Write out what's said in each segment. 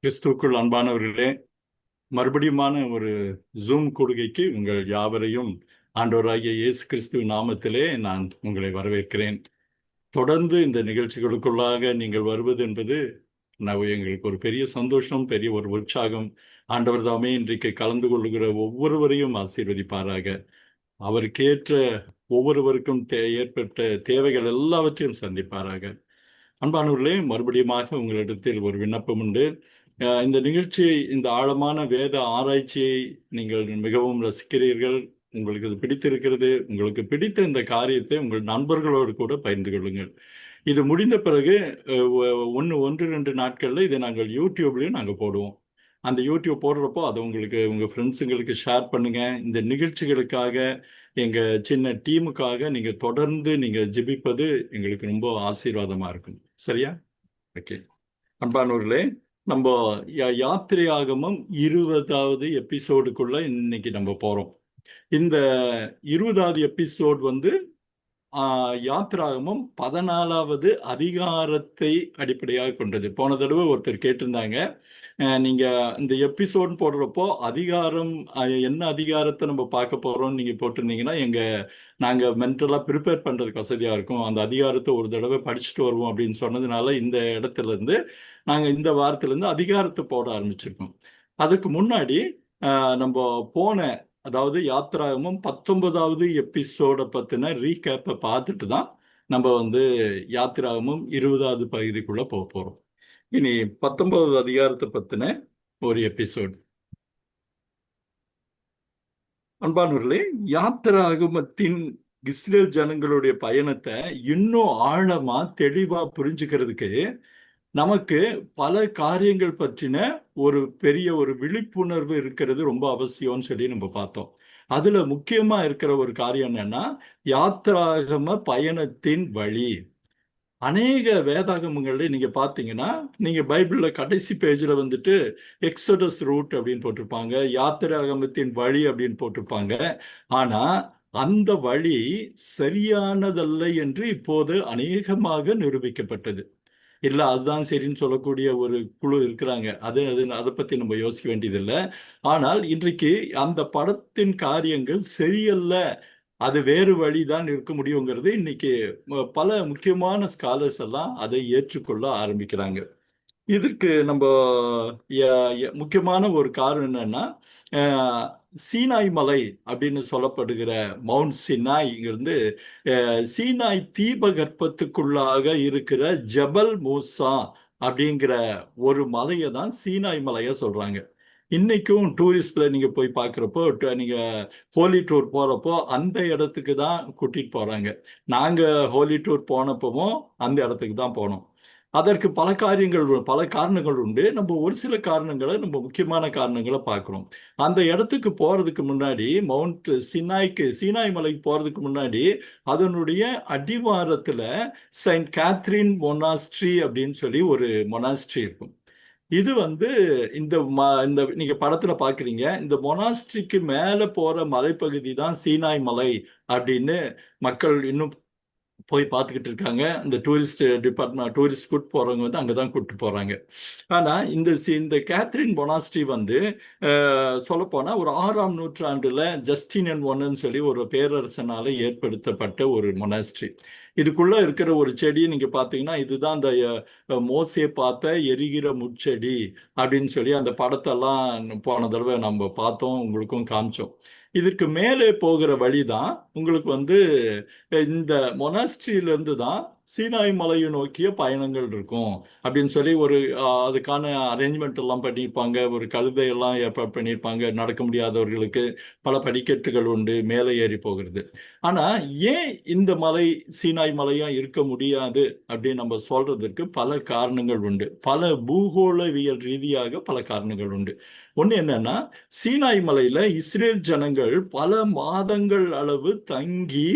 கிறிஸ்துவுக்குள் அன்பானவர்களே, மறுபடியுமான ஒரு ஜூம் கொடுகைக்கு உங்கள் யாவரையும் ஆண்டவராகிய இயேசு கிறிஸ்துவின் நாமத்திலே நான் உங்களை வரவேற்கிறேன். தொடர்ந்து இந்த நிகழ்ச்சிகளுக்குள்ளாக நீங்கள் வருவது என்பது எங்களுக்கு ஒரு பெரிய சந்தோஷம், பெரிய ஒரு உற்சாகம். ஆண்டவர் தாமே இன்றைக்கு கலந்து கொள்ளுகிற ஒவ்வொருவரையும் ஆசீர்வதிப்பாராக. அவருக்கேற்ற ஒவ்வொருவருக்கும் ஏற்பட்ட தேவைகள் எல்லாவற்றையும் சந்திப்பாராக. அன்பானவர்களே, மறுபடியுமாக உங்களிடத்தில் ஒரு விண்ணப்பம் உண்டு. இந்த நிகழ்ச்சியை, இந்த ஆழமான வேத ஆராய்ச்சியை நீங்கள் மிகவும் ரசிக்கிறீர்கள், உங்களுக்கு இது பிடித்திருக்கிறது. உங்களுக்கு பிடித்த இந்த காரியத்தை உங்கள் நண்பர்களோடு கூட பகிர்ந்து கொள்ளுங்கள். இது முடிந்த பிறகு ஒன்று ரெண்டு நாட்கள்ல இதை நாங்கள் யூடியூப்லயும் நாங்கள் போடுவோம். அந்த யூடியூப் போடுறப்போ அதை உங்களுக்கு உங்க ஃப்ரெண்ட்ஸுங்களுக்கு ஷேர் பண்ணுங்க. இந்த நிகழ்ச்சிகளுக்காக, எங்க சின்ன டீமுக்காக நீங்க தொடர்ந்து நீங்க ஜெபிப்பது எங்களுக்கு ரொம்ப ஆசீர்வாதமா இருக்கும். சரியா? ஓகே. அன்பானவர்களே, நம்ம யாத்திரையாகமம் 20வது எபிசோடுக்குள்ள இன்னைக்கு நம்ம போறோம். இந்த 20வது எபிசோட் வந்து யாத்திராகமம் 14வது அதிகாரத்தை அடிப்படையாக கொண்டது. போன தடவை ஒருத்தர் கேட்டிருந்தாங்க, நீங்க இந்த எபிசோட் போடுறப்போ அதிகாரம் என்ன அதிகாரத்தை நம்ம பார்க்க போறோம்னு நீங்க போட்டிருந்தீங்கன்னா நாங்க மென்டலா ப்ரிப்பேர் பண்றதுக்கு வசதியா இருக்கும். அந்த அதிகாரத்தை ஒரு தடவை படிச்சுட்டு வருவோம் அப்படின்னு சொன்னதுனால இந்த இடத்துல இருந்து நாங்க இந்த வாரத்துல இருந்து அதிகாரத்தை போட ஆரம்பிச்சிருக்கோம். அதுக்கு முன்னாடி நம்ம போன, அதாவது யாத்திராகமம் 19வது எபிசோட பத்தின ரீகேப்பை பார்த்துட்டு தான் நம்ம வந்து யாத்திராகமம் 20வது பகுதிக்குள்ள போக போறோம். இனி 19வது அதிகாரத்தை பத்தின ஒரு எபிசோட். அன்பானவர்களே, யாத்திராகமத்தின் இஸ்ரேல் ஜனங்களுடைய பயணத்தை இன்னும் ஆழமா தெளிவா புரிஞ்சுக்கிறதுக்கு நமக்கு பல காரியங்கள் பற்றின ஒரு பெரிய ஒரு விழிப்புணர்வு இருக்கிறது ரொம்ப அவசியம்னு சொல்லி நம்ம பார்த்தோம். அதுல முக்கியமா இருக்கிற ஒரு காரியம் என்னன்னா, யாத்திராகம பயணத்தின் வழி. அநேக வேதாகமங்கள்ல நீங்க பாத்தீங்கன்னா, நீங்க பைபிள்ல கடைசி பேஜ்ல வந்துட்டு எக்ஸோடஸ் ரூட் அப்படின்னு போட்டிருப்பாங்க, யாத்திராகமத்தின் வழி அப்படின்னு போட்டிருப்பாங்க. ஆனா அந்த வழி சரியானதல்ல என்று இப்போது அநேகமாக நிரூபிக்கப்பட்டது. இல்ல அதுதான் சரின்னு சொல்லக்கூடிய ஒரு குழு இருக்கிறாங்க. அதை பத்தி நம்ம யோசிக்க வேண்டியதில்லை. ஆனால் இன்றைக்கு அந்த படத்தின் காரியங்கள் சரியல்ல, அது வேறு வழிதான் இருக்க முடியுங்கிறது இன்னைக்கு பல முக்கியமான ஸ்காலர்ஸ் எல்லாம் அதை ஏற்றுக்கொள்ள ஆரம்பிக்கிறாங்க. இதற்கு நம்ம முக்கியமான ஒரு காரணம் என்னன்னா, சீனாய் மலை அப்படின்னு சொல்லப்படுகிற மவுண்ட் சினாய் இருந்து சீனாய் தீபகற்பத்துக்குள்ளாக இருக்கிற ஜபல் மூசா அப்படிங்கிற ஒரு மலையை தான் சீனாய் மலைய சொல்றாங்க. இன்னைக்கும் டூரிஸ்ட்ல நீங்க போய் பார்க்குறப்போ, நீங்க ஹோலி டூர் போறப்போ அந்த இடத்துக்கு தான் கூட்டிட்டு போறாங்க. நாங்க ஹோலி டூர் போனப்பவும் அந்த இடத்துக்கு தான் போனோம். அதற்கு பல காரணங்கள் உண்டு. நம்ம ஒரு சில காரணங்களை, நம்ம முக்கியமான காரணங்களை பார்க்கிறோம். அந்த இடத்துக்கு போறதுக்கு முன்னாடி, மவுண்ட் சீனாய் மலைக்கு போறதுக்கு முன்னாடி அதனுடைய அடிவாரத்துல செயின்ட் கேத்ரின் மொனாஸ்ட்ரி அப்படின்னு சொல்லி ஒரு மொனாஸ்ட்ரி இருக்கும். இது வந்து இந்த நீங்க படத்துல பாக்குறீங்க, இந்த மொனாஸ்ட்ரிக்கு மேல போற மலைப்பகுதி தான் சீனாய் மலை அப்படின்னு மக்கள் இன்னும் போய் பார்த்துக்கிட்டு இருக்காங்க. இந்த டூரிஸ்ட் கூட்டு போறவங்க வந்து அங்கதான் கூட்டு போறாங்க. ஆனா இந்த கேத்ரின் மொனாஸ்ட்ரி வந்து சொல்ல போனா ஒரு 6ஆம் நூற்றாண்டுல ஜஸ்டினியன் ஒன்னு சொல்லி ஒரு பேரரசனால ஏற்படுத்தப்பட்ட ஒரு மொனாஸ்ட்ரி. இதுக்குள்ள இருக்கிற ஒரு செடி நீங்க பாத்தீங்கன்னா, இதுதான் அந்த மோசே பார்த்த எரிகிற முட்செடி அப்படின்னு சொல்லி அந்த படத்தெல்லாம் போன தடவை நம்ம பார்த்தோம், உங்களுக்கும் காமிச்சோம். இதற்கு மேலே போகிற வழிதான் உங்களுக்கு வந்து இந்த மொனாஸ்ட்ரியில இருந்து தான் சீனாய் மலையை நோக்கிய பயணங்கள் இருக்கும் அப்படின்னு சொல்லி அதுக்கான அரேஞ்ச்மெண்ட் எல்லாம் பண்ணியிருப்பாங்க. ஒரு கழுதை எல்லாம் ஏற்பாடு பண்ணியிருப்பாங்க. நடக்க முடியாதவர்களுக்கு பல படிக்கட்டுகள் உண்டு மேலே ஏறி போகிறது. ஆனா ஏன் இந்த மலை சீனாய் மலையா இருக்க முடியாது அப்படின்னு நம்ம சொல்றதுக்கு பல காரணங்கள் உண்டு. பல பூகோளவியல் ரீதியாக பல காரணங்கள் உண்டு. ஒண்ணு என்னன்னா, சீனாய் மலையில இஸ்ரேல் ஜனங்கள் பல மாதங்கள் அளவு தங்கி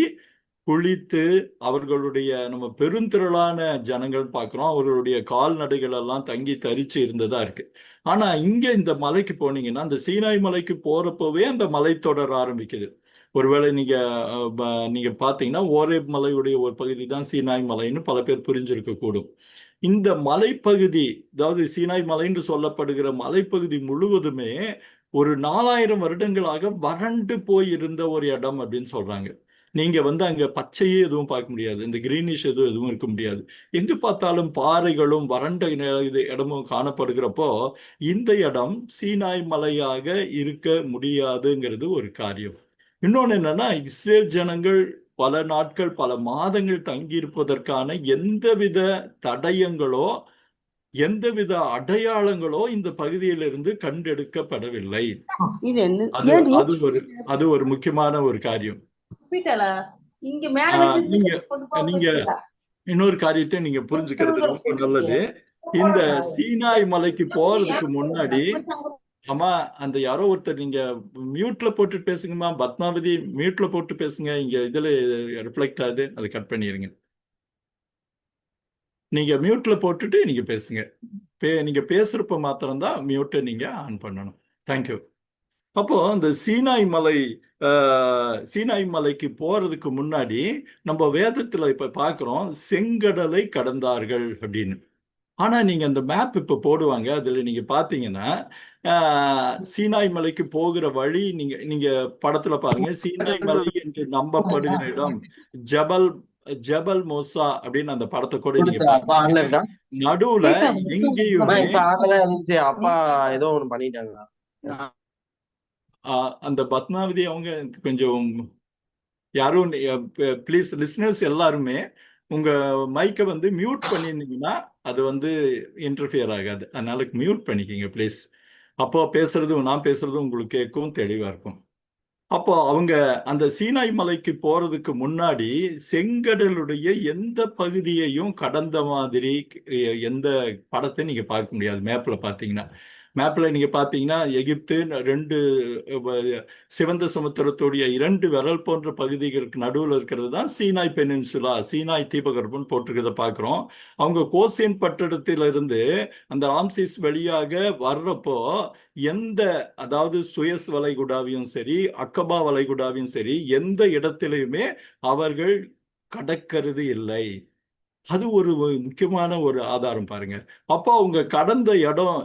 குளித்து, அவர்களுடைய நம்ம பெருந்திரளான ஜனங்கள் பார்க்கிறோம், அவர்களுடைய கால்நடைகள் எல்லாம் தங்கி தரிச்சு இருந்ததா இருக்கு. ஆனா இங்க இந்த மலைக்கு போனீங்கன்னா, அந்த சீனாய் மலைக்கு போறப்பவே அந்த மலைத்தொடர் ஆரம்பிக்குது. ஒருவேளை நீங்க பாத்தீங்கன்னா, ஓரேப் மலையுடைய ஒரு பகுதி தான் சீனாய் மலைன்னு பல பேர் புரிஞ்சிருக்க கூடும். இந்த மலைப்பகுதி, அதாவது சீனாய் மலை என்று சொல்லப்படுகிற மலைப்பகுதி முழுவதுமே ஒரு 4000 வருடங்களாக வறண்டு போய் இருந்த ஒரு இடம் அப்படின்னு சொல்றாங்க. நீங்க வந்து அங்க பச்சையே எதுவும் பார்க்க முடியாது, இந்த கிரீனிஷ் எதுவும் இருக்க முடியாது. எங்க பார்த்தாலும் பாறைகளும் வறண்ட இடமும் காணப்படுகிறப்போ இந்த இடம் சீனாய் மலையாக இருக்க முடியாதுங்கிறது ஒரு காரியம். இன்னொன்னு என்னன்னா, இஸ்ரேல் ஜனங்கள் பல நாட்கள் பல மாதங்கள் தங்கியிருப்பதற்கான எந்தவித தடயங்களோ எந்தவித அடையாளங்களோ இந்த பகுதியிலிருந்து கண்டெடுக்கப்படவில்லை. இது என்ன அது அது ஒரு அது ஒரு முக்கியமான ஒரு காரியம். இங்க மேல நீங்க நீங்க இன்னொரு காரியத்தை நீங்க புரிஞ்சுக்கிறது ரொம்ப நல்லது. இந்த சீனாய் மலைக்கு போறதுக்கு முன்னாடி, ஆமா, அந்த யாரோ ஒருத்தர் நீங்க மியூட்ல போட்டு பேசுங்கம்மா, பத்மாவதி மியூட்ல போட்டு பேசுங்க, இங்க இதுல ரிஃப்ளெக்ட் ஆகுது, அதை கட் பண்ணிருங்க. நீங்க மியூட்ல போட்டுட்டு நீங்க பேசுங்க. நீங்க பேசுறப்ப மாத்திரம்தான் மியூட்டை நீங்க ஆன் பண்ணணும். தேங்க்யூ. அப்போ அந்த சீனாய் மலைக்கு போறதுக்கு முன்னாடி நம்ம வேதத்துல இப்ப பாக்குறோம், செங்கடலை கடந்தார்கள் அப்படின்னு. ஆனா நீங்க அந்த மேப் இப்ப போடுவாங்க, அதுல நீங்க பாத்தீங்கன்னா சீனாய் மலைக்கு போகிற வழி நீங்க நீங்க படத்துல பாருங்க, சீனாய் மலை என்று நம்பப்படுகிற இடம் ஜபல் ஜபல் மோசா அப்படின்னு அந்த படத்தை கூட நீங்க பாருங்க. நடுவுல எங்கேயுமே அப்பா ஏதோ ஒண்ணு பண்ணிட்டாங்க. அந்த பத்மாவதி அவங்க கொஞ்சம் யாரும், ப்ளீஸ் லிஸ்னர்ஸ் எல்லாருமே உங்க மைக்கை வந்து மியூட் பண்ணிருந்தீங்கன்னா அது வந்து இன்டர்ஃபியர் ஆகாது, அதனால மியூட் பண்ணிக்கிங்க ப்ளீஸ். அப்போ நான் பேசுறது உங்களுக்கு கேட்கும், தெளிவா இருக்கும். அப்போ அவங்க அந்த சீனாய் மலைக்கு போறதுக்கு முன்னாடி செங்கடலுடைய எந்த பகுதியையும் கடந்த மாதிரி எந்த படத்தை நீங்க பார்க்க முடியாது. மேப்ல பாத்தீங்கன்னா, நீங்க பாத்தீங்கன்னா எகிப்து ரெண்டு சிவந்த சமுத்திரத்துடைய 2 விரல் போன்ற பகுதிகளுக்கு நடுவில் இருக்கிறது தான் சீனாய் பெனின்சுலா, சீனாய் தீபகற்பம் போட்டிருக்கிறத பாக்குறோம். அவங்க கோசேன் பட்டணத்திலிருந்து அந்த ராம்சீஸ் வழியாக வர்றப்போ அதாவது சுயஸ் வளைகுடாவையும் சரி, அக்கபா வளைகுடாவையும் சரி, எந்த இடத்திலையுமே அவர்கள் கடக்கிறது இல்லை. அது ஒரு முக்கியமான ஒரு ஆதாரம் பாருங்க. அப்போ அவங்க கடந்த இடம்,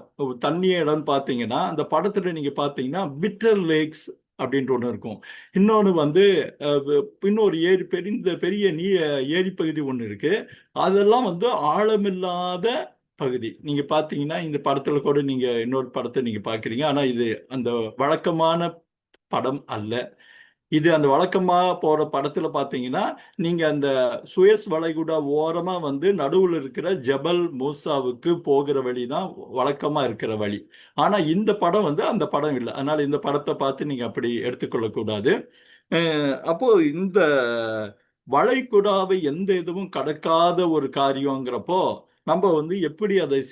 தண்ணிய இடம் பாத்தீங்கன்னா, அந்த படத்துல நீங்க பாத்தீங்கன்னா பிட்டர் லேக்ஸ் அப்படின்ற ஒண்ணு இருக்கும். இன்னொன்னு வந்து இன்னொரு பெரிய ஏரி பகுதி ஒண்ணு இருக்கு. அதெல்லாம் வந்து ஆழமில்லாத பகுதி. நீங்க பாத்தீங்கன்னா இந்த படத்துல கூட நீங்க இன்னொரு படத்தை நீங்க பாக்குறீங்க, ஆனா இது அந்த வழக்கமான படம் அல்ல. இது அந்த வழக்கமா போற படத்துல பாத்தீங்கன்னா, நீங்க அந்த சுயஸ் வளைகுடா ஓரமா வந்து நடுவுல இருக்கிற ஜபல் மூசாவுக்கு போகிற வழிதான் வழக்கமா இருக்கிற வழி. ஆனா இந்த படம் வந்து அந்த படம் இல்லை, அதனால இந்த படத்தை பார்த்து நீங்க அப்படி எடுத்துக்கொள்ள கூடாது. அப்போ இந்த வளைகுடாவை எந்த இதுவும் கடக்காத ஒரு காரியங்கிறப்போ நம்ம வந்து எப்படி அதை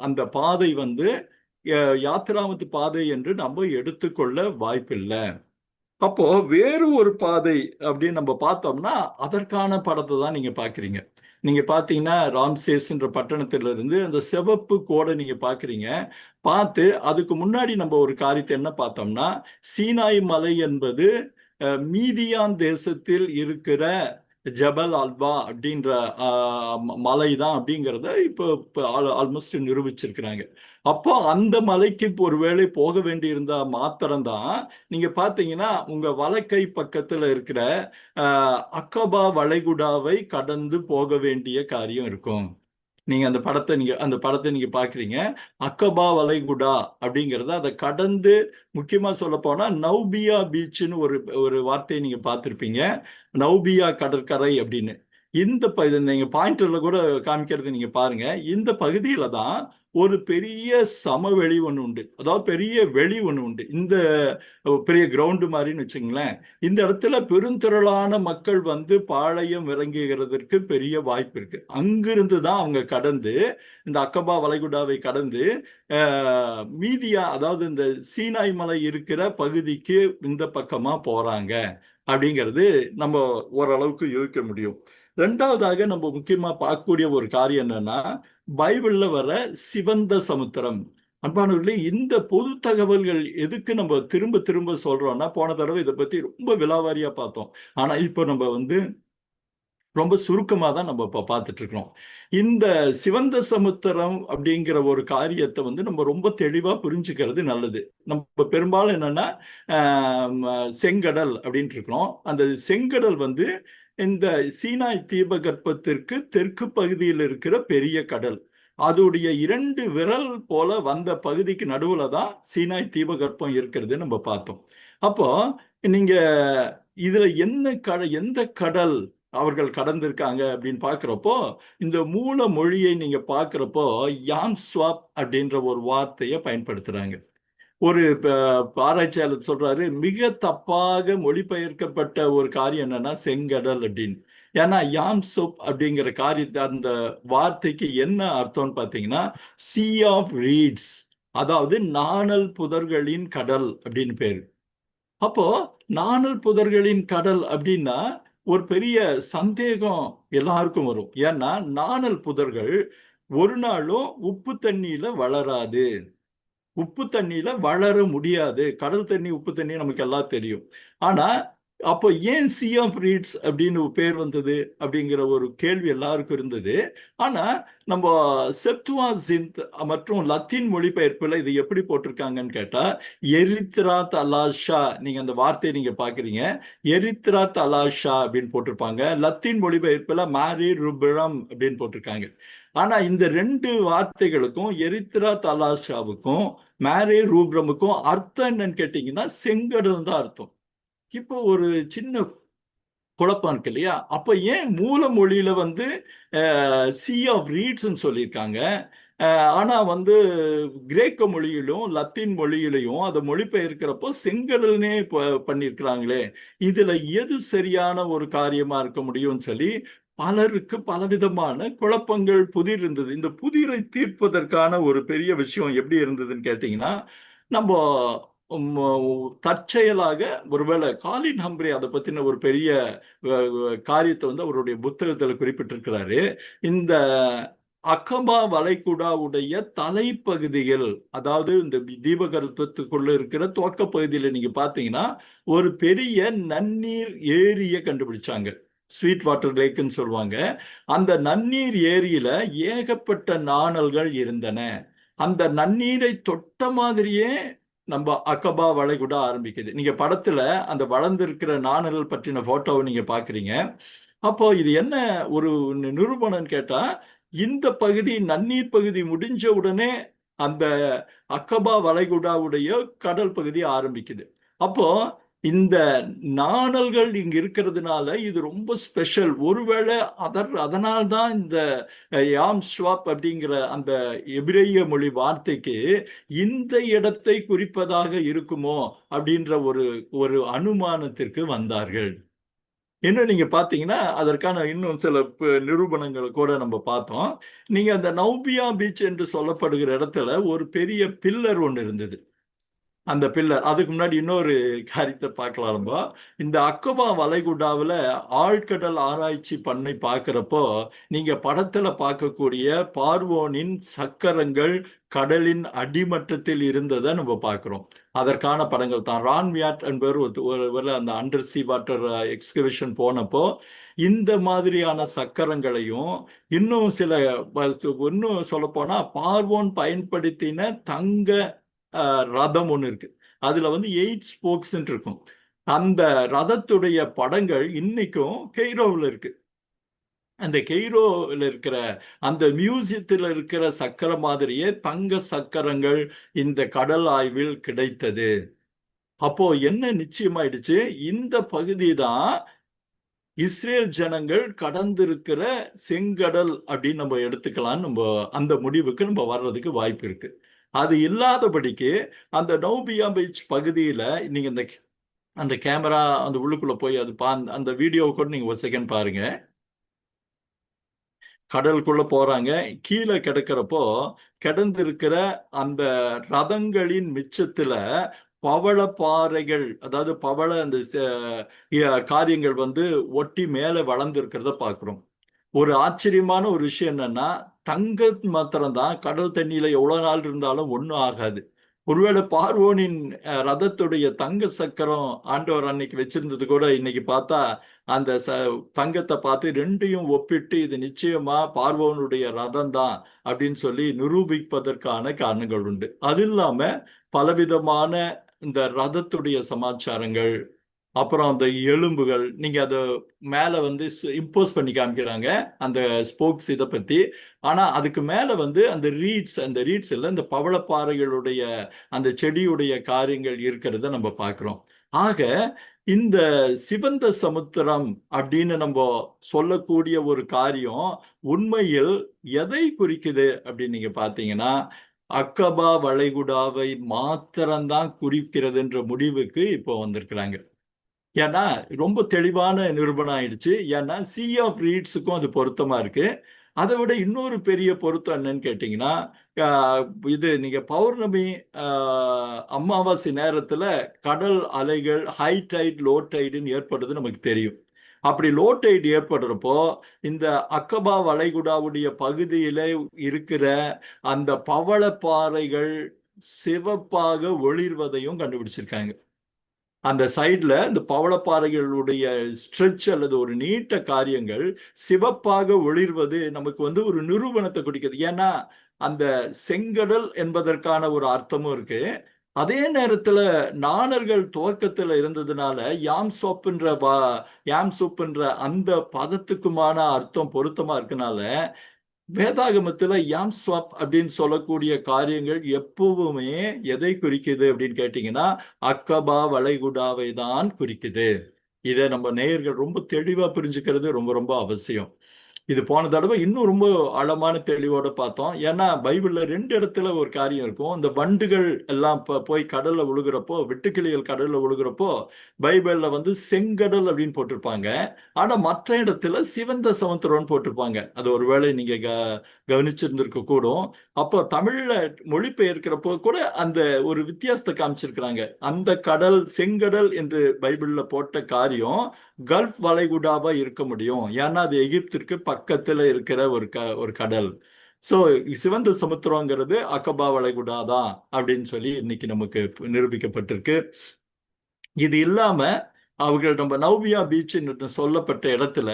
அந்த பாதை வந்து யாத்திராமத்து பாதை என்று நம்ம எடுத்துக்கொள்ள வாய்ப்பில்லை. அப்போ வேறு ஒரு பாதை அப்படின்னு நம்ம பார்த்தோம்னா அதற்கான படத்தை தான் நீங்க பாக்குறீங்க. நீங்க பாத்தீங்கன்னா ராம்சேஸ்ன்ற பட்டணத்திலிருந்து அந்த சிவப்பு கோடை நீங்க பாக்குறீங்க. பார்த்து அதுக்கு முன்னாடி நம்ம ஒரு காரியத்தை என்ன பார்த்தோம்னா, சீனாய் மலை என்பது மீதியான் தேசத்தில் இருக்கிற ஜபல் அல்வா அப்படின்ற மலை தான் அப்படிங்கிறத இப்போ ஆல்மோஸ்ட் நிரூபிச்சிருக்கிறாங்க. அப்போ அந்த மலைக்கு ஒருவேளை போக வேண்டி இருந்தா மாத்திரம்தான் நீங்க பாத்தீங்கன்னா உங்க வலக்கை பக்கத்துல இருக்கிற அக்கபா வளைகுடாவை கடந்து போக வேண்டிய காரியம் இருக்கும். நீங்க அந்த படத்தை நீங்க பாக்குறீங்க. அக்கபா வளைகுடா அப்படிங்கறத அதை கடந்து, முக்கியமா சொல்ல போனா நௌபியா பீச்னு ஒரு வார்த்தையை நீங்க பார்த்திருப்பீங்க, நௌபியா கடற்கரை அப்படின்னு. நீங்க பாயிண்டர்ல கூட காமிக்கிறது நீங்க பாருங்க. இந்த பகுதியில தான் ஒரு பெரிய சமவெளி ஒண்ணு உண்டு, அதாவது பெரிய வெளி ஒண்ணு உண்டு. இந்த பெரிய கிரவுண்டு மாதிரின்னு வச்சுங்களேன். இந்த இடத்துல பெருந்திரளான மக்கள் வந்து பாளையம் இறங்குகிறதற்கு பெரிய வாய்ப்பு இருக்கு. அங்கிருந்து தான் அவங்க கடந்து இந்த அக்கபா வளைகுடாவை கடந்து மீதியா, அதாவது இந்த சீனாய் மலை இருக்கிற பகுதிக்கு இந்த பக்கமா போறாங்க அப்படிங்கிறது நம்ம ஓரளவுக்கு யூகிக்க முடியும். ரெண்டாவதாக நம்ம முக்கியமா பார்க்கக்கூடிய ஒரு காரியம் என்னன்னா, பைபிள்ல வர சிவந்த சமுத்திரம். அன்பானவர்களே, இந்த பொது தகவல்கள் எதுக்கு நம்ம திரும்ப திரும்ப சொல்றோம்னா, போன தடவை இதை பத்தி ரொம்ப விலாவாரியா பார்த்தோம். ஆனா இப்போ நம்ம வந்து ரொம்ப சுருக்கமா தான் நம்ம இப்ப பார்த்துட்டு இருக்கிறோம். இந்த சிவந்த சமுத்திரம் அப்படிங்கிற ஒரு காரியத்தை வந்து நம்ம ரொம்ப தெளிவா புரிஞ்சுக்கிறது நல்லது. நம்ம பெரும்பாலும் என்னன்னா செங்கடல் அப்படின்ட்டு இருக்கிறோம். அந்த செங்கடல் வந்து இந்த சீனாய் தீபகற்பத்திற்கு தெற்கு பகுதியில் இருக்கிற பெரிய கடல். அதோடைய 2 விரல் போல வந்த பகுதிக்கு நடுவுல தான் சீனாய் தீபகற்பம் இருக்கிறது நம்ம பார்த்தோம். அப்போ நீங்க இதுல எந்த கடல் அவர்கள் கடந்திருக்காங்க அப்படின்னு பார்க்கிறப்போ, இந்த மூல மொழியை நீங்க பார்க்கிறப்போ யாம் ஸ்வாப் அப்படின்ற ஒரு வார்த்தையை பயன்படுத்துறாங்க. ஒரு ஆராய்ச்சியாளர் சொல்றாரு, மிக தப்பாக மொழிபெயர்க்கப்பட்ட ஒரு காரியம் என்னன்னா செங்கடல் அப்படின்னு. ஏன்னா யாம் சோப் அப்படிங்கிற காரியத்தை அந்த வார்த்தைக்கு என்ன அர்த்தம்னு பார்த்தீங்கன்னா சி ஆஃப் ரீட்ஸ், அதாவது நாணல் புதர்களின் கடல் அப்படின்னு பேரு. அப்போ நாணல் புதர்களின் கடல் அப்படின்னா ஒரு பெரிய சந்தேகம் எல்லாருக்கும் வரும். ஏன்னா நாணல் புதர்கள் ஒரு நாளும் உப்பு தண்ணியில வளராது, உப்பு தண்ணியில வளர முடியாது. கடல் தண்ணி உப்பு தண்ணி நமக்கு எல்லாம் தெரியும். ஆனா அப்போ ஏன் சி ஆஃப் ரீட்ஸ் அப்படின்னு பேர் வந்தது அப்படிங்கிற ஒரு கேள்வி எல்லாருக்கும் இருந்தது. ஆனா நம்ம செப்துவாசிந்த் மற்றும் லத்தீன் மொழிபெயர்ப்புல இது எப்படி போட்டிருக்காங்கன்னு கேட்டா எரித்ராத் அலாஷா, நீங்க அந்த வார்த்தையை நீங்க பாக்குறீங்க, எரித்ராத் அலாஷா அப்படின்னு போட்டிருப்பாங்க. லத்தீன் மொழிபெயர்ப்புல மாரி ருபிரம் அப்படின்னு போட்டிருக்காங்க. ஆனா இந்த 2 வார்த்தைகளுக்கும் எரித்ரா தலாஷாவுக்கும் மேரே ரூப்ரமுக்கும் அர்த்தம் என்னன்னு கேட்டீங்கன்னா செங்கடல் தான் அர்த்தம். இப்போ ஒரு சின்ன குழப்பம் இருக்கு இல்லையா? அப்ப ஏன் மூல மொழியில வந்து சி ஆஃப் ரீட்ஸ்ன்னு சொல்லியிருக்காங்க, ஆனா வந்து கிரேக்க மொழியிலும் லத்தீன் மொழியிலையும் அதை மொழிபெயர்க்கிறப்போ செங்கடல்னே பண்ணியிருக்கிறாங்களே, இதுல எது சரியான ஒரு காரியமா இருக்க முடியும்னு சொல்லி பலருக்கு பலவிதமான குழப்பங்கள் புதிர் இருந்தது. இந்த புதிரை தீர்ப்பதற்கான ஒரு பெரிய விஷயம் எப்படி இருந்ததுன்னு கேட்டீங்கன்னா, நம்ம தற்செயலாக ஒருவேளை காலின் ஹம்ப்ரே அதை பத்தின ஒரு பெரிய காரியத்தை வந்து அவருடைய புத்தகத்துல குறிப்பிட்டிருக்கிறாரு. இந்த அக்கபா வளைகுடாவுடைய தலைப்பகுதிகள், அதாவது இந்த தீபகற்பத்துக்குள்ள இருக்கிற துவக்க பகுதியில நீங்க பாத்தீங்கன்னா ஒரு பெரிய நன்னீர் ஏரியை கண்டுபிடிச்சாங்க. ஸ்வீட் வாட்டர் லேக்குன்னு சொல்லுவாங்க. அந்த நன்னீர் ஏரியில ஏகப்பட்ட நாணல்கள் இருந்தன. அந்த நன்னீரை தொட்ட மாதிரியே நம்ம அக்கபா வளைகுடா ஆரம்பிக்குது. நீங்க படத்துல அந்த வளர்ந்திருக்கிற நாணல்கள் பற்றின போட்டோவை நீங்க பாக்குறீங்க. அப்போ இது என்ன ஒரு நிரூபணம்னு கேட்டா, இந்த பகுதி நன்னீர் பகுதி முடிஞ்ச உடனே அந்த அக்கபா வளைகுடாவுடைய கடல் பகுதி ஆரம்பிக்குது. அப்போ இந்த நாணல்கள் இங்க இருக்கிறதுனால இது ரொம்ப ஸ்பெஷல். ஒருவேளை அதனால்தான் இந்த யாம் ஸ்வாப் அப்படிங்கிற அந்த எபிரேய மொழி வார்த்தைக்கு இந்த இடத்தை குறிப்பதாக இருக்குமோ அப்படின்ற ஒரு ஒரு அனுமானத்திற்கு வந்தார்கள். இன்னும் நீங்க பாத்தீங்கன்னா அதற்கான இன்னும் சில நிரூபணங்களை கூட நம்ம பார்த்தோம். நீங்க அந்த நௌபியா பீச் என்று சொல்லப்படுகிற இடத்துல ஒரு பெரிய பில்லர் ஒன்று இருந்தது. அந்த பில்லர், அதுக்கு முன்னாடி இன்னொரு காரியத்தை பார்க்கலாம் நம்ம. இந்த அக்கபா வளைகுடாவில் ஆழ்கடல் ஆராய்ச்சி பண்ணி பார்க்கிறப்போ நீங்க படத்துல பார்க்கக்கூடிய பார்வோனின் சக்கரங்கள் கடலின் அடிமட்டத்தில் இருந்ததை நம்ம பார்க்கிறோம். அதற்கான படங்கள் தான் ரான்வியாட் என்பவர் ஒரு அந்த அண்டர் சி வாட்டர் எக்ஸ்கவேஷன் போனப்போ இந்த மாதிரியான சக்கரங்களையும் இன்னும் சில இன்னும் சொல்ல போனா பார்வோன் பயன்படுத்தின தங்க ரதம் ஒன்று இருக்கு. அதுல வந்து 8 ஸ்போக்ஸ் இருக்கும். அந்த ரதத்துடைய படங்கள் இன்னைக்கும் கெய்ரோவில் இருக்கு. அந்த கெய்ரோவில் இருக்கிற அந்த மியூசியத்தில் இருக்கிற சக்கரம் மாதிரியே தங்க சக்கரங்கள் இந்த கடல் ஆய்வில் கிடைத்தது. அப்போ என்ன நிச்சயமாயிடுச்சு, இந்த பகுதி தான் இஸ்ரேல் ஜனங்கள் கடந்திருக்கிற செங்கடல் அப்படின்னு நம்ம எடுத்துக்கலாம். நம்ம அந்த முடிவுக்கு நம்ம வர்றதுக்கு வாய்ப்பு இருக்கு. அது இல்லாதபடிக்கு அந்த நௌபியா பீச் பகுதியில நீங்க அந்த கேமரா அந்த உள்ளுக்குள்ள போய் அது அந்த வீடியோவை கூட நீங்க ஒரு செகண்ட் பாருங்க. கடலுக்குள்ள போறாங்க, கீழே கிடக்கிறப்போ கிடந்திருக்கிற அந்த ரதங்களின் மிச்சத்துல பவள பாறைகள், அதாவது பவள அந்த காரியங்கள் வந்து ஒட்டி மேல வளர்ந்து இருக்கிறத பாக்குறோம். ஒரு ஆச்சரியமான ஒரு விஷயம் என்னன்னா, தங்கம் மாத்திரம் தான் கடல் தண்ணியில எவ்வளவு நாள் இருந்தாலும் ஒன்றும் ஆகாது. ஒருவேளை பார்வோனின் ரதத்துடைய தங்க சக்கரம் ஆண்டவர் அன்னைக்கு வச்சிருந்தது கூட இன்னைக்கு பார்த்தா அந்த தங்கத்தை பார்த்து ரெண்டையும் ஒப்பிட்டு இது நிச்சயமா பார்வோனுடைய ரதம் தான் அப்படின்னு சொல்லி நிரூபிப்பதற்கான காரணங்கள் உண்டு. அது இல்லாம பலவிதமான இந்த ரதத்துடைய சமாச்சாரங்கள், அப்புறம் அந்த எலும்புகள், நீங்க அதை மேல வந்து இம்போஸ் பண்ணி காமிக்கிறாங்க அந்த ஸ்போக்ஸ் இதை பத்தி. ஆனா அதுக்கு மேல வந்து அந்த ரீட்ஸ் இல்ல, இந்த பவளப்பாறைகளுடைய அந்த செடியுடைய காரியங்கள் இருக்கிறத நம்ம பார்க்கிறோம். ஆக இந்த சிவந்த சமுத்திரம் அப்படின்னு நம்ம சொல்லக்கூடிய ஒரு காரியம் உண்மையில் எதை குறிக்குது அப்படின்னு நீங்க பாத்தீங்கன்னா, அக்கபா வளைகுடாவை மாத்திரம்தான் குறிக்கிறதுன்ற முடிவுக்கு இப்போ வந்திருக்கிறாங்க. ஏன்னா ரொம்ப தெளிவான நிரூபணம் ஆயிடுச்சு. ஏன்னா சி ஆஃப் ரீட்ஸுக்கும் அது பொருத்தமா இருக்கு. அதை விட இன்னொரு பெரிய பொருத்தம் என்னன்னு கேட்டீங்கன்னா, இது நீங்க பௌர்ணமி அமாவாசை நேரத்துல கடல் அலைகள் ஹை டைட் லோ டைடுன்னு ஏற்படுது நமக்கு தெரியும். அப்படி லோ டைட் ஏற்படுறப்போ இந்த அக்கபா வளைகுடாவுடைய பகுதியில இருக்கிற அந்த பவளப்பாறைகள் சிவப்பாக ஒளிர்வதையும் கண்டுபிடிச்சிருக்காங்க. அந்த சைட்ல இந்த பவளப்பாறைகளுடைய ஸ்ட்ரெச் அல்லது ஒரு நீட்ட காரியங்கள் சிவப்பாக ஒளிர்வது நமக்கு வந்து ஒரு நிரூபணத்தை கொடுக்குது. ஏன்னா அந்த செங்கடல் என்பதற்கான ஒரு அர்த்தமும் இருக்கு. அதே நேரத்துல நாணர்கள் துவக்கத்துல இருந்ததுனால யாம் சோப்புன்ற அந்த பதத்துக்குமான அர்த்தம் பொருத்தமா இருக்கனால வேதாகமத்துல யாம் ஸ்வாப் அப்படின்னு சொல்லக்கூடிய காரியங்கள் எப்பவுமே எதை குறிக்குது அப்படின்னு கேட்டீங்கன்னா, அக்கபா வளைகுடாவை தான் குறிக்குது. இதை நம்ம நேயர்கள் ரொம்ப தெளிவா புரிஞ்சுக்கிறது ரொம்ப ரொம்ப அவசியம். இது போன தடவை இன்னும் ரொம்ப ஆழமான தெளிவோட பார்த்தோம். ஏன்னா பைபிள்ல 2 இடத்துல ஒரு காரியம் இருக்கும். இந்த வண்டுகள் எல்லாம் போய் கடல்ல விழுகிறப்போ, வெட்டுக்கிளிகள் கடல்ல விழுகிறப்போ பைபிள்ல வந்து செங்கடல் அப்படின்னு போட்டிருப்பாங்க. ஆனா மற்ற இடத்துல சிவந்த சமுத்திரம்னு போட்டிருப்பாங்க. அது ஒருவேளை நீங்க கவனிச்சிருந்திருக்க கூடும். அப்போ தமிழ்ல மொழிபெயர்க்கிறப்போ கூட அந்த ஒரு வித்தியாசத்தை காமிச்சிருக்கிறாங்க. அந்த கடல் செங்கடல் என்று பைபிள்ல போட்ட காரியம் கல்ஃப் வளைகுடாவா இருக்க முடியும். ஏன்னா அது எகிப்திற்கு பக்கத்துல இருக்கிற ஒரு கடல். சோ சிவந்த சமுத்திரங்கிறது அக்கபா வளைகுடா தான் அப்படின்னு சொல்லி இன்னைக்கு நமக்கு நிரூபிக்கப்பட்டிருக்கு. இது இல்லாம அவர்கள் நம்ம நவ்பியா பீச் சொல்லப்பட்ட இடத்துல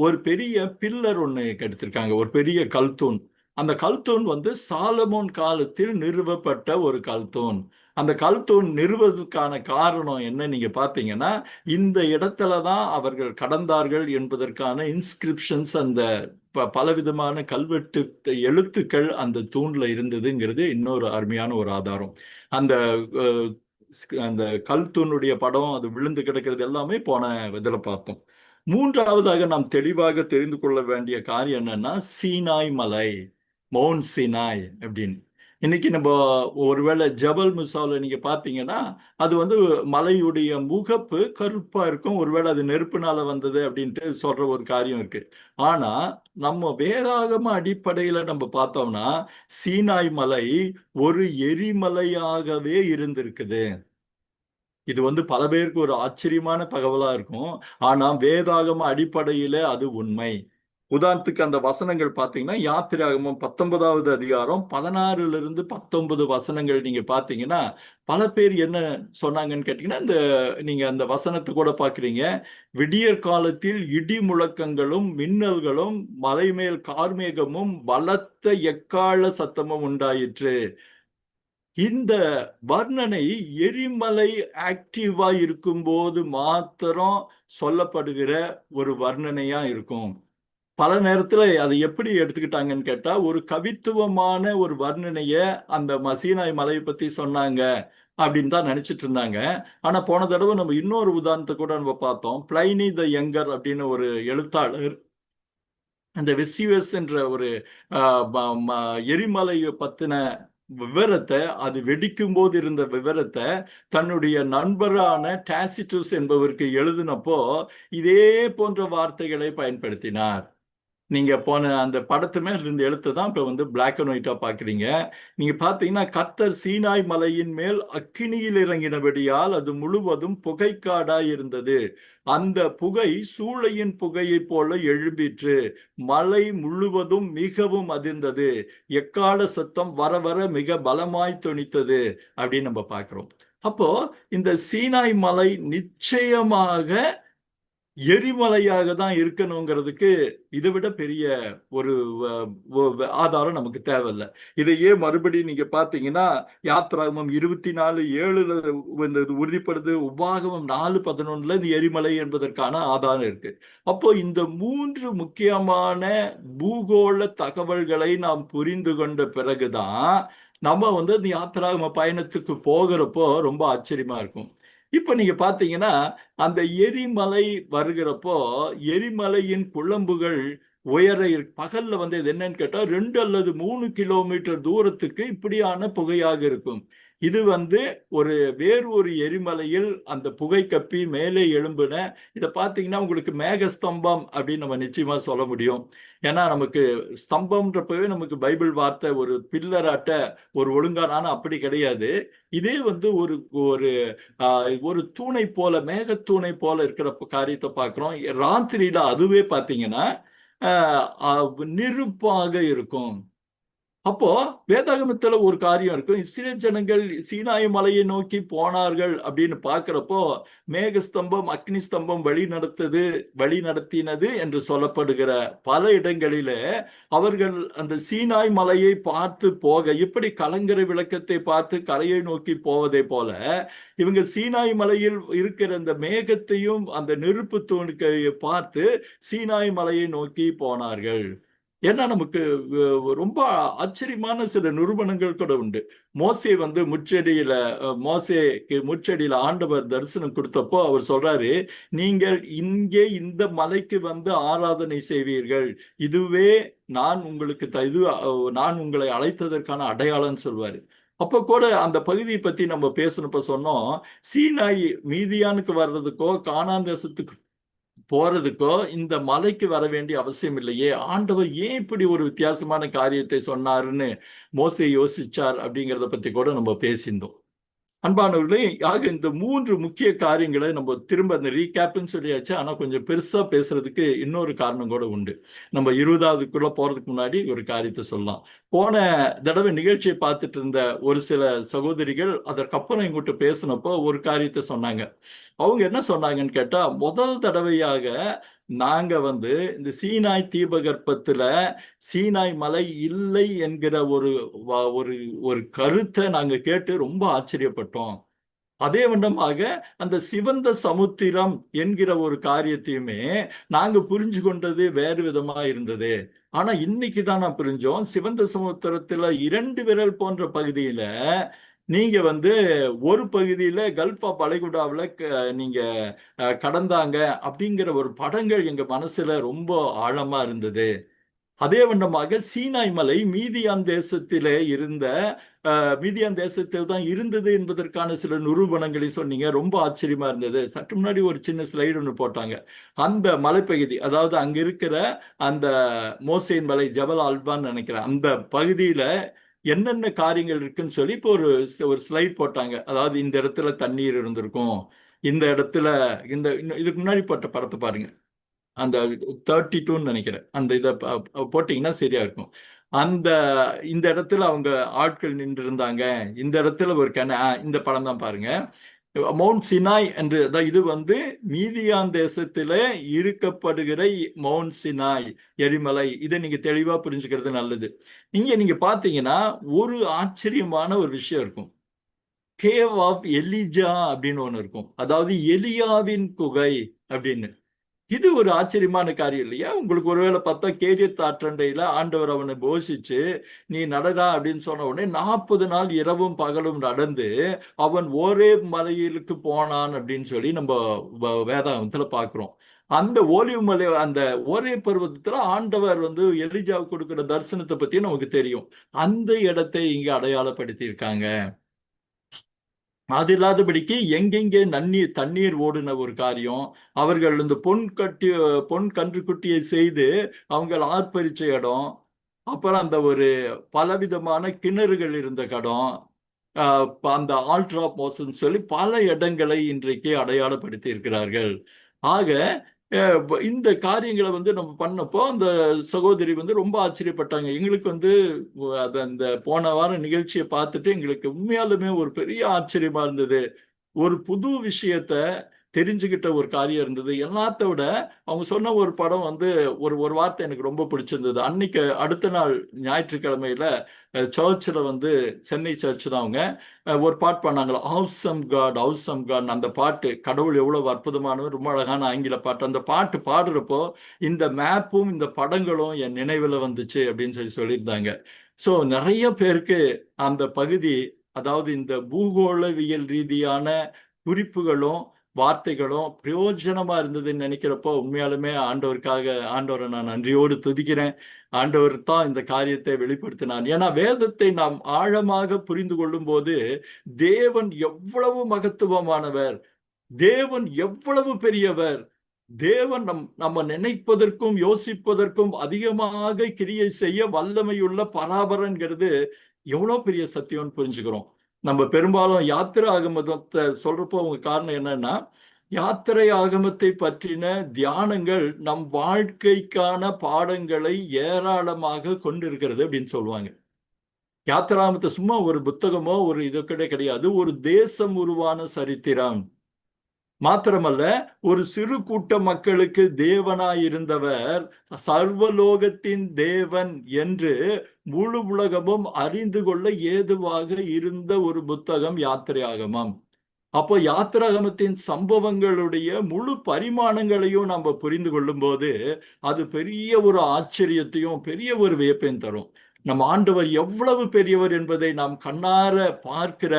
ஒரு பெரிய பில்லர் ஒண்ணு கெடுத்திருக்காங்க, ஒரு பெரிய கல்தூண். அந்த கல்தூண் வந்து சாலமோன் காலத்தில் நிறுவப்பட்ட ஒரு கல்தூண். அந்த கல்தூண் நிறுவதற்கான காரணம் என்ன நீங்க பாத்தீங்கன்னா, இந்த இடத்துலதான் அவர்கள் கடந்தார்கள் என்பதற்கான இன்ஸ்கிரிப்ஷன்ஸ், அந்த பலவிதமான கல்வெட்டு எழுத்துக்கள் அந்த தூண்ல இருந்ததுங்கிறது இன்னொரு அருமையான ஒரு ஆதாரம். அந்த அந்த கல்தூணுடைய படம் அது விழுந்து கிடக்கிறது எல்லாமே போன இதில் பார்த்தோம். மூன்றாவதாக நாம் தெளிவாக தெரிந்து கொள்ள வேண்டிய காரியம் என்னன்னா, சீனாய் மலை, மவுண்ட் சீனாய் அப்படின்னு. இன்னைக்கு நம்ம ஒருவேளை ஜபல் முசால நீங்க பாத்தீங்கன்னா, அது வந்து மலையுடைய முகப்பு கருப்பா இருக்கும். ஒருவேளை அது நெருப்புனால வந்தது அப்படின்ட்டு சொல்ற ஒரு காரியம் இருக்கு. ஆனா நம்ம வேதாகம அடிப்படையில நம்ம பார்த்தோம்னா, சீனாய் மலை ஒரு எரிமலையாகவே இருந்திருக்குது. இது வந்து பல பேருக்கு ஒரு ஆச்சரியமான தகவலா இருக்கும். ஆனா வேதாகம அடிப்படையில அது உண்மை. உதாரணத்துக்கு அந்த வசனங்கள் பார்த்தீங்கன்னா, யாத்திராகமம் 19வது அதிகாரம் 16லிருந்து 19 வசனங்கள் நீங்க பார்த்தீங்கன்னா, பல பேர் என்ன சொன்னாங்கன்னு கேட்டீங்கன்னா, நீங்க அந்த வசனத்தை கூட பார்க்குறீங்க. விடியற் காலத்தில் இடி முழக்கங்களும் மின்னல்களும் மலைமேல் கார்மேகமும் பலத்த எக்காள சத்தமும் உண்டாயிற்று. இந்த வர்ணனை எரிமலை ஆக்டிவா இருக்கும்போது மாத்திரம் சொல்லப்படுகிற ஒரு வர்ணனையா இருக்கும். பல நேரத்துல அதை எப்படி எடுத்துக்கிட்டாங்கன்னு கேட்டா, ஒரு கவித்துவமான ஒரு வர்ணனைய அந்த சீனாய் மலையை பத்தி சொன்னாங்க அப்படின்னு தான் நினைச்சிட்டு இருந்தாங்க. ஆனா போன தடவை நம்ம இன்னொரு உதாரணத்தை கூட நம்ம பார்த்தோம். பிளைனி த யங்கர் அப்படின்னு ஒரு எழுத்தாளர் அந்த வெசியூஸ் என்ற ஒரு எரிமலையை பத்தின விவரத்தை, அது வெடிக்கும் போது இருந்த விவரத்தை தன்னுடைய நண்பரான டாசிட்டஸ் என்பவருக்கு எழுதினப்போ இதே போன்ற வார்த்தைகளை பயன்படுத்தினார். நீங்க போன அந்த படத்து மேல இருந்த எழுத்து தான் இப்ப வந்து பிளாக் அண்ட் ஒயிட்டா பாக்குறீங்க. நீங்க பாத்தீங்கன்னா, கர்த்தர் சீனாய் மலையின் மேல் அக்கினியில் இறங்கினபடியால் அது முழுவதும் புகைக்காடாய் இருந்தது. அந்த புகை சூளையின் புகையை போல எழும்பிற்று. மலை முழுவதும் மிகவும் அதிர்ந்தது. எக்கால சத்தம் வர வர மிக பலமாய் தொனித்தது அப்படின்னு நம்ம பார்க்கிறோம். அப்போ இந்த சீனாய் மலை நிச்சயமாக எரிமலையாக தான் இருக்கணுங்கிறதுக்கு இதை விட பெரிய ஒரு ஆதாரம் நமக்கு தேவையில்லை. இதையே மறுபடியும் நீங்க பாத்தீங்கன்னா யாத்ராகமம் 24:7 இது உறுதிப்படுது. உபாகமம் 4:11 இந்த எரிமலை என்பதற்கான ஆதாரம் இருக்கு. அப்போ இந்த 3 முக்கியமான பூகோள தகவல்களை நாம் புரிந்து கொண்ட பிறகுதான் நம்ம இந்த யாத்ராகம பயணத்துக்கு போகிறப்போ ரொம்ப ஆச்சரியமா இருக்கும். இப்ப நீங்க பாத்தீங்கன்னா அந்த எரிமலை வருகிறப்போ எரிமலையின் குழம்புகள் உயர பகல்ல இது என்னன்னு கேட்டா 2 அல்லது 3 கிலோமீட்டர் தூரத்துக்கு இப்படியான புகையாக இருக்கும். இது வேறு ஒரு எரிமலையில் அந்த புகை கப்பி மேலே எழும்புன. இதை பார்த்தீங்கன்னா உங்களுக்கு மேகஸ்தம்பம் அப்படின்னு நம்ம நிச்சயமா சொல்ல முடியும். ஏன்னா நமக்கு ஸ்தம்பம்ன்றப்பவே நமக்கு பைபிள் வார்த்தை ஒரு பில்லராட்ட ஒரு ஒழுங்கான, அப்படி கிடையாது. இதே ஒரு ஒரு ஒரு தூணை போல, மேகத்தூணை போல இருக்கிற காரியத்தை பார்க்கிறோம். ராத்திரியில அதுவே பார்த்தீங்கன்னா நெருப்பாக இருக்கும். அப்போ வேதாகமத்துல ஒரு காரியம் இருக்கும். இஸ்ரேல் ஜனங்கள் சீனாய் மலையை நோக்கி போனார்கள் அப்படின்னு பார்க்கிறப்போ மேகஸ்தம்பம் அக்னி ஸ்தம்பம் வழி நடத்தினது என்று சொல்லப்படுகிற பல இடங்களிலே அவர்கள் அந்த சீனாய் மலையை பார்த்து போக, இப்படி கலங்கரை விளக்கத்தை பார்த்து கரையை நோக்கி போவதை போல இவங்க சீனாய் மலையில் இருக்கிற அந்த மேகத்தையும் அந்த நெருப்பு தூணுக்கு பார்த்து சீனாய் மலையை நோக்கி போனார்கள். ஏன்னா நமக்கு ரொம்ப ஆச்சரியமான சில நிரூபணங்கள் கூட உண்டு. மோசே முச்செடியில ஆண்டவர் தரிசனம் கொடுத்தப்போ அவர் சொல்றாரு, நீங்கள் இங்கே இந்த மலைக்கு ஆராதனை செய்வீர்கள், இதுவே நான் உங்களை அழைத்ததற்கான அடையாளம் சொல்வாரு. அப்ப கூட அந்த பகுதியை பத்தி நம்ம பேசணுப்ப சொன்னோம், சீனாய் மீதியானுக்கு வர்றதுக்கோ கானான் தேசத்துக்கு போறதுக்கோ இந்த மலைக்கு வர வேண்டிய அவசியம் இல்லையே, ஆண்டவர் ஏன் இப்படி ஒரு வித்தியாசமான காரியத்தை சொன்னாருன்னு மோசே யோசிச்சார் அப்படிங்கிறத பத்தி கூட நம்ம பேசியிருந்தோம். அன்பானவர்களே, ஆக இந்த 3 முக்கிய காரியங்களை நம்ம திரும்ப அந்த ரீகேப்னு சொல்லியாச்சு. ஆனா கொஞ்சம் பெருசா பேசுறதுக்கு இன்னொரு காரணம் கூட உண்டு. நம்ம 20வதுக்குள்ள போறதுக்கு முன்னாடி ஒரு காரியத்தை சொல்லலாம். போன தடவை நிகழ்ச்சியை பார்த்துட்டு இருந்த ஒரு சில சகோதரிகள் அதற்கப்புறம் எங்கிட்ட பேசினப்போ ஒரு காரியத்தை சொன்னாங்க. அவங்க என்ன சொன்னாங்கன்னு கேட்டா, முதல் தடவையாக நாங்க இந்த சீனாய் தீபகற்பத்துல சீனாய் மலை இல்லை என்கிற ஒரு ஒரு கருத்தை நாங்க கேட்டு ரொம்ப ஆச்சரியப்பட்டோம். அதே வண்ணமாக அந்த சிவந்த சமுத்திரம் என்கிற ஒரு காரியத்தையுமே நாங்க புரிஞ்சு கொண்டது வேறு விதமா இருந்தது. ஆனா இன்னைக்கு தான் நான் புரிஞ்சோம், சிவந்த சமுத்திரத்துல 2 விரல் போன்ற பகுதியில நீங்க ஒரு பகுதியில கல்ஃப் ஆஃப் வளைகுடாவில் நீங்க கடந்தாங்க அப்படிங்கிற ஒரு படங்கள் எங்க மனசுல ரொம்ப ஆழமா இருந்தது. அதே வண்ணமாக சீனாய் மலை மீதியான் தேசத்தில் தான் இருந்தது என்பதற்கான சில நிரூபணங்களை சொன்னீங்க, ரொம்ப ஆச்சரியமா இருந்தது. சற்று முன்னாடி ஒரு சின்ன ஸ்லைடு ஒன்று போட்டாங்க. அந்த மலைப்பகுதி, அதாவது அங்க இருக்கிற அந்த மோசேன் மலை, ஜபல் அல்பான்னு நினைக்கிறேன், அந்த பகுதியில என்னென்ன காரியங்கள் இருக்குன்னு சொல்லி இப்போ ஒரு ஸ்லைட் போட்டாங்க. அதாவது இந்த இடத்துல தண்ணீர் இருந்திருக்கும், இந்த இடத்துல இதுக்கு முன்னாடி போட்ட படத்தை பாருங்க, அந்த 32ன்னு நினைக்கிறேன், அந்த இதை போட்டீங்கன்னா சரியா இருக்கும். இந்த இடத்துல அவங்க ஆட்கள் நின்று இருந்தாங்க, இந்த இடத்துல ஒரு இந்த படம் தான் பாருங்க. மவுண்ட் சினாய் என்று, இது மீதியான் தேசத்தில இருக்கப்படுகிற மவுண்ட் சினாய் எரிமலை. இதை நீங்க தெளிவா புரிஞ்சுக்கிறது நல்லது. நீங்க பாத்தீங்கன்னா ஒரு ஆச்சரியமான ஒரு விஷயம் இருக்கும். கேவ் ஆஃப் எலிஜா அப்படின்னு ஒண்ணு இருக்கும், அதாவது எலியாவின் குகை அப்படின்னு. இது ஒரு ஆச்சரியமான காரியம் இல்லையா? உங்களுக்கு ஒருவேளை பார்த்தா கேரியத் ஆற்றண்டையில ஆண்டவர் அவனை போஷிச்சு நீ நடடா அப்படின்னு சொன்ன உடனே 40 நாள் இரவும் பகலும் நடந்து அவன் ஒரே மலையிலுக்கு போனான் அப்படின்னு சொல்லி நம்ம வேதாகமத்துல பாக்குறோம். அந்த ஓலிவ் மலை, அந்த ஒரே பருவத்துல ஆண்டவர் எலிஜாவுக்கு கொடுக்கிற தரிசனத்தை பத்தி நமக்கு தெரியும். அந்த இடத்தை இங்க அடையாளப்படுத்தி இருக்காங்க. அது இல்லாதபடிக்கு எங்கெங்கே தண்ணீர் ஓடுன ஒரு காரியம், அவர்கள் இந்த பொன் கன்றுக்குட்டியை செய்து அவங்க ஆர்ப்பரிச்ச இடம், அப்புறம் அந்த ஒரு பலவிதமான கிணறுகள் இருந்த இடம், அந்த ஆல்டர் ஆஃப் மோசன் சொல்லி பல இடங்களை இன்றைக்கு அடையாளப்படுத்தி இருக்கிறார்கள். ஆக இந்த காரியங்களை நம்ம பண்ணப்போ அந்த சகோதரி ரொம்ப ஆச்சரியப்பட்டாங்க. எங்களுக்கு அந்த போன வாரம் நிகழ்ச்சியை பார்த்துட்டு எங்களுக்கு உண்மையாலுமே ஒரு பெரிய ஆச்சரியமா இருந்தது. ஒரு புது விஷயத்த தெரிஞ்சுக்கிட்ட ஒரு காரியம் இருந்தது. எல்லாத்த விட அவங்க சொன்ன ஒரு படம் வந்து ஒரு ஒரு வார்த்தை எனக்கு ரொம்ப பிடிச்சிருந்தது. அன்னைக்கு அடுத்த நாள் ஞாயிற்றுக்கிழமையில சர்ச்சில் வந்து சென்னை சர்ச் தான் அவங்க ஒரு பாட்டு பண்ணாங்களா, ஆவ்சம் காட் ஆவ்சம் காட். அந்த பாட்டு கடவுள் எவ்வளவு அற்புதமானவர், ரொம்ப அழகான ஆங்கில பாட்டு. அந்த பாட்டு பாடுறப்போ இந்த மேப்பும் இந்த படங்களும் என் நினைவில் வந்துச்சு அப்படின்னு சொல்லியிருந்தாங்க. ஸோ நிறைய பேருக்கு அந்த பகுதி, அதாவது இந்த பூகோளவியல் ரீதியான குறிப்புகளும் வார்த்தைகளும் பிரயோஜனமா இருந்ததுன்னு நினைக்கிறப்போ உண்மையாலுமே ஆண்டவரை நான் நன்றியோடு துதிக்கிறேன். ஆண்டவர் தான் இந்த காரியத்தை வெளிப்படுத்தினார். ஏன்னா வேதத்தை நாம் ஆழமாக புரிந்து கொள்ளும் போது தேவன் எவ்வளவு மகத்துவமானவர், தேவன் எவ்வளவு பெரியவர், தேவன் நம்ம நினைப்பதற்கும் யோசிப்பதற்கும் அதிகமாக கிரியை செய்ய வல்லமையுள்ள பராபரங்கிறது எவ்வளவு பெரிய சத்தியம்னு புரிஞ்சுக்கிறோம். நம்ம பெரும்பாலும் யாத்திரை ஆகமத்தை சொல்றப்போ அவங்க காரணம் என்னன்னா, யாத்திரை ஆகமத்தை பற்றின தியானங்கள் நம் வாழ்க்கைக்கான பாடங்களை ஏராளமாக கொண்டிருக்கிறது அப்படின்னு சொல்லுவாங்க. யாத்திராமத்தை சும்மா ஒரு புத்தகமோ ஒரு இது கிடையாது, ஒரு தேசம் உருவான சரித்திரம். மாத்திரமல்ல, ஒரு சிறு கூட்ட மக்களுக்கு தேவனாயிருந்தவர் சர்வலோகத்தின் தேவன் என்று முழு உலகமும் அறிந்து கொள்ள ஏதுவாக இருந்த ஒரு புத்தகம் யாத்திரையாகமம். அப்போ யாத்திராகமத்தின் சம்பவங்களுடைய முழு பரிமாணங்களையும் நம்ம புரிந்து கொள்ளும் போது அது பெரிய ஒரு ஆச்சரியத்தையும் பெரிய ஒரு வியப்பையும் தரும். நம் ஆண்டவர் எவ்வளவு பெரியவர் என்பதை நாம் கண்ணார பார்க்கிற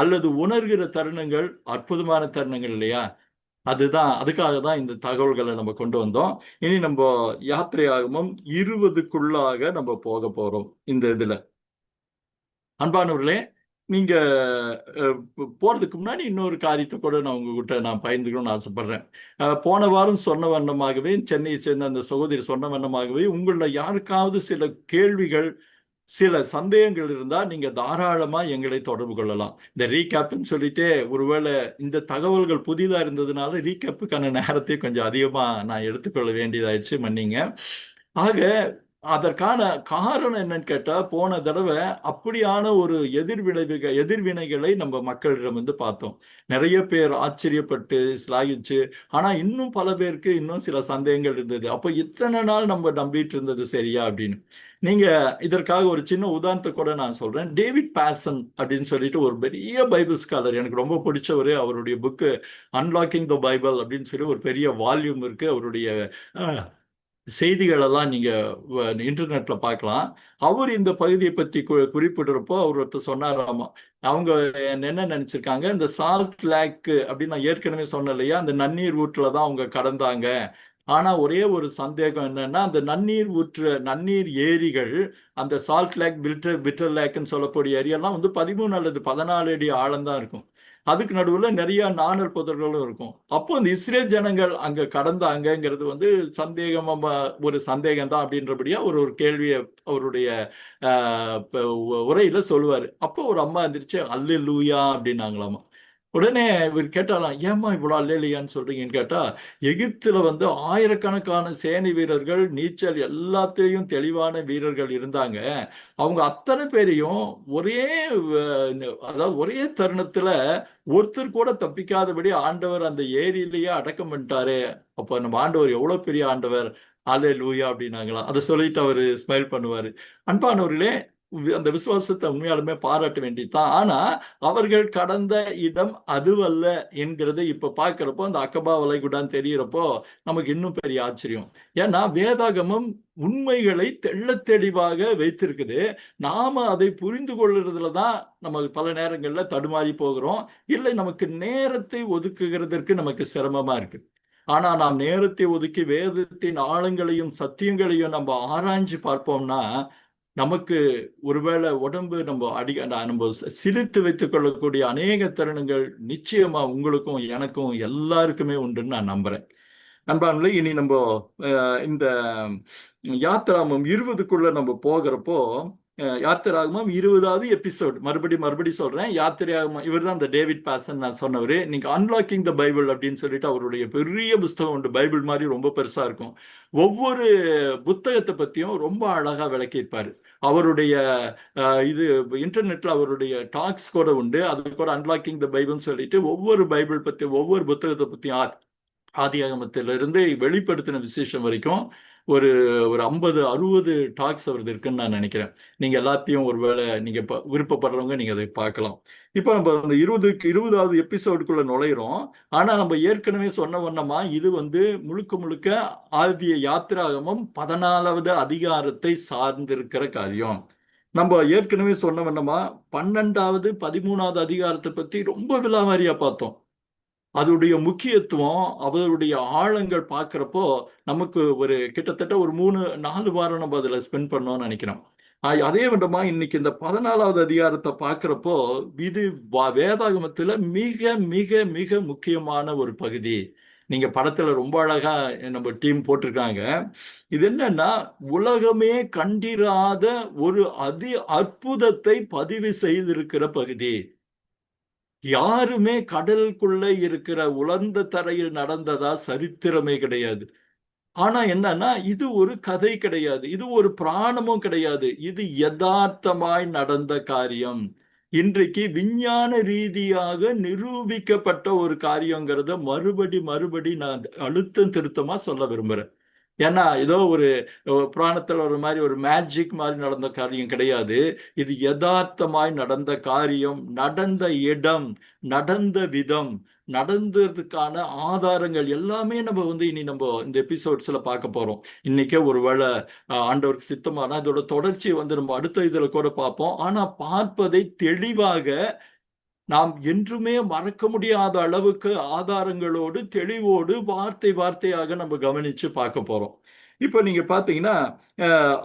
அல்லது உணர்கிற தருணங்கள் அற்புதமான தருணங்கள் இல்லையா? அதுக்காக தான் இந்த தகவல்களை நம்ம கொண்டு வந்தோம். இனி நம்ம யாத்திரையாகமம் 20க்குள்ளாக நம்ம போக போறோம். இந்த இதுல அன்பானவர்களே, நீங்க போறதுக்கு முன்னாடி இன்னொரு காரியத்தை கூட நான் பகிர்ந்துக்கணும்னு ஆசைப்படுறேன். போன வாரம் சொன்ன வண்ணமாகவே, சென்னையை சேர்ந்த அந்த சகோதரி சொன்ன வண்ணமாகவே, உங்கள யாருக்காவது சில கேள்விகள் சில சந்தேகங்கள் இருந்தா நீங்க தாராளமா எங்களை தொடர்பு கொள்ளலாம். இந்த ரீகேப்னு சொல்லிட்டு ஒருவேளை இந்த தகவல்கள் புதிதா இருந்ததுனால ரீகேப்புக்கான நேரத்தை கொஞ்சம் அதிகமா நான் எடுத்துக்கொள்ள வேண்டியதாயிடுச்சு, மன்னிங்க. ஆக அதற்கான காரணம் என்னன்னு கேட்டா, போன தடவை அப்படியான ஒரு எதிர்வினைகளை நம்ம மக்களிடம் வந்து பார்த்தோம். நிறைய பேர் ஆச்சரியப்பட்டு சிலாகிச்சு. ஆனா இன்னும் பல பேருக்கு இன்னும் சில சந்தேகங்கள் இருந்தது. அப்போ இத்தனை நாள் நம்ம நம்பிட்டு இருந்தது சரியா அப்படின்னு. நீங்க இதற்காக ஒரு சின்ன உதாரணத்தை கூட நான் சொல்றேன். டேவிட் பாசன் அப்படின்னு சொல்லிட்டு ஒரு பெரிய பைபிள் ஸ்காலர், எனக்கு ரொம்ப பிடிச்சவரு. அவருடைய புக்கு அன்லாக்கிங் த பைபிள் அப்படின்னு சொல்லி ஒரு பெரிய வால்யூம் இருக்கு. அவருடைய செய்திகளெல்லாம் நீங்க இன்டர்நெட்ல பார்க்கலாம். அவர் இந்த பகுதியை பற்றி குறிப்பிடுறப்போ அவர் ஒருத்தர் சொன்னாராமா, அவங்க என்ன நினைச்சிருக்காங்க, இந்த சால்ட் லேக் அப்படின்னு நான் ஏற்கனவே சொன்னேன் இல்லையா, அந்த நன்னீர் ஊற்றுல தான் அவங்க கடந்தாங்க. ஆனா ஒரே ஒரு சந்தேகம் என்னன்னா, அந்த நன்னீர் ஏரிகள், அந்த சால்ட் லேக், பிட்டர் லேக்னு சொல்லக்கூடிய ஏரியெல்லாம் வந்து 13 அல்லது 14 அடி ஆழம் தான் இருக்கும். அதுக்கு நடுவுல நிறைய நாணல் புதர்களும் இருக்கும். அப்போ இந்த இஸ்ரேல் ஜனங்கள் அங்க கடந்தாங்கிறது வந்து ஒரு சந்தேகம் தான் அப்படின்றபடியா ஒரு கேள்வியை அவருடைய உரையில சொல்லுவாரு. அப்போ ஒரு அம்மா எந்திரிச்சு அல்லேலூயா அப்படின்னாங்களாமா. உடனே இவர் கேட்டாலாம், ஏமா இவ்வளவு அல்லேலூயான்னு சொல்றீங்கன்னு கேட்டா, எகிப்துல வந்து ஆயிரக்கணக்கான சேனை வீரர்கள், நீச்சல் எல்லாத்திலையும் தெளிவான வீரர்கள் இருந்தாங்க. அவங்க அத்தனை பேரையும் அதாவது ஒரே தருணத்துல ஒருத்தர் கூட தப்பிக்காதபடி ஆண்டவர் அந்த ஏரியிலேயே அடக்கம் பண்ணிட்டாரு. அப்ப நம்ம ஆண்டவர் எவ்வளவு பெரிய ஆண்டவர், அல்லேலூயா அப்படின்னாங்களாம். அதை சொல்லிட்டு அவரு ஸ்மைல் பண்ணுவாரு. அன்பானவர்களே, அந்த விசுவாசத்தை உண்மையாலுமே பாராட்ட வேண்டியதுதான். ஆனா அவர்கள் கடந்த இடம் அதுவல்ல என்கிறத இப்ப பாக்குறப்போ, அந்த அக்கபா வளைகுடான்னு தெரியறப்போ நமக்கு இன்னும் பெரிய ஆச்சரியம். ஏன்னா வேதாகமம் உண்மைகளை தெள்ள தெளிவாக வைத்திருக்குது. நாம அதை புரிந்து கொள்றதுலதான் நம்ம பல நேரங்கள்ல தடுமாறி போகிறோம். இல்லை, நமக்கு நேரத்தை ஒதுக்குகிறதற்கு நமக்கு சிரமமா இருக்கு. ஆனா நாம் நேரத்தை ஒதுக்கி வேதத்தின் ஆழங்களையும் சத்தியங்களையும் நம்ம ஆராய்ஞ்சு பார்ப்போம்னா, நமக்கு ஒருவேளை உடம்பு நம்ம சிலித்து வைத்துக் கொள்ளக்கூடிய அநேக தருணங்கள் நிச்சயமா உங்களுக்கும் எனக்கும் எல்லாருக்குமே உண்டுன்னு நான் நம்புறேன். நண்பான்களே, இனி நம்ம இந்த யாத்திராமம் 20க்குள்ள நம்ம போகிறப்போ யாத்திராகமம் 20வது எபிசோட். மறுபடி சொல்றேன். யாத்திராகமம், இவர் தான் இந்த டேவிட் பாசன் நான் சொன்னவர். நீங்க அன்லாக்கிங் த பைபிள் அப்படின்னு சொல்லிட்டு அவருடைய பெரிய புஸ்தகம் உண்டு. பைபிள் மாதிரி ரொம்ப பெருசா இருக்கும். ஒவ்வொரு புத்தகத்தை பத்தியும் ரொம்ப அழகா விளக்கியிருப்பாரு. அவருடைய இது இன்டர்நெட்ல அவருடைய டாக்ஸ் கூட உண்டு. அது கூட அன்லாக்கிங் த பைபிள்னு சொல்லிட்டு ஒவ்வொரு பைபிள் பத்தி, ஒவ்வொரு புத்தகத்தை பத்தியும், ஆதியாகமத்திலிருந்து வெளிப்படுத்தின விசேஷம் வரைக்கும் ஒரு ஒரு 50-60 டாக்ஸ் அவரது இருக்குன்னு நான் நினைக்கிறேன். நீங்க எல்லாத்தையும் ஒருவேளை நீங்க விருப்பப்படுறவங்க நீங்க அதை பார்க்கலாம். இப்போ நம்ம அந்த 20வது எபிசோடுக்குள்ள நுழையிறோம். ஆனா நம்ம ஏற்கனவே சொன்ன வண்ணமா இது முழுக்க முழுக்க ஆதிய யாத்திராகமம் 14வது அதிகாரத்தை சார்ந்திருக்கிற காரியம். நம்ம ஏற்கனவே சொன்ன வண்ணமா 12வது 13வது அதிகாரத்தை பத்தி ரொம்ப விலாவாரியா பார்த்தோம். அதோடைய முக்கியத்துவம், அவருடைய ஆழங்கள் பார்க்கிறப்போ நமக்கு ஒரு கிட்டத்தட்ட ஒரு 3-4 வாரம் நம்ம அதில் ஸ்பெண்ட் பண்ணோம்னு நினைக்கிறோம். அதே விதமா இன்னைக்கு இந்த 14வது அதிகாரத்தை பார்க்கிறப்போ இது வேதாகமத்துல மிக மிக மிக முக்கியமான ஒரு பகுதி. நீங்க படத்துல ரொம்ப அழகா நம்ம டீம் போட்டிருக்காங்க. இது என்னன்னா, உலகமே கண்டிராத ஒரு அற்புதத்தை பதிவு செய்திருக்கிற பகுதி. யாருமே கடலுக்குள்ள இருக்கிற உலர்ந்த தரையில் நடந்ததா சரித்திரமே கிடையாது. ஆனா என்னன்னா, இது ஒரு கதை கிடையாது, இது ஒரு புராணமும் கிடையாது, இது யதார்த்தமாய் நடந்த காரியம். இன்றைக்கு விஞ்ஞான ரீதியாக நிரூபிக்கப்பட்ட ஒரு காரியங்கிறத மறுபடி நான் அழுத்தம் திருத்தமா சொல்ல விரும்புறேன். ஏன்னா ஏதோ ஒரு புராணத்துல ஒரு மாதிரி ஒரு மேஜிக் மாதிரி நடந்த காரியம் கிடையாது. இது யதார்த்தமாய் நடந்த காரியம், நடந்த இடம், நடந்த விதம், நடந்ததுக்கான ஆதாரங்கள் எல்லாமே நம்ம இனி நம்ம இந்த எபிசோட்ஸ்ல பார்க்க போறோம். இன்னைக்கே ஒருவேளை ஆண்டவருக்கு சித்தமான அதோட தொடர்ச்சியை நம்ம அடுத்த இதுல கூட பார்ப்போம். ஆனா பார்ப்பதை தெளிவாக நாம் என்றுமே மறக்க முடியாத அளவுக்கு ஆதாரங்களோடு, தெளிவோடு, வார்த்தையாக நம்ம கவனிச்சு பார்க்க போறோம். இப்ப நீங்க பாத்தீங்கன்னா,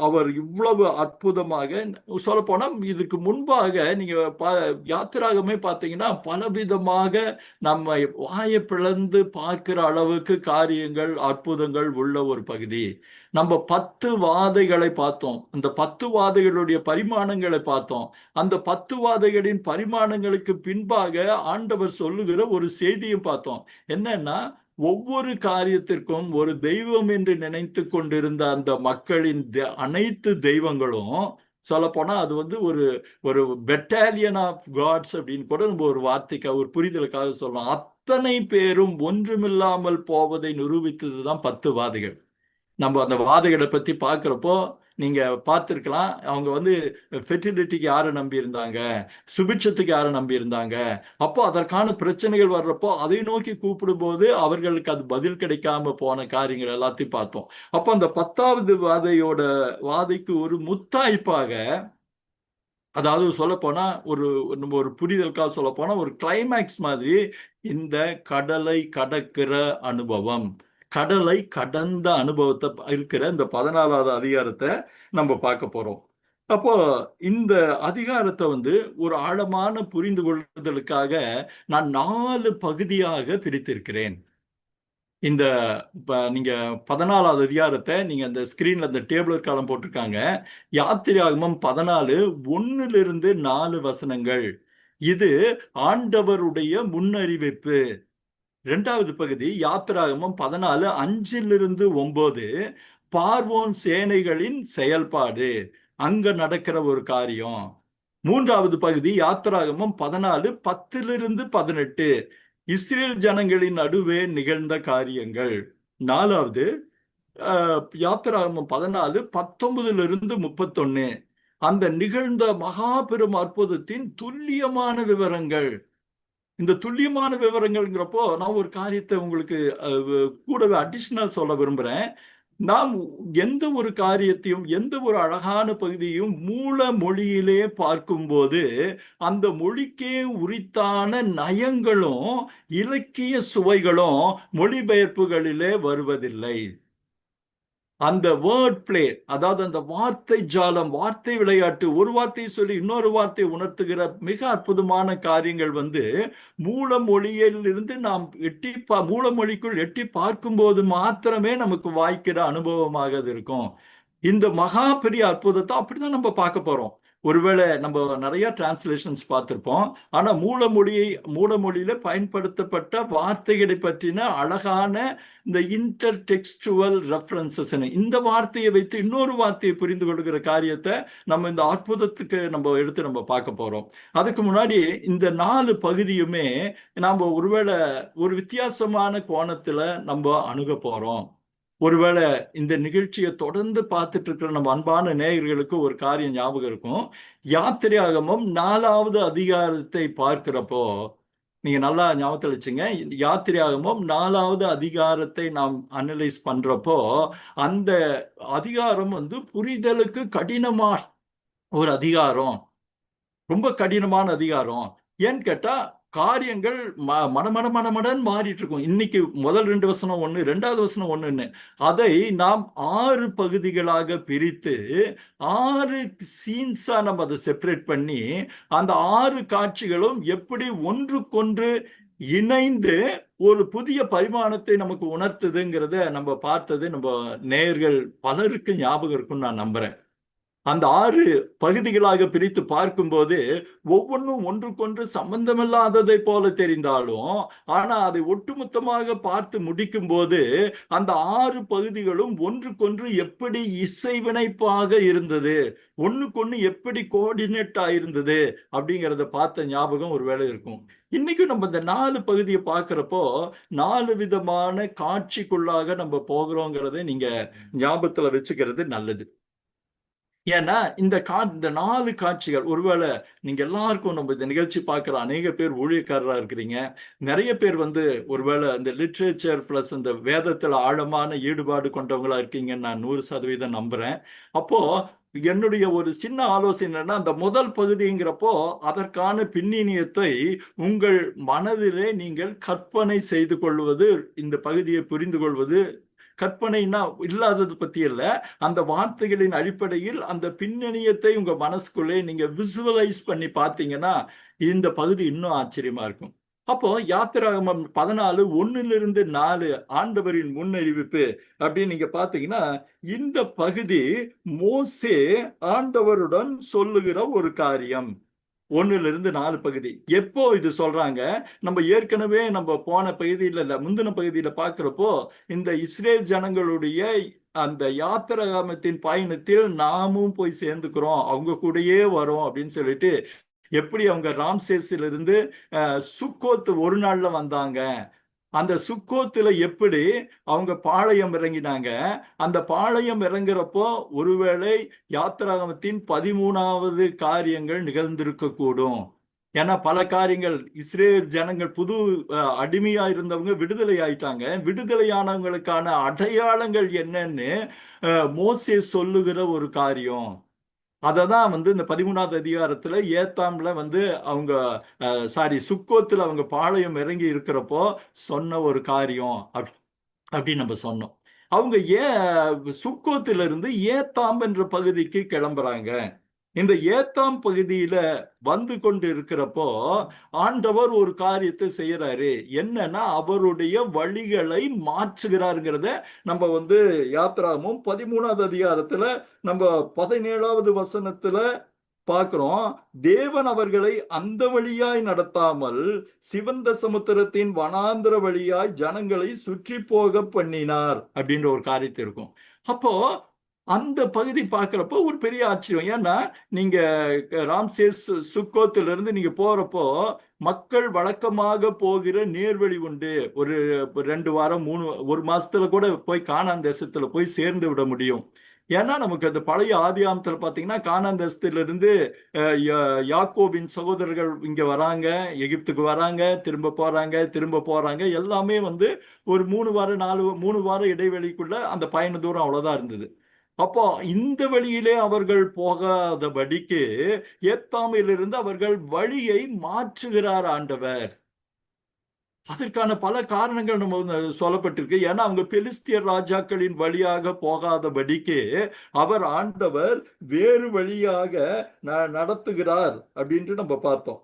அவர் இவ்வளவு அற்புதமாக, சொல்ல போனா இதுக்கு முன்பாக நீங்க யாத்திராகமே பாத்தீங்கன்னா பலவிதமாக நம்ம வாயை பிளந்து பார்க்கிற அளவுக்கு காரியங்கள், அற்புதங்கள் உள்ள ஒரு பகுதி. நம்ம 10 வாதைகளை பார்த்தோம். அந்த 10 வாதைகளுடைய பரிமாணங்களை பார்த்தோம். அந்த 10 வாதைகளின் பரிமாணங்களுக்கு பின்பாக ஆண்டவர் சொல்லுகிற ஒரு செய்தியும் பார்த்தோம். என்னன்னா, ஒவ்வொரு காரியத்திற்கும் ஒரு தெய்வம் என்று நினைத்து கொண்டிருந்த அந்த மக்களின் அனைத்து தெய்வங்களும், சொல்ல போனா அது ஒரு ஒரு பெட்டாலியன் ஆஃப் காட்ஸ் அப்படின்னு கூட நம்ம ஒரு வார்த்தைக்காக, ஒரு புரிதலுக்காக சொல்லலாம். அத்தனை பேரும் ஒன்றுமில்லாமல் போவதை நிரூபித்ததுதான் 10 வாதைகள். நம்ம அந்த வாதைகளை பத்தி பார்க்கிறப்போ நீங்க பார்த்திருக்கலாம். அவங்க ஃபெர்டிலிட்டிக்கு யாரை நம்பி இருந்தாங்க, சுபிட்சத்துக்கு யாரை நம்பி இருந்தாங்க. அப்போ அதற்கான பிரச்சனைகள் வர்றப்போ அதை நோக்கி கூப்பிடும் போது அவர்களுக்கு அது பதில் கிடைக்காம போன காரியங்கள் எல்லாத்தையும் பார்த்தோம். அப்போ அந்த 10வது வாதைக்கு ஒரு முத்தாய்ப்பாக, அதாவது சொல்ல போனா நம்ம ஒரு புரிதலுக்காக சொல்ல போனா ஒரு கிளைமேக்ஸ் மாதிரி இந்த கடலை கடக்கிற அனுபவம், கடலை கடந்த அனுபவத்தை இருக்கிற இந்த 14வது அதிகாரத்தை நம்ம பார்க்க போறோம். அப்போ இந்த அதிகாரத்தை ஒரு ஆழமான புரிந்து கொள்ளுதலுக்காக நான் 4 பகுதியாக பிரித்திருக்கிறேன். இந்த நீங்க 14வது அதிகாரத்தை நீங்க அந்த ஸ்கிரீன்ல அந்த டேபிள் காலம் போட்டிருக்காங்க. யாத்திராகமம் 14 1 - 4 வசனங்கள். இது ஆண்டவருடைய முன்னறிவிப்பு. 2வது பகுதி யாத்திராகமம் 14 5 - 9 பார்வோன் சேனைகளின் செயல்பாடு, அங்க நடக்கிற ஒரு காரியம். 3வது பகுதி யாத்திராகமம் 14 10 - 18 இஸ்ரேல் ஜனங்களின் நடுவே நிகழ்ந்த காரியங்கள். 4வது யாத்திராகமம் 14 19 - 31 அந்த நிகழ்ந்த மகா பெரும் அற்புதத்தின் துல்லியமான விவரங்கள். இந்த துல்லியமான விவரங்கள்ங்கிறப்போ நான் ஒரு காரியத்தை உங்களுக்கு கூடவே அடிஷனல் சொல்ல விரும்புறேன். நாம் எந்த ஒரு காரியத்தையும், எந்த ஒரு அழகான பகுதியும் மூல மொழியிலே பார்க்கும்போது அந்த மொழிக்கே உரித்தான நயங்களும் இலக்கிய சுவைகளும் மொழிபெயர்ப்புகளிலே வருவதில்லை. அந்த வேர்ட் பிளே, அதாவது அந்த வார்த்தை ஜாலம், வார்த்தை விளையாட்டு, ஒரு வார்த்தையை சொல்லி இன்னொரு வார்த்தையை உணர்த்துகிற மிக அற்புதமான காரியங்கள் மூல மொழியில் இருந்து நாம் மூல மொழிக்குள் எட்டி பார்க்கும்போது மாத்திரமே நமக்கு வாய்க்கிற அனுபவமாக இருக்கும். இந்த மகா பெரிய அற்புதத்தை அப்படிதான் நம்ம பார்க்க போறோம். ஒருவேளை நம்ம நிறைய டிரான்ஸ்லேஷன்ஸ் பார்த்திருப்போம். ஆனா மூலமொழியில பயன்படுத்தப்பட்ட வார்த்தைகளை பற்றின அழகான இந்த இன்டர் டெக்ஸ்டுவல் ரெஃபரன்சஸ், இந்த வார்த்தையை வைத்து இன்னொரு வார்த்தையை புரிந்து கொள்கிற காரியத்தை நம்ம இந்த அற்புதத்துக்கு நம்ம பார்க்க போறோம். அதுக்கு முன்னாடி இந்த 4 பகுதியுமே நாம ஒருவேளை ஒரு வித்தியாசமான கோணத்துல நம்ம அணுக போறோம். ஒருவேளை இந்த நிகழ்ச்சியை தொடர்ந்து பார்த்துட்டு இருக்கிற நம்ம அன்பான நேயர்களுக்கு ஒரு காரியம் ஞாபகம் இருக்கும். யாத்திரையாகமம் 4வது அதிகாரத்தை பார்க்கிறப்போ, நீங்க நல்லா ஞாபகத்தில் வச்சுங்க, யாத்திரையாகமம் 4வது அதிகாரத்தை நாம் அனலைஸ் பண்றப்போ, அந்த அதிகாரம் புரிதலுக்கு கடினமான ஒரு அதிகாரம், ரொம்ப கடினமான அதிகாரம். ஏன்னு கேட்டா காரியங்கள் மடமடன் மாறிட்டு இருக்கும். இன்னைக்கு முதல் 2 வசனம் ஒண்ணு, 2வது வசனம் ஒண்ணுன்னு, அதை நாம் 6 பகுதிகளாக பிரித்து 6 சீன்ஸா நம்ம அதை செப்பரேட் பண்ணி அந்த 6 காட்சிகளும் எப்படி ஒன்றுக்கொன்று இணைந்து ஒரு புதிய பரிமாணத்தை நமக்கு உணர்த்துதுங்கிறத நம்ம பார்த்தது நம்ம நேயர்கள் பலருக்கு ஞாபகம் இருக்கும்னு நான் நம்புறேன். அந்த 6 பகுதிகளாக பிரித்து பார்க்கும்போது ஒவ்வொன்றும் ஒன்றுக்கொன்று சம்பந்தமில்லாததை போல தெரிந்தாலும், ஆனா அதை ஒட்டுமொத்தமாக பார்த்து முடிக்கும் போது அந்த 6 பகுதிகளும் ஒன்றுக்கொன்று எப்படி இசைவினைப்பாக இருந்தது, ஒண்ணுக்கொண்ணு எப்படி கோஆர்டினேட் ஆயிருந்தது அப்படிங்கிறத பார்த்த ஞாபகம் ஒருவேளை இருக்கும். இன்னைக்கும் நம்ம இந்த 4 பகுதியை பார்க்கிறப்போ 4 விதமான காட்சிக்குள்ளாக நம்ம போகிறோங்கிறத நீங்க ஞாபகத்துல வச்சுக்கிறது நல்லது. ஏன்னா இந்த 4 காட்சிகள், ஒருவேளை நீங்க எல்லாருக்கும் நம்ம இந்த நிகழ்ச்சி பார்க்கிற அநேக பேர் ஊழியக்காரரா இருக்கிறீங்க. நிறைய பேர் ஒருவேளை இந்த லிட்ரேச்சர் பிளஸ் இந்த வேதத்துல ஆழமான ஈடுபாடு கொண்டவங்களா இருக்கீங்கன்னு நான் 100% நம்புறேன். அப்போ என்னுடைய ஒரு சின்ன ஆலோசனை என்னன்னா, அந்த முதல் பகுதிங்கிறப்போ அதற்கான பின்னணியத்தை உங்கள் மனதிலே நீங்கள் கற்பனை செய்து கொள்வது, இந்த பகுதியை புரிந்து கொள்வது, கற்பனைனா இல்லாதது பத்தி இல்ல, அந்த வார்த்தைகளின் அடிப்படையில் அந்த பின்னணியத்தை உங்க மனசுக்குள்ளே நீங்க விசுவலைஸ் பண்ணி பார்த்தீங்கன்னா இந்த பகுதி இன்னும் ஆச்சரியமா இருக்கும். அப்போ யாத்திராகமம் 14 1 - 4 ஆண்டவரின் முன்னறிவிப்பு அப்படின்னு நீங்க பாத்தீங்கன்னா, இந்த பகுதி மோசே ஆண்டவருடன் சொல்லுகிற ஒரு காரியம். 1 - 4 பகுதி. எப்போ இது சொல்றாங்க? நம்ம ஏற்கனவே நம்ம போன பகுதியில முந்தின பகுதியில பார்க்கிறப்போ, இந்த இஸ்ரேல் ஜனங்களுடைய அந்த யாத்திராகமத்தின் பயணத்தில் நாமும் போய் சேர்ந்துக்கிறோம், அவங்க கூடயே வரோம் அப்படின்னு சொல்லிட்டு, எப்படி அவங்க ராம்சேஸிலிருந்து சுக்கோத் ஒரு நாள்ல வந்தாங்க, அந்த சுக்கோத்துல எப்படி அவங்க பாளையம் இறங்கினாங்க, அந்த பாளையம் இறங்குறப்போ ஒருவேளை யாத்திராகமத்தின் 13வது காரியங்கள் நிகழ்ந்திருக்க கூடும். ஏன்னா பல காரியங்கள், இஸ்ரேல் ஜனங்கள் புது அடிமையா இருந்தவங்க விடுதலை ஆயிட்டாங்க. விடுதலையானவங்களுக்கான அடையாளங்கள் என்னன்னு மோசே சொல்லுகிற ஒரு காரியம். அததான் இந்த 13வது அதிகாரத்துல ஏத்தாம்ல அவங்க சுக்கோத்துல அவங்க பாளையம் இறங்கி இருக்கிறப்போ சொன்ன ஒரு காரியம் அப்படின்னு நம்ம சொன்னோம். அவங்க சுக்கோத்துல இருந்து ஏத்தாம் என்ற பகுதிக்கு கிளம்புறாங்க. இந்த ஏத்தாம் பகுதியில வந்து கொண்டு இருக்கிறப்போ ஆண்டவர் ஒரு காரியத்தை செய்யறாரு. என்னன்னா அவருடைய வழிகளை மாற்றுகிறாருங்கிறத நம்ம யாத்திராகமம் 13வது அதிகாரத்துல நம்ம 17வது வசனத்துல பார்க்கிறோம். தேவன் அவர்களை அந்த வழியாய் நடத்தாமல் சிவந்த சமுத்திரத்தின் வனாந்திர வழியாய் ஜனங்களை சுற்றி போக பண்ணினார் அப்படின்ற ஒரு காரியத்தை இருக்கும். அப்போ அந்த பகுதி பார்க்கிறப்போ ஒரு பெரிய ஆச்சரியம். ஏன்னா நீங்க ராம்சேஸ் சுக்கோத்திலிருந்து நீங்க போறப்போ மக்கள் வழக்கமாக போகிற நேர்வழி உண்டு. ஒரு 2 வாரம் 1 மாசத்துல கூட போய் கானான் தேசத்துல போய் சேர்ந்து விட முடியும். ஏன்னா நமக்கு அந்த பழைய ஆதியாமத்துல பாத்தீங்கன்னா கானான் தேசத்திலிருந்து யாக்கோபின் சகோதரர்கள் இங்க வராங்க, எகிப்துக்கு வராங்க, திரும்ப போறாங்க. எல்லாமே ஒரு 3 வார இடைவெளிக்குள்ள அந்த பயண தூரம் அவ்வளவுதான் இருந்தது. அப்போ இந்த வழியிலே அவர்கள் போகாதபடிக்கு ஏத்தாமிலிருந்து அவர்கள் வழியை மாற்றுகிறார் ஆண்டவர். அதற்கான பல காரணங்கள் நம்ம சொல்லப்பட்டிருக்கு. ஏன்னா அவங்க பெலிஸ்தியர் ராஜாக்களின் வழியாக போகாதபடிக்கு ஆண்டவர் வேறு வழியாக நடத்துகிறார் அப்படின்ட்டு நம்ம பார்த்தோம்.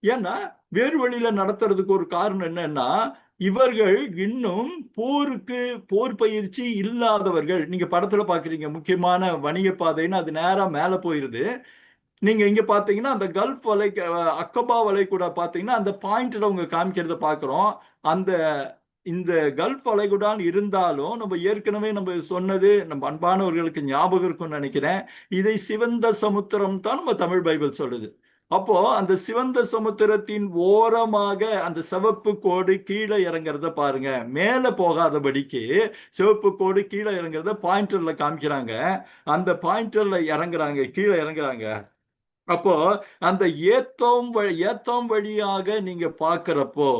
ஏன்னா வேறு வழியில நடத்துறதுக்கு ஒரு காரணம் என்னன்னா, இவர்கள் இன்னும் போர் பயிற்சி இல்லாதவர்கள். நீங்க படத்துல பாக்குறீங்க, முக்கியமான வணிக பாதைன்னு அது நேரா மேல போயிருது. நீங்க இங்க பாத்தீங்கன்னா அந்த கல்ஃப் வலை, அக்கபா வளைகுடா பாத்தீங்கன்னா அந்த பாயிண்ட்ல அவங்க காமிக்கிறத பாக்குறோம். அந்த இந்த கல்ஃப் வளைகுடான் இருந்தாலும் நம்ம ஏற்கனவே நம்ம சொன்னது நம்ம அன்பானவர்களுக்கு ஞாபகம் இருக்கும்னு நினைக்கிறேன். இதை சிவந்த சமுத்திரம் தான் நம்ம தமிழ் பைபிள் சொல்லுது. அப்போ அந்த சிவந்த சமுத்திரத்தின் ஓரமாக அந்த சிவப்பு கோடு கீழே இறங்குறத பாருங்க. மேல போகாதபடிக்கு சிவப்பு கோடு கீழே இறங்குறத பாயிண்டர்ல காமிக்கிறாங்க. அந்த பாயிண்டர்ல இறங்குறாங்க, கீழே இறங்குறாங்க. அப்போ அந்த ஏத்தோம் வழியாக நீங்க பார்க்கிறப்போ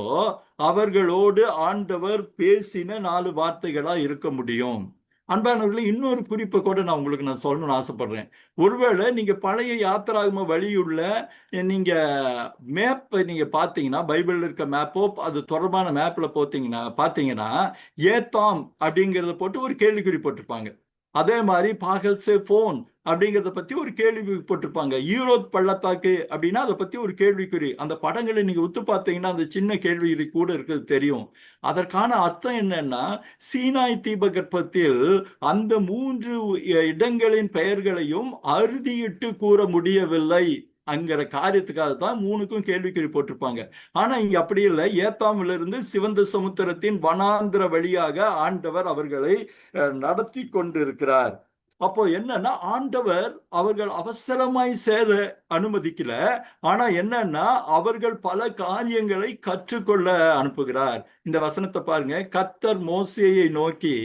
அவர்களோடு ஆண்டவர் பேசின 4 வார்த்தைகளா இருக்க முடியும். அன்பானவர்களே, இன்னொரு குறிப்பை கூட நான் சொல்லணும்னு ஆசைப்படுறேன். ஒருவேளை நீங்க பழைய யாத்திராகம வழியுள்ள நீங்க மேப்பை நீங்க பார்த்தீங்கன்னா, பைபிள்ல இருக்க மேப்போ அது தொடர்பான மேப்ல பார்த்தீங்கன்னா ஏத்தாம் அப்படிங்கிறத போட்டு ஒரு கேள்விக்குறி போட்டிருப்பாங்க. அதே மாதிரி பாகல்சே போன் அப்படிங்கிறத பத்தி ஒரு கேள்வி போட்டிருப்பாங்க. ஈரோத் பள்ளத்தாக்கு அப்படின்னா அதை பத்தி ஒரு கேள்விக்குறி. அந்த படங்களை நீங்க உத்து பார்த்தீங்கன்னா அந்த சின்ன கேள்வி இது கூட இருக்கிறது தெரியும். அதற்கான அர்த்தம் என்னன்னா, சீனாய் தீபகற்பத்தில் அந்த 3 இடங்களின் பெயர்களையும் அறுதியிட்டு கூற முடியவில்லை அங்கிற காரியத்துக்காக தான் 3க்கும் கேள்விக்குறி போட்டிருப்பாங்க. ஆனா இங்க அப்படி இல்லை. ஏத்தாமிலிருந்து இருந்து சிவந்த சமுத்திரத்தின் வனாந்திர வழியாக ஆண்டவர் அவர்களை நடத்தி கொண்டிருக்கிறார். அப்போ என்னன்னா, ஆண்டவர் அவர்கள் அவசரமாய் சேர அனுமதிக்கல. ஆனா என்னன்னா, அவர்கள் பல காரியங்களை கற்றுக்கொள்ள அனுப்புகிறார். இந்த வசனத்தை பாருங்க. கர்த்தர் மோசேயை நோக்கி,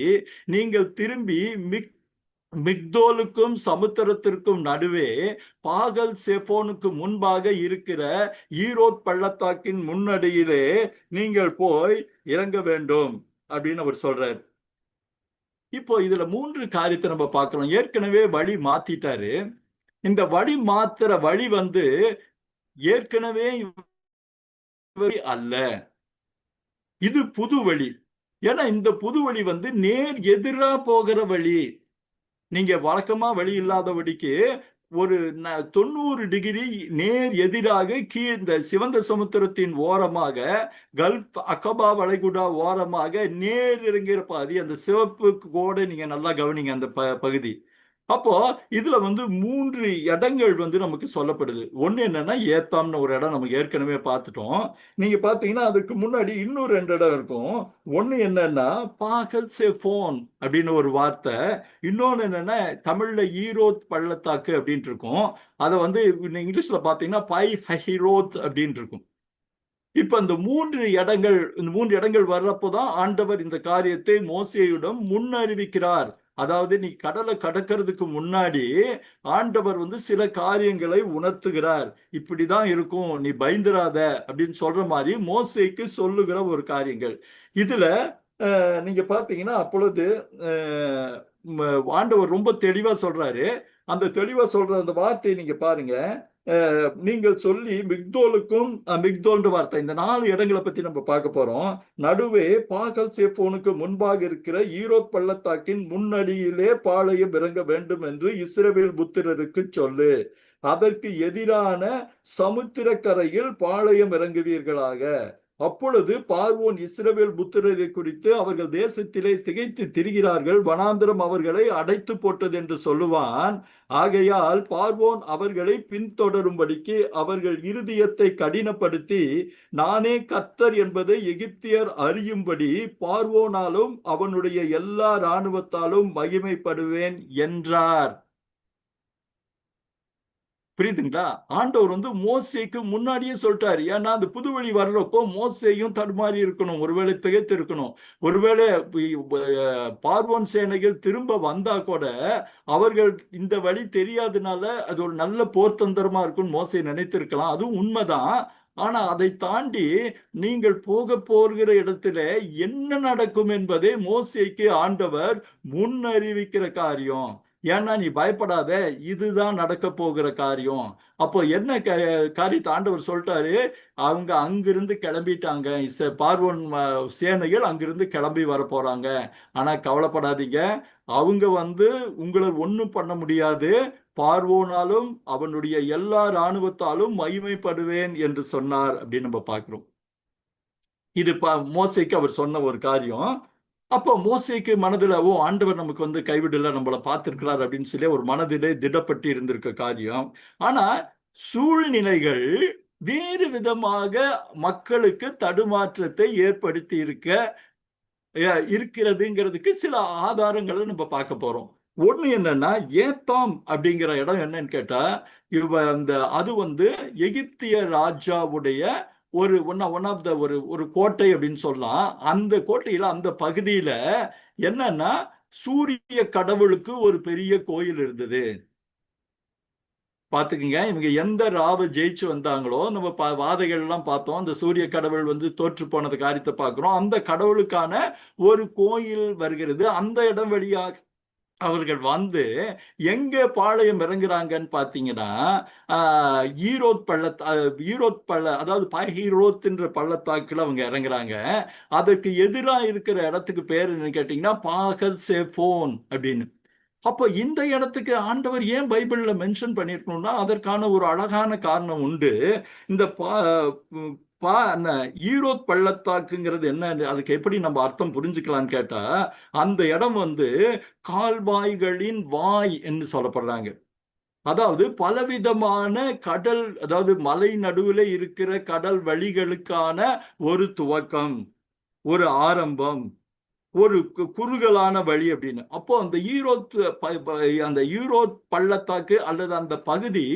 நீங்கள் திரும்பி மிக்தோலுக்கும் சமுத்திரத்திற்கும் நடுவே பாகல் செபோனுக்கு முன்பாக இருக்கிற ஈரோத் பள்ளத்தாக்கின் முன்னடியிலே நீங்கள் போய் இறங்க வேண்டும் அப்படின்னு அவர் சொல்றார். இப்போ இதுல 3 காரியத்தை நம்ம பார்க்கிறோம். ஏற்கனவே வழி மாத்திட்டாரு. இந்த வழி ஏற்கனவே அல்ல, இது புது வழி. ஏன்னா இந்த புது வழி நேர் எதிரா போகிற வழி. நீங்க வழக்கமா வழி இல்லாதபடிக்கு ஒரு 90 டிகிரி நேர் எதிராக இந்த சிவந்த சமுத்திரத்தின் ஓரமாக கல்ஃப் அக்கபா வளைகுடா ஓரமாக நேர் இறங்கிற பாதி அந்த சிவப்பு கோடை நீங்க நல்லா கவனிங்க அந்த பகுதி. அப்போ இதுல 3 இடங்கள் நமக்கு சொல்லப்படுது. ஒண்ணு என்னன்னா ஏத்தாம்னு ஒரு இடம் நமக்கு ஏற்கனவே பார்த்துட்டோம். நீங்க பாத்தீங்கன்னா அதுக்கு முன்னாடி இன்னும் 2 இடம் இருக்கும். ஒண்ணு என்னன்னா பாகல் செபோன் அப்படின்னு ஒரு வார்த்தை. இன்னொன்னு என்னன்னா தமிழ்ல ஈரோத் பள்ளத்தாக்கு அப்படின்ட்டு இருக்கும். அதை இங்கிலீஷ்ல பாத்தீங்கன்னா பை ஹிரோத் அப்படின்னு இருக்கும். இப்ப இந்த 3 இடங்கள் வர்றப்போதான் ஆண்டவர் இந்த காரியத்தை மோசேயிடம் முன்னறிவிக்கிறார். அதாவது நீ கடலை கடக்கிறதுக்கு முன்னாடி ஆண்டவர் சில காரியங்களை உணர்த்துகிறார். இப்படிதான் இருக்கும், நீ பயந்துராத அப்படின்னு சொல்ற மாதிரி மோசேக்கு சொல்லுகிற ஒரு காரியங்கள். இதுல நீங்க பாத்தீங்கன்னா அப்பொழுது ஆண்டவர் ரொம்ப தெளிவா சொல்றாரு. அந்த தெளிவா சொல்ற அந்த வார்த்தையை நீங்க பாருங்க. நீங்கள் சொல்லி மிக்தோல்ன்ற வார்த்தை, இந்த 4 இடங்களை பத்தி நம்ம பார்க்க போறோம். நடுவே பாகல் சேப்போனுக்கு முன்பாக இருக்கிற ஈரோத் பள்ளத்தாக்கின் முன்னடியிலே பாளையம் இறங்க வேண்டும் என்று இஸ்ரவேல் புத்திரருக்கு சொல்லு. அதற்கு எதிரான சமுத்திரக்கரையில் பாளையம் இறங்குவீர்களாக. அப்பொழுது பார்வோன் இஸ்ரவேல் புத்திரரை குறித்து அவர்கள் தேசத்திலே திகைத்து திரிகிறார்கள், வனாந்திரம் அவர்களை அடைத்து போட்டது என்று சொல்லுவான். ஆகையால் பார்வோன் அவர்களை பின்தொடரும்படிக்கு அவர்கள் இருதயத்தை கடினப்படுத்தி நானே கர்த்தர் என்பதை எகிப்தியர் அறியும்படி பார்வோனாலும் அவனுடைய எல்லா இராணுவத்தாலும் மகிமைப்படுவேன் என்றார். புரியுதுங்களா? ஆண்டவர் மோசேக்கு முன்னாடியே சொல்லிட்டாரு. ஏன்னா அந்த புது வழி வர்றப்போ மோசேயும் தடுமாறி இருக்கணும், ஒருவேளை திகைத்து இருக்கணும். ஒருவேளை பார்வோன் சேனைகள் திரும்ப வந்தா கூட அவர்கள் இந்த வழி தெரியாதனால அது ஒரு நல்ல போர்த்தந்திரமா இருக்கும்னு மோசே நினைத்திருக்கலாம். அதுவும் உண்மைதான். ஆனா அதை தாண்டி நீங்கள் போகிற இடத்துல என்ன நடக்கும் என்பதை மோசேக்கு ஆண்டவர் முன்னறிவிக்கிற காரியம். ஏன்னா நீ பயப்படாத, இதுதான் நடக்க போகிற காரியம். அப்போ என்ன காரியத்தை ஆண்டவர் சொல்லிட்டாரு? அவங்க அங்கிருந்து கிளம்பிட்டாங்க, பார்வோன் சேனைகள் அங்கிருந்து கிளம்பி வர போறாங்க. ஆனா கவலைப்படாதீங்க, அவங்க உங்களை ஒண்ணும் பண்ண முடியாது. பார்வோனாலும் அவனுடைய எல்லா இராணுவத்தாலும் மகிமைப்படுவேன் என்று சொன்னார் அப்படின்னு நம்ம பார்க்கிறோம். இது மோசேக்கு அவர் சொன்ன ஒரு காரியம். அப்போ மோசேக்கு மனதுல ஆண்டவர் நமக்கு வந்து கைவிடல, நம்மள பார்த்திருக்கிறார் அப்படின்னு சொல்லி ஒரு மனதிலே திடப்பட்டு இருந்திருக்க காரியம். ஆனா சூழ்நிலைகள் வேறு விதமாக மக்களுக்கு தடுமாற்றத்தை ஏற்படுத்தி இருக்கிறதுங்கிறதுக்கு சில ஆதாரங்களை நம்ம பார்க்க போறோம். ஒண்ணு என்னன்னா, ஏத்தாம் அப்படிங்கிற இடம் என்னன்னு கேட்டா, அது வந்து எகிப்திய ராஜாவுடைய ஒன் ஆஃப் த ஒரு கோட்டை அப்படின்னு சொல்லலாம். அந்த கோட்டையில அந்த பகுதியில என்னன்னா, சூரிய கடவுளுக்கு ஒரு பெரிய கோயில் இருந்தது. பாத்துக்குங்க, இவங்க எந்த ராவை ஜெயிச்சு வந்தாங்களோ, நம்ம வாதைகள் எல்லாம் பார்த்தோம். அந்த சூரிய கடவுள் வந்து தோற்று போனது காரியத்தை பார்க்கிறோம். அந்த கடவுளுக்கான ஒரு கோயில் வருகிறது. அந்த இடம் வழியா அவர்கள் வந்து எங்க பாளையம் இறங்குறாங்கன்னு பாத்தீங்கன்னா, அதாவது பாஹீரோத்ன்ற பள்ளத்தாக்குல அவங்க இறங்குறாங்க. அதுக்கு எதிராக இருக்கிற இடத்துக்கு பேர் என்னன்னு கேட்டீங்கன்னா பாகல் சேஃபோன் அப்படின்னு. அப்போ இந்த இடத்துக்கு ஆண்டவர் ஏன் பைபிள்ல மென்ஷன் பண்ணிருக்கணும்னா, அதற்கான ஒரு அழகான காரணம் உண்டு. இந்த அந்த ஈரோத் பள்ளத்தாக்குங்கிறது என்ன, அதுக்கு எப்படி நம்ம அர்த்தம் புரிஞ்சுக்கலாம்னு கேட்டா, அந்த இடம் வந்து கால்வாய்களின் வாய் என்று சொல்லப்படுறாங்க. அதாவது பலவிதமான கடல், அதாவது மலை நடுவில் இருக்கிற கடல் வழிகளுக்கான ஒரு துவக்கம், ஒரு ஆரம்பம், ஒரு குறுகலான வழி அப்படின்னு. அப்போ அந்த ஈரோத் பள்ளத்தாக்கு அல்லது அந்த பகுதி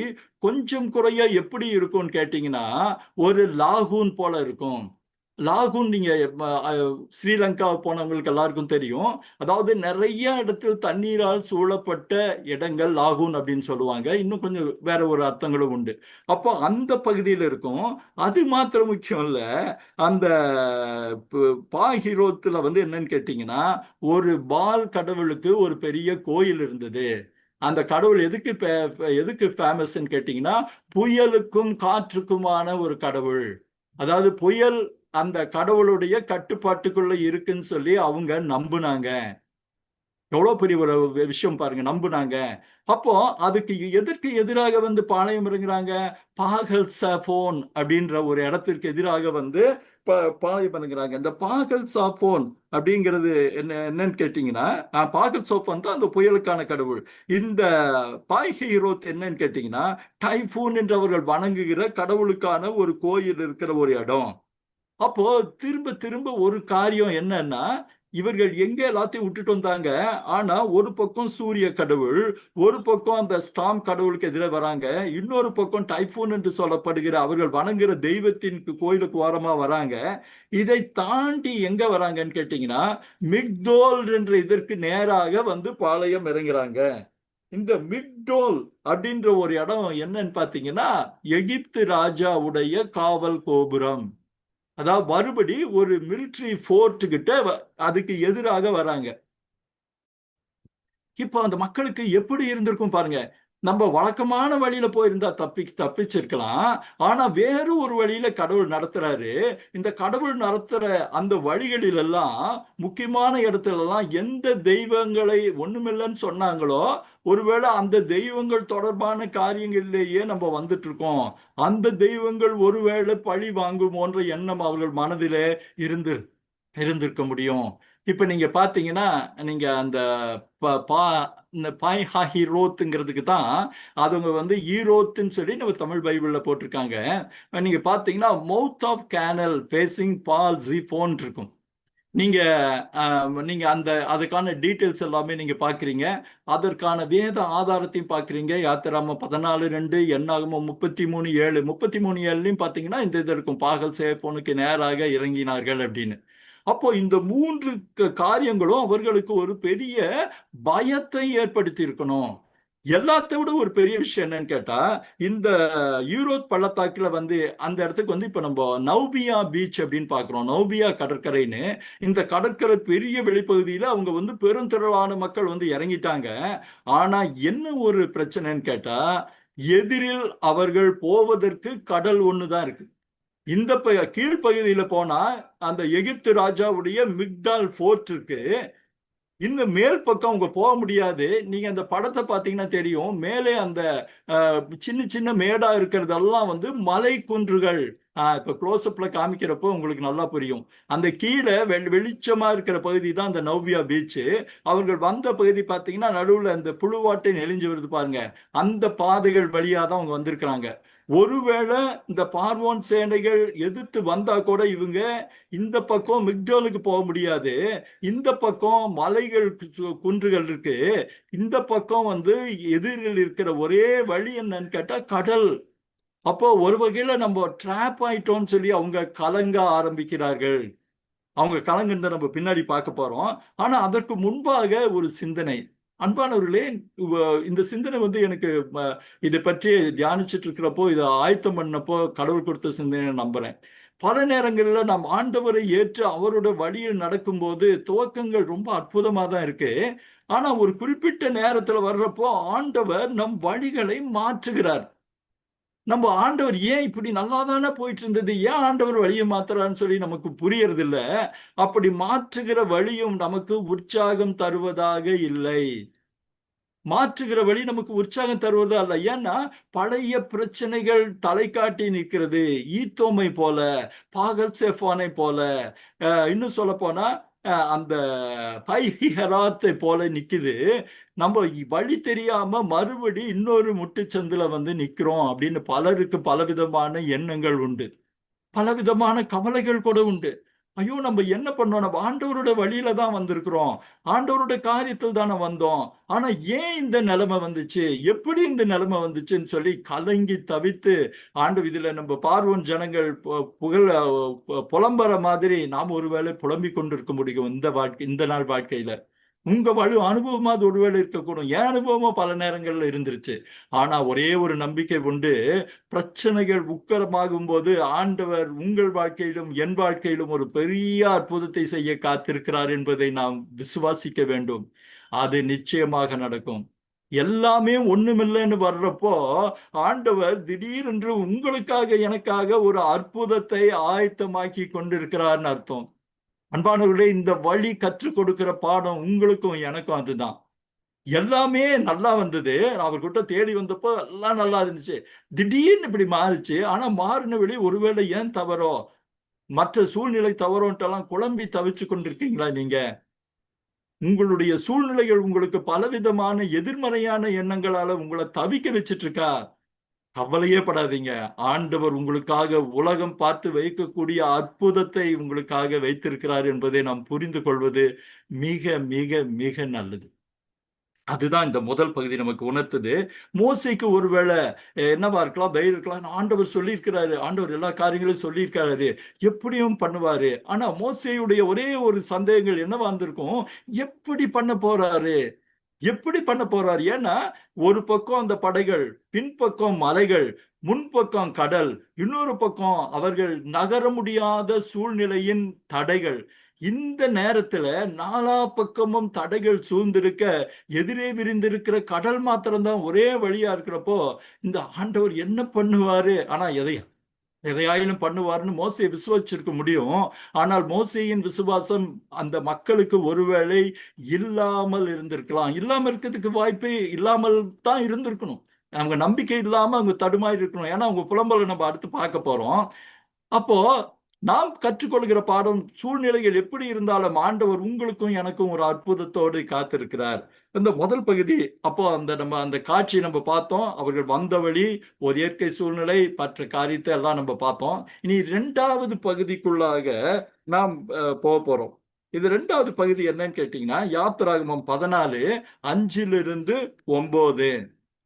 கொஞ்சம் குறைய எப்படி இருக்கும்னு கேட்டீங்கன்னா, ஒரு லாகூன் போல இருக்கும். லாகூன் நீங்க ஸ்ரீலங்கா போனவங்களுக்கு எல்லாருக்கும் தெரியும். அதாவது நிறைய இடத்தில் தண்ணீரால் சூழப்பட்ட இடங்கள் லாகூன் அப்படின்னு சொல்லுவாங்க. இன்னும் கொஞ்சம் வேற ஒரு அர்த்தங்களும் உண்டு. அப்போ அந்த பகுதியில் இருக்கும். அது மாத்திரம் முக்கியம் இல்ல, அந்த பாஹிரோத்துல வந்து என்னன்னு கேட்டீங்கன்னா, ஒரு பால் கடவுளுக்கு ஒரு பெரிய கோயில் இருந்தது. அந்த கடவுள் எதுக்கு ஃபேமஸ்ன்னு கேட்டீங்கன்னா, புயலுக்கும் காற்றுக்குமான ஒரு கடவுள். அதாவது புயல் அந்த கடவுளுடைய கட்டுப்பாட்டுக்குள்ள இருக்குன்னு சொல்லி அவங்க நம்புனாங்க. எவ்வளவு பெரிய ஒரு விஷயம் பாருங்க, நம்புனாங்க. அப்போ அதுக்கு எதற்கு எதிராக வந்து பாளையம் இறங்குறாங்க? பாகல் சாஃபோன் அப்படின்ற ஒரு இடத்திற்கு எதிராக வந்து பாளையம் இறங்குறாங்க. இந்த பாகல் சாஃபோன் அப்படிங்கிறது என்னன்னு கேட்டீங்கன்னா, பாகல் சோஃபோன் தான் அந்த புயலுக்கான கடவுள். இந்த பாய்ஹீரோத் என்னன்னு கேட்டீங்கன்னா, டைஃபூன் என்றவர்கள் வணங்குகிற கடவுளுக்கான ஒரு கோயில் இருக்கிற ஒரு இடம். அப்போ திரும்ப திரும்ப ஒரு காரியம் என்னன்னா, இவர்கள் எங்க எல்லாத்தையும் விட்டுட்டு வந்தாங்க. ஆனா ஒரு பக்கம் சூரிய கடவுள், ஒரு பக்கம் அந்த ஸ்டாம் கடவுளுக்கு எதிராக வராங்க, இன்னொரு பக்கம் டைஃபூன் என்று சொல்லப்படுகிற அவர்கள் வணங்குற தெய்வத்தின் கோயிலுக்கு ஓரமா வராங்க. இதை தாண்டி எங்க வராங்கன்னு கேட்டீங்கன்னா, மிக்தோல் என்ற இதற்கு நேராக வந்து பாளையம் இறங்குறாங்க. இந்த மிக்டோல் அப்படின்ற ஒரு இடம் என்னன்னு பாத்தீங்கன்னா, எகிப்து ராஜாவுடைய காவல் கோபுரம். அதாவது மறுபடி ஒரு மிலிட்டரி ஃபோர்ட் கிட்ட அதுக்கு எதிராக வராங்க. இப்போ அந்த மக்களுக்கு எப்படி இருந்திருக்கும் பாருங்க. நம்ம வழக்கமான வழியில போயிருந்தா தப்பிச்சிருக்கலாம். ஆனா வேறு ஒரு வழியில கடவுள் நடத்துறாரு. இந்த கடவுள் நடத்துற அந்த வழிகளில் எல்லாம், முக்கியமான இடத்துல எல்லாம் எந்த தெய்வங்களை ஒண்ணுமில்லைன்னு சொன்னாங்களோ, ஒருவேளை அந்த தெய்வங்கள் தொடர்பான காரியங்களிலேயே நம்ம வந்துட்டு இருக்கோம். அந்த தெய்வங்கள் ஒருவேளை பழி வாங்குமோன்ற எண்ணம் அவர்கள் மனதிலே இருந்திருக்க முடியும். இப்ப நீங்க பாத்தீங்கன்னா, நீங்க அந்த இந்த பாய் ஹாஹி ரோத்துங்கிறதுக்கு தான் அதுங்க வந்து ஈரோத்துன்னு சொல்லி நம்ம தமிழ் பைபிள்ல போட்டிருக்காங்க. நீங்க பாத்தீங்கன்னா, மவுத் ஆஃப் கேனல் ஃபேசிங் பால் ஜீஃபோன் இருக்கும். நீங்க நீங்க அதுக்கான டீட்டெயில்ஸ் எல்லாமே நீங்க பாக்குறீங்க. அதற்கான வேத ஆதாரத்தையும் பாக்குறீங்க. யாத்திராம 14:2, எண்ணாகமம் 33:7, 33:7லையும் பாத்தீங்கன்னா இந்த இது இருக்கும், பாகல் சேஃபோனுக்கு நேராக இறங்கினார்கள் அப்படின்னு. அப்போ இந்த 3 காரியங்களும் அவர்களுக்கு ஒரு பெரிய பயத்தை ஏற்படுத்தி இருக்கணும். எல்லாத்தை விட ஒரு பெரிய விஷயம் என்னன்னு கேட்டா, இந்த யூரோப் பள்ளத்தாக்குல வந்து அந்த இடத்துக்கு வந்து இப்ப நம்ம நௌபியா பீச் அப்படின்னு பாக்குறோம். நௌபியா கடற்கரைன்னு. இந்த கடற்கரை பெரிய வெளிப்பகுதியில அவங்க வந்து பெருந்திரளான மக்கள் வந்து இறங்கிட்டாங்க. ஆனா என்ன ஒரு பிரச்சனைன்னு கேட்டா, எதிரில் அவர்கள் போவதற்கு கடல் ஒண்ணுதான் இருக்கு. இந்த கீழ்ப்பகுதியில போனா அந்த எகிப்து ராஜாவுடைய மிக்டால் ஃபோர்ட் இருக்கு. இந்த மேல் பக்கம் அவங்க போக முடியாது. நீங்க அந்த படத்தை பார்த்தீங்கன்னா தெரியும், மேலே அந்த சின்ன சின்ன மேடா இருக்கிறதெல்லாம் வந்து மலை குன்றுகள். இப்ப க்ளோஸ்அப்ல காமிக்கிறப்போ உங்களுக்கு நல்லா புரியும். அந்த கீழே வெளிச்சமா இருக்கிற பகுதி தான் அந்த நவ்யா பீச். அவர்கள் வந்த பகுதி பார்த்தீங்கன்னா நடுவுல அந்த புழுவாட்டை நெளிஞ்சு வருது பாருங்க. அந்த பாதைகள் வழியா தான் அவங்க வந்திருக்கிறாங்க. ஒருவேளை இந்த பார்வோன் சேனைகள் எதிர்த்து வந்தா கூட இவங்க இந்த பக்கம் மிக்டோலுக்கு போக முடியாது. இந்த பக்கம் மலைகள் குன்றுகள் இருக்கு. இந்த பக்கம் வந்து எதிரில் இருக்கிற ஒரே வழி என்னன்னு கேட்டா கடல். அப்போ ஒரு வகையில நம்ம ட்ராப் ஆயிட்டோம்னு சொல்லி அவங்க கலங்க ஆரம்பிக்கிறார்கள். அவங்க கலங்குறத நம்ம பின்னாடி பார்க்க போறோம். ஆனா அதற்கு முன்பாக ஒரு சிந்தனை. அன்பானவர்களே, இந்த சிந்தனை வந்து எனக்கு இதை பற்றி தியானிச்சுட்டு இருக்கிறப்போ, இதை ஆயத்தம் பண்ணப்போ கடவுள் கொடுத்த சிந்தனை நம்புறேன். பல நேரங்கள்ல நாம் ஆண்டவரை ஏற்று அவரோட வழியில் நடக்கும்போது துவக்கங்கள் ரொம்ப அற்புதமா தான் இருக்கு. ஆனா ஒரு குறிப்பிட்ட நேரத்துல வர்றப்போ ஆண்டவர் நம் வழிகளை மாற்றுகிறார். நம்ம ஆண்டவர் ஏன் இப்படி நல்லா தானே போயிட்டு இருந்தது, ஏன் ஆண்டவர் வழியை மாத்துறான்னு சொல்லி நமக்கு புரியறது இல்ல. அப்படி மாற்றுகிற வழியும் நமக்கு உற்சாகம் தருவதாக இல்லை. மாற்றுகிற வழி நமக்கு உற்சாகம் தருவது அல்ல. ஏன்னா பழைய பிரச்சனைகள் தலை காட்டி நிற்கிறது. ஈத்தோமை போல, பாகல் செஃபானை போல, இன்னும் சொல்ல போனா அந்த பைஹராத்தை போல நிக்குது. நம்ம வழி தெரியாம மறுபடி இன்னொரு முட்டுச்சந்துல வந்து நிக்கிறோம் அப்படின்னு பலருக்கு பலவிதமான எண்ணங்கள் உண்டு. பலவிதமான கவலைகள் கூட உண்டு. ஐயோ, நம்ம என்ன பண்ணோம், நம்ம ஆண்டவரோட வழியில தான் வந்திருக்கிறோம், ஆண்டவரோட காரியத்தில் தானே வந்தோம், ஆனா ஏன் இந்த நிலைமை வந்துச்சு, எப்படி இந்த நிலைமை வந்துச்சுன்னு சொல்லி கலங்கி தவித்து ஆண்டு இதுல நம்ம பார்வோன் ஜனங்கள் புலம்புற மாதிரி நாம் ஒருவேளை புலம்பிக் கொண்டிருக்க முடியும் இந்த வாழ்க்கை, இந்த நாள் வாழ்க்கையில. உங்க அனுபவமா அது ஒருவேளை இருக்கக்கூடும். என் அனுபவமா பல நேரங்கள்ல இருந்துருச்சு. ஆனா ஒரே ஒரு நம்பிக்கை உண்டு. பிரச்சனைகள் உக்கரமாகும் போது ஆண்டவர் உங்கள் வாழ்க்கையிலும் என் வாழ்க்கையிலும் ஒரு பெரிய அற்புதத்தை செய்ய காத்திருக்கிறார் என்பதை நாம் விசுவாசிக்க வேண்டும். அது நிச்சயமாக நடக்கும். எல்லாமே ஒண்ணுமில்லைன்னு வர்றப்போ ஆண்டவர் திடீரென்று உங்களுக்காக எனக்காக ஒரு அற்புதத்தை ஆயத்தமாக்கி கொண்டிருக்கிறார்னு அர்த்தம். அன்பானவர்களே, இந்த வழி கற்றுக் கொடுக்கிற பாடம் உங்களுக்கும் எனக்கும் அதுதான். எல்லாமே நல்லா வந்தது, அவர்கிட்ட தேடி வந்தப்போ எல்லாம் நல்லா இருந்துச்சு. திடீர்னு இப்படி மாறுச்சு. ஆனா மாறின வழி ஒருவேளை ஏன் தவறோ, மற்ற சூழ்நிலை தவறோன்ட்டெல்லாம் குழம்பி தவிச்சு கொண்டிருக்கீங்களா நீங்க? உங்களுடைய சூழ்நிலைகள் உங்களுக்கு பலவிதமான எதிர்மறையான எண்ணங்களால உங்களை தவிக்க வச்சிட்டு இருக்கா? கவலையே படாதீங்க. ஆண்டவர் உங்களுக்காக உலகம் பார்த்து வைக்கக்கூடிய அற்புதத்தை உங்களுக்காக வைத்திருக்கிறார் என்பதை நாம் புரிந்து கொள்வது மிக மிக மிக நல்லது. அதுதான் இந்த முதல் பகுதி நமக்கு உணர்த்தது. மோசைக்கு ஒருவேளை என்னவா இருக்கலாம், தைரியம் இருக்கலாம். ஆண்டவர் சொல்லியிருக்கிறாரு, ஆண்டவர் எல்லா காரியங்களையும் சொல்லியிருக்காரு, எப்படியும் பண்ணுவாரு. ஆனா மோசையுடைய ஒரே ஒரு சந்தேகங்கள் என்னவா இருந்திருக்கும், எப்படி பண்ண போறாரு, எப்படி பண்ண போறார்? ஏன்னா ஒரு பக்கம் அந்த படைகள், பின்பக்கம் மலைகள், முன்பக்கம் கடல், இன்னொரு பக்கம் அவர்கள் நகர முடியாத சூழ்நிலையின் தடைகள். இந்த நேரத்துல நாலா பக்கமும் தடைகள் சூழ்ந்திருக்க, எதிரே விரிந்திருக்கிற கடல் மாத்திரம்தான் ஒரே வழியா இருக்கிறப்போ இந்த ஆண்டவர் என்ன பண்ணுவாரு? ஆனா எதையாயிலும் பண்ணுவார்னு மோசையை விசுவாசிச்சிருக்க முடியும். ஆனால் மோசையின் விசுவாசம் அந்த மக்களுக்கு ஒருவேளை இல்லாமல் இருந்திருக்கலாம். இல்லாம இருக்கிறதுக்கு வாய்ப்பே இல்லாமல் தான் இருந்திருக்கணும். அவங்க நம்பிக்கை இல்லாம அவங்க தடுமாறி இருக்கணும். ஏன்னா அவங்க புலம்பலை நம்ம அடுத்து பார்க்க போறோம். அப்போ நாம் கற்றுக்கொள்கிற பாடம், சூழ்நிலைகள் எப்படி இருந்தாலும் ஆண்டவர் உங்களுக்கும் எனக்கும் ஒரு அற்புதத்தோடு காத்திருக்கிறார். இந்த முதல் பகுதி அப்போ அந்த காட்சி நம்ம பார்த்தோம். அவர்கள் வந்த வழி, ஒரு இயற்கை சூழ்நிலை, மற்ற காரியத்தை எல்லாம் நம்ம பார்த்தோம். இனி இரண்டாவது பகுதிக்குள்ளாக நாம் போக போறோம். இது இரண்டாவது பகுதி என்னன்னு கேட்டீங்கன்னா, யாத்திராகமம் 14 5-9.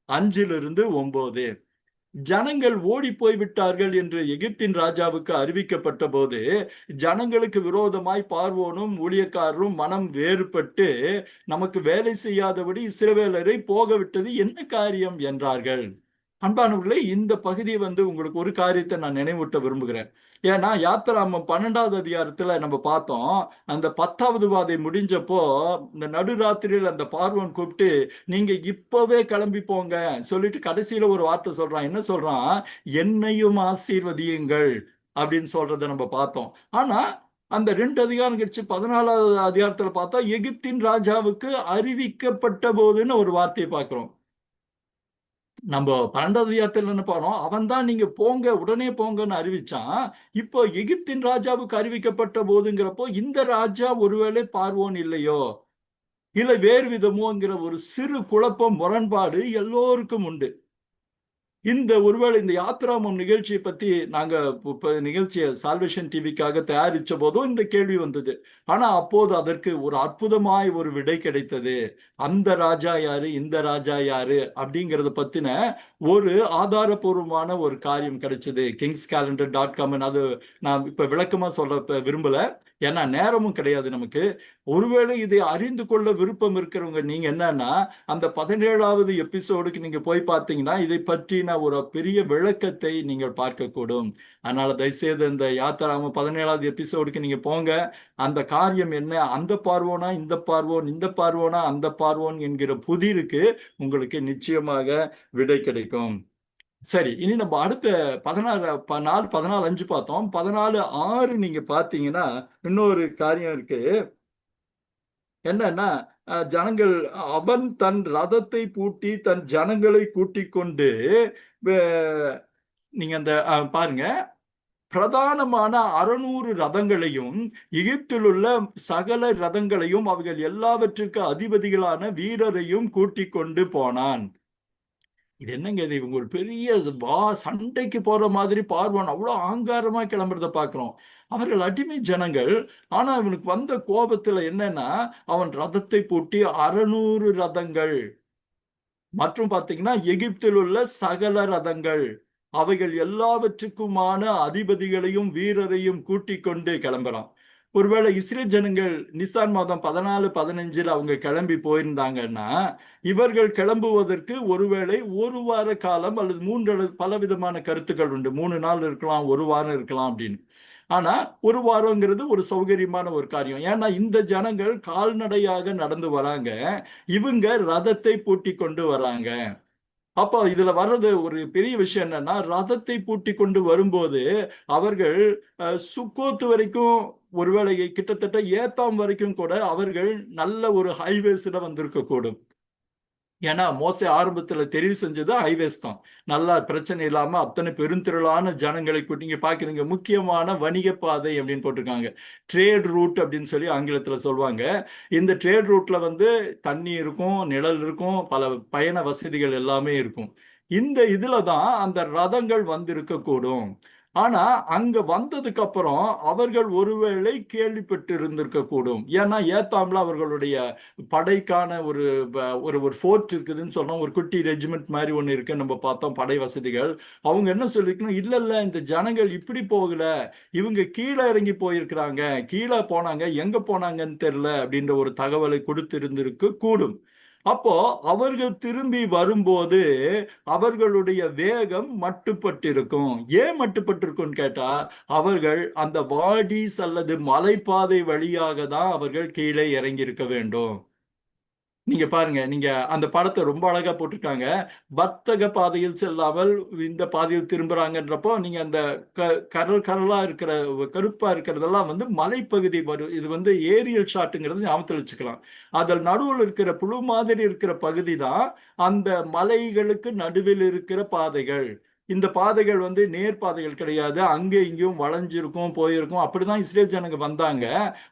5-9. ஜனங்கள் ஓடி போய்விட்டார்கள் என்று எகிப்தின் ராஜாவுக்கு அறிவிக்கப்பட்ட போது ஜனங்களுக்கு விரோதமாய் பார்வோனும் ஊழியக்காரரும் மனம் வேறுபட்டு, நமக்கு வேலை செய்யாதபடி இஸ்ரவேலரை போக விட்டது என்ன காரியம் என்றார்கள். அன்பானவர்களே, இந்த பகுதியை உங்களுக்கு ஒரு காரியத்தை நான் நினைவூட்ட விரும்புகிறேன். ஏன்னா யாத்திராகமம் 12வது அதிகாரத்துல நம்ம பார்த்தோம், அந்த 10வது வாதை முடிஞ்சப்போ இந்த நடுராத்திரியில் அந்த பார்வோன் கூப்பிட்டு, நீங்க இப்பவே கிளம்பி போங்க சொல்லிட்டு கடைசியில ஒரு வார்த்தை சொல்றான். என்ன சொல்றான்? என்னையும் ஆசீர்வதியுங்கள் அப்படின்னு சொல்றதை நம்ம பார்த்தோம். ஆனா அந்த 2 அதிகாரம் கழிச்சு 14வது அதிகாரத்துல பார்த்தா எகிப்தின் ராஜாவுக்கு அறிவிக்கப்பட்ட போதுன்னு ஒரு வார்த்தையை பார்க்கிறோம். நம்ம 12வது அதிகாரத்துல என்ன பண்ணோம், அவன் தான் நீங்க போங்க உடனே போங்கன்னு அறிவிச்சான். இப்போ எகிப்தின் ராஜாவுக்கு அறிவிக்கப்பட்ட போதுங்கிறப்போ இந்த ராஜா ஒருவேளை பார்வோன் இல்லையோ இல்லை வேறு விதமோங்கிற ஒரு சிறு குழப்பம் முரண்பாடு எல்லோருக்கும் உண்டு. ஒருவேளை இந்த யாத்ராமம் நிகழ்ச்சியை பத்தி நாங்க நிகழ்ச்சியை சால்வேஷன் டிவிக்காக தயாரிச்ச போதும் இந்த கேள்வி வந்தது. ஆனா அப்போது அதற்கு ஒரு அற்புதமாய் ஒரு விடை கிடைத்தது. அந்த ராஜா யாரு, இந்த ராஜா யாரு அப்படிங்கறத பத்தின ஒரு ஆதாரபூர்வமான ஒரு காரியம் கிடைச்சது. kingscalendar.com. அது நான் இப்ப விளக்கமா சொல்ல விரும்பல, ஏன்னா நேரமும் கிடையாது நமக்கு. ஒருவேளை இதை அறிந்து கொள்ள விருப்பம் இருக்கிறவங்க நீங்க என்னன்னா அந்த 17வது எபிசோடுக்கு நீங்க போய் பார்த்தீங்கன்னா இதை பற்றின ஒரு பெரிய விளக்கத்தை நீங்கள் பார்க்கக்கூடும். அதனால தயவுசெய்து இந்த யாத்திராம 17வது எபிசோடுக்கு நீங்க போங்க. அந்த காரியம் என்ன, அந்த பார்வோனா இந்த பார்வோன், இந்த பார்வோனா அந்த பார்வோன் என்கிற புதிருக்கு உங்களுக்கு நிச்சயமாக விடை கிடைக்கும். சரி, இனி நம்ம அடுத்த 14:5 பார்த்தோம். 14:6 நீங்க பார்த்தீங்கன்னா இன்னொரு காரியம் இருக்கு. என்னன்னா ஜனங்கள், அவன் தன் ரதத்தை பூட்டி தன் ஜனங்களை கூட்டிக் கொண்டு நீங்க அந்த பாருங்க, பிரதானமான 600 ரதங்களையும் எகிப்தில் உள்ள சகல ரதங்களையும் அவைகள் எல்லாவற்றுக்கு அதிபதிகளான வீரரையும் கூட்டிக் கொண்டு போனான். இது என்னங்க, இது இவங்க ஒரு பெரிய சண்டைக்கு போற மாதிரி பார்வான் அவ்வளவு ஆங்காரமா கிளம்புறத பாக்குறோம். அவர்கள் அடிமை ஜனங்கள். ஆனா இவனுக்கு வந்த கோபத்துல என்னன்னா, அவன் ரதத்தை பூட்டி 600 ரதங்கள் மற்றும் பாத்தீங்கன்னா எகிப்தில் உள்ள சகல ரதங்கள் அவைகள் எல்லாவற்றுக்குமான அதிபதிகளையும் வீரரையும் கூட்டிக் கொண்டு கிளம்புறான். ஒருவேளை இஸ்ரேல் ஜனங்கள் நிசான் மாதம் 14-15 அவங்க கிளம்பி போயிருந்தாங்கன்னா இவர்கள் கிளம்புவதற்கு ஒருவேளை ஒரு வார காலம் அல்லது 3 பலவிதமான கருத்துக்கள் உண்டு. 3 நாள் இருக்கலாம், ஒரு வாரம் இருக்கலாம் அப்படின்னு. ஆனா ஒரு வாரங்கிறது ஒரு சௌகரியமான ஒரு காரியம். ஏன்னா இந்த ஜனங்கள் கால்நடையாக நடந்து வராங்க, இவங்க ரதத்தை பூட்டி கொண்டு வராங்க. அப்போ இதுல வர்றது ஒரு பெரிய விஷயம் என்னன்னா, ரதத்தை பூட்டி கொண்டு வரும்போது அவர்கள் சுக்கோத்து வரைக்கும், ஒருவேளை கிட்டத்தட்ட ஏத்தாம் வரைக்கும் கூட அவர்கள் நல்ல ஒரு ஹைவேஸ்ல வந்திருக்க கூடும். ஏன்னா மோசே ஆரம்பத்துல தெரிவு செஞ்சது ஹைவேஸ் தான். நல்லா பிரச்சனை இல்லாம அத்தனை பெருந்திரளான ஜனங்களை கூட்டி, நீங்க பாக்குறீங்க முக்கியமான வணிக பாதை அப்படின்னு போட்டிருக்காங்க. ட்ரேட் ரூட் அப்படின்னு சொல்லி ஆங்கிலத்துல சொல்லுவாங்க. இந்த ட்ரேட் ரூட்ல தண்ணி இருக்கும், நிழல் இருக்கும், பல பயண வசதிகள் எல்லாமே இருக்கும். இதுல தான் அந்த ரதங்கள் வந்திருக்க கூடும். ஆனா அங்க வந்ததுக்கு அப்புறம் அவர்கள் ஒருவேளை கேள்விப்பட்டு இருந்திருக்க கூடும். ஏன்னா ஏத்தாம்ல அவர்களுடைய படைக்கான ஒரு ஒரு ஃபோர்ட் இருக்குதுன்னு சொன்னோம். ஒரு குட்டி ரெஜிமெண்ட் மாதிரி ஒண்ணு இருக்கு, நம்ம பார்த்தோம் படை வசதிகள். அவங்க என்ன சொல்லிக்கணும், இல்ல இல்ல இந்த ஜனங்கள் இப்படி போகல, இவங்க கீழே இறங்கி போயிருக்கிறாங்க, கீழே போனாங்க, எங்க போனாங்கன்னு தெரியல அப்படின்ற ஒரு தகவலை கொடுத்து இருந்திருக்க கூடும். அப்போ அவர்கள் திரும்பி வரும்போது அவர்களுடைய வேகம் மட்டுப்பட்டிருக்கும். ஏன் மட்டுப்பட்டிருக்கும்னு கேட்டா, அவர்கள் அந்த வாடிஸ் அல்லது மலைப்பாதை வழியாக தான் அவர்கள் கீழே இறங்கி இருக்க வேண்டும். நீங்க பாருங்க, நீங்க அந்த படத்தை ரொம்ப அழகா போட்டிருக்காங்க. வர்த்தக பாதையில் செல்லாமல் இந்த பாதையில் திரும்புறாங்கன்றப்போ நீங்க அந்த கரல் கரலா இருக்கிற கருப்பா இருக்கிறதெல்லாம் மலைப்பகுதி வரும். இது ஏரியல் ஷாட்டுங்கிறது ஞாபகத்தில் வச்சுக்கலாம். அதில் நடுவில் இருக்கிற புழு மாதிரி இருக்கிற பகுதி தான் அந்த மலைகளுக்கு நடுவில் இருக்கிற பாதைகள். இந்த பாதைகள் நேர் பாதைகள் கிடையாது, அங்கே இங்கேயும் வளைஞ்சிருக்கும், போயிருக்கும். அப்படிதான் இஸ்ரேல் ஜனங்க வந்தாங்க.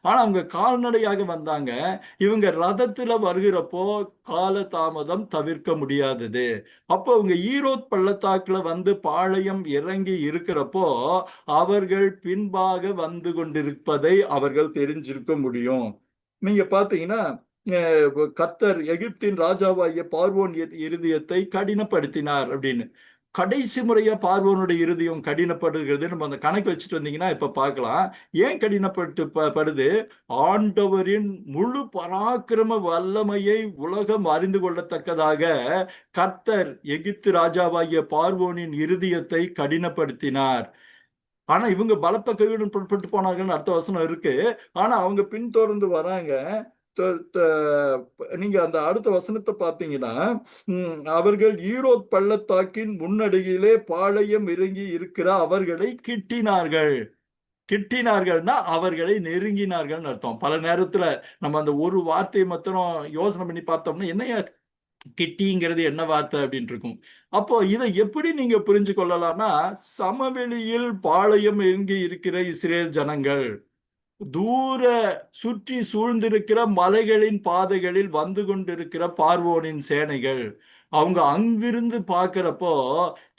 ஆனா அவங்க கால்நடையாக வந்தாங்க. இவங்க ரதத்துல வருகிறப்போ கால தாமதம் தவிர்க்க முடியாதது. அப்போ அவங்க ஈரோத் பள்ளத்தாக்குல பாளையம் இறங்கி இருக்கிறப்போ அவர்கள் பின்பாக வந்து கொண்டிருப்பதை அவர்கள் தெரிஞ்சிருக்க முடியும். நீங்க பாத்தீங்கன்னா கர்த்தர் எகிப்தின் ராஜாவாகிய பார்வோன் இருதயத்தை கடினப்படுத்தினார் அப்படின்னு. கடைசி முறையா பார்வோனுடைய இருதயம் கடினப்படுகிறது. நம்ம அந்த கணக்கு வச்சுட்டு வந்தீங்கன்னா இப்ப பார்க்கலாம். ஏன் கடினப்பட்டு ஆண்டவரின் முழு பராக்கிரம வல்லமையை உலகம் அறிந்து கொள்ளத்தக்கதாக கர்த்தர் எகிப்து ராஜாவாகிய பார்வோனின் இருதயத்தை கடினப்படுத்தினார். ஆனா இவங்க பலத்த கையுடன் புறப்பட்டு போனாங்கன்னு அடுத்த வசனம் இருக்கு. ஆனா அவங்க பின்தொடர்ந்து வராங்க. நீங்க அந்த அடுத்த வசனத்தை பார்த்தீங்கன்னா, அவர்கள் ஈரோத் பள்ளத்தாக்கின் முன்னடியிலே பாளையம் இறங்கி இருக்கிற அவர்களை கிட்டினார்கள். கிட்டினார்கள்னா அவர்களை நெருங்கினார்கள் அர்த்தம். பல நேரத்துல நம்ம அந்த ஒரு வார்த்தையை மாத்திரம் யோசனை பண்ணி பார்த்தோம்னா, என்னையா கிட்டிங்கிறது என்ன வார்த்தை அப்படின்னு இருக்கும். அப்போ இதை எப்படி நீங்க புரிஞ்சு கொள்ளலாம்னா, சமவெளியில் பாளையம் எங்கி இருக்கிற இஸ்ரேல் ஜனங்கள், தூர சுற்றி சூழ்ந்திருக்கிற மலைகளின் பாதைகளில் வந்து கொண்டிருக்கிற பார்வோனின் சேனைகள், அவங்க அங்கிருந்து பார்க்கிறப்போ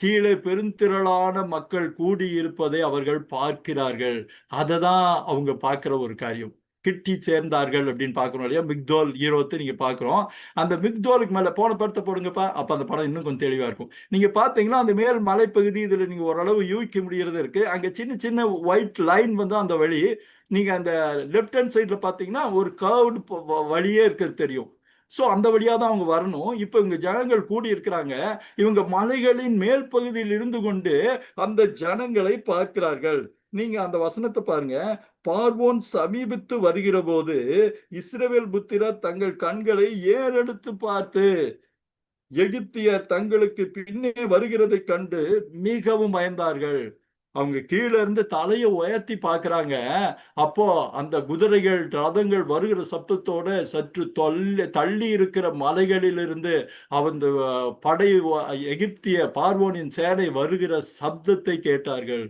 கீழே பெருந்திரளான மக்கள் கூடியிருப்பதை அவர்கள் பார்க்கிறார்கள். அதை தான் அவங்க பார்க்கிற ஒரு காரியம். கிட்டி சேர்ந்தார்கள் அப்படின்னு பார்க்கணும் இல்லையா? மிக்தோல் ஈரோத்து நீங்க பார்க்கிறோம். அந்த மிக்தோலுக்கு மேல போன படத்தை போடுங்கப்பா, அப்ப அந்த படம் இன்னும் கொஞ்சம் தெளிவா இருக்கும். நீங்க பாத்தீங்கன்னா அந்த மேல் மலைப்பகுதி இதுல நீங்க ஓரளவு யூகிக்க முடியறது இருக்கு. அங்க சின்ன சின்ன ஒயிட் லைன் வந்து அந்த வழி, நீங்க அந்த லெஃப்ட் ஹேண்ட் சைட்ல பாத்தீங்கன்னா ஒரு கர்வ்டு வழியே இருக்கிறது தெரியும். சோ அந்த வழியா தான் அவங்க வரணும். இப்ப இவங்க ஜனங்கள் கூடி இருக்கிறாங்க. இவங்க மலைகளின் மேல் பகுதியில் இருந்து கொண்டு அந்த ஜனங்களை பார்க்கிறார்கள். நீங்க அந்த வசனத்தை பாருங்க. பார்வோன் சமீபித்து வருகிற போது இஸ்ரவேல் புத்திரர் தங்கள் கண்களை ஏறெடுத்து பார்த்து எகிப்தியர் தங்களுக்கு பின்னே வருகிறதை கண்டு மிகவும் பயந்தார்கள். அவங்க கீழே இருந்து தலையை உயர்த்தி பார்க்கறாங்க. அப்போ அந்த குதிரைகள் ரதங்கள் வருகிற சப்தத்தோட சற்று தள்ளி இருக்கிற மலைகளிலிருந்து அந்த படை எகிப்திய பார்வோனின் சேனை வருகிற சப்தத்தை கேட்டார்கள்.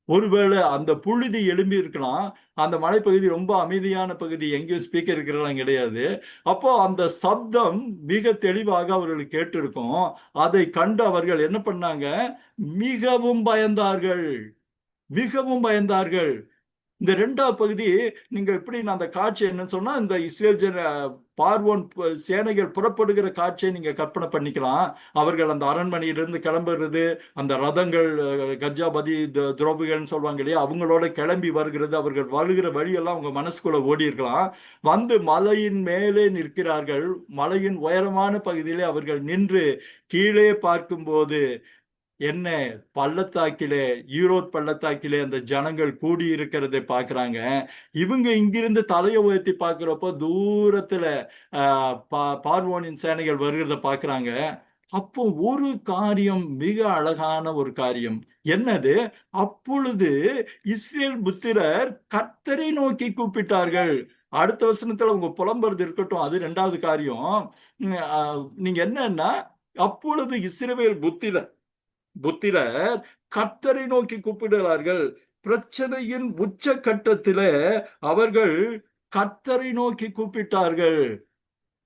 ஒருவேளை அந்த புழுதி எழும்பி இருக்கலாம். அந்த மலைப்பகுதி ரொம்ப அமைதியான பகுதி, எங்கேயும் ஸ்பீக்கர் இருக்கிறதெல்லாம் கிடையாது. அப்போ அந்த சப்தம் மிக தெளிவாக அவர்களுக்கு கேட்டிருக்கும். அதை கண்டு அவர்கள் என்ன பண்ணாங்க? மிகவும் பயந்தார்கள், மிகவும் பயந்தார்கள். இந்த ரெண்டாவது பகுதி நீங்க எப்படி அந்த காட்சி என்னன்னு சொன்னா, இந்த இஸ்ரேல் பார்வோன் சேனைகள் புறப்படுகிற காட்சியை நீங்க கற்பனை பண்ணிக்கலாம். அவர்கள் அந்த அரண்மனையிலிருந்து கிளம்புறது, அந்த ரதங்கள் கஜாபதி துரோபிகள்னு சொல்லுவாங்க இல்லையா, அவங்களோட கிளம்பி வருகிறது, அவர்கள் வருகிற வழியெல்லாம் உங்க மனசுக்குள்ள ஓடி இருக்கலாம். வந்து மலையின் மேலே நிற்கிறார்கள். மலையின் உயரமான பகுதியிலே அவர்கள் நின்று கீழே பார்க்கும்போது என்ன, பள்ளத்தாக்கிலே, ஈரோட் பள்ளத்தாக்கிலே அந்த ஜனங்கள் கூடி இருக்கிறதை பாக்குறாங்க. இவங்க இங்கிருந்து தலையை உயர்த்தி பார்க்கிறப்போ தூரத்துல பார்வோனின் சேனைகள் வருகிறத பாக்குறாங்க. அப்போ ஒரு காரியம், மிக அழகான ஒரு காரியம். என்னது? அப்பொழுது இஸ்ரேல் புத்திரர் கர்த்தரை நோக்கி கூப்பிட்டார்கள். அடுத்த வசனத்துல உங்க புலம்புறது இருக்கட்டும், அது ரெண்டாவது காரியம். நீங்க என்னன்னா, அப்பொழுது இஸ்ரவேல் புத்திரர் கர்த்தரை நோக்கி கூப்பிடுகிறார்கள். பிரச்சனையின் உச்ச கட்டத்தில அவர்கள் கர்த்தரை நோக்கி கூப்பிட்டார்கள்.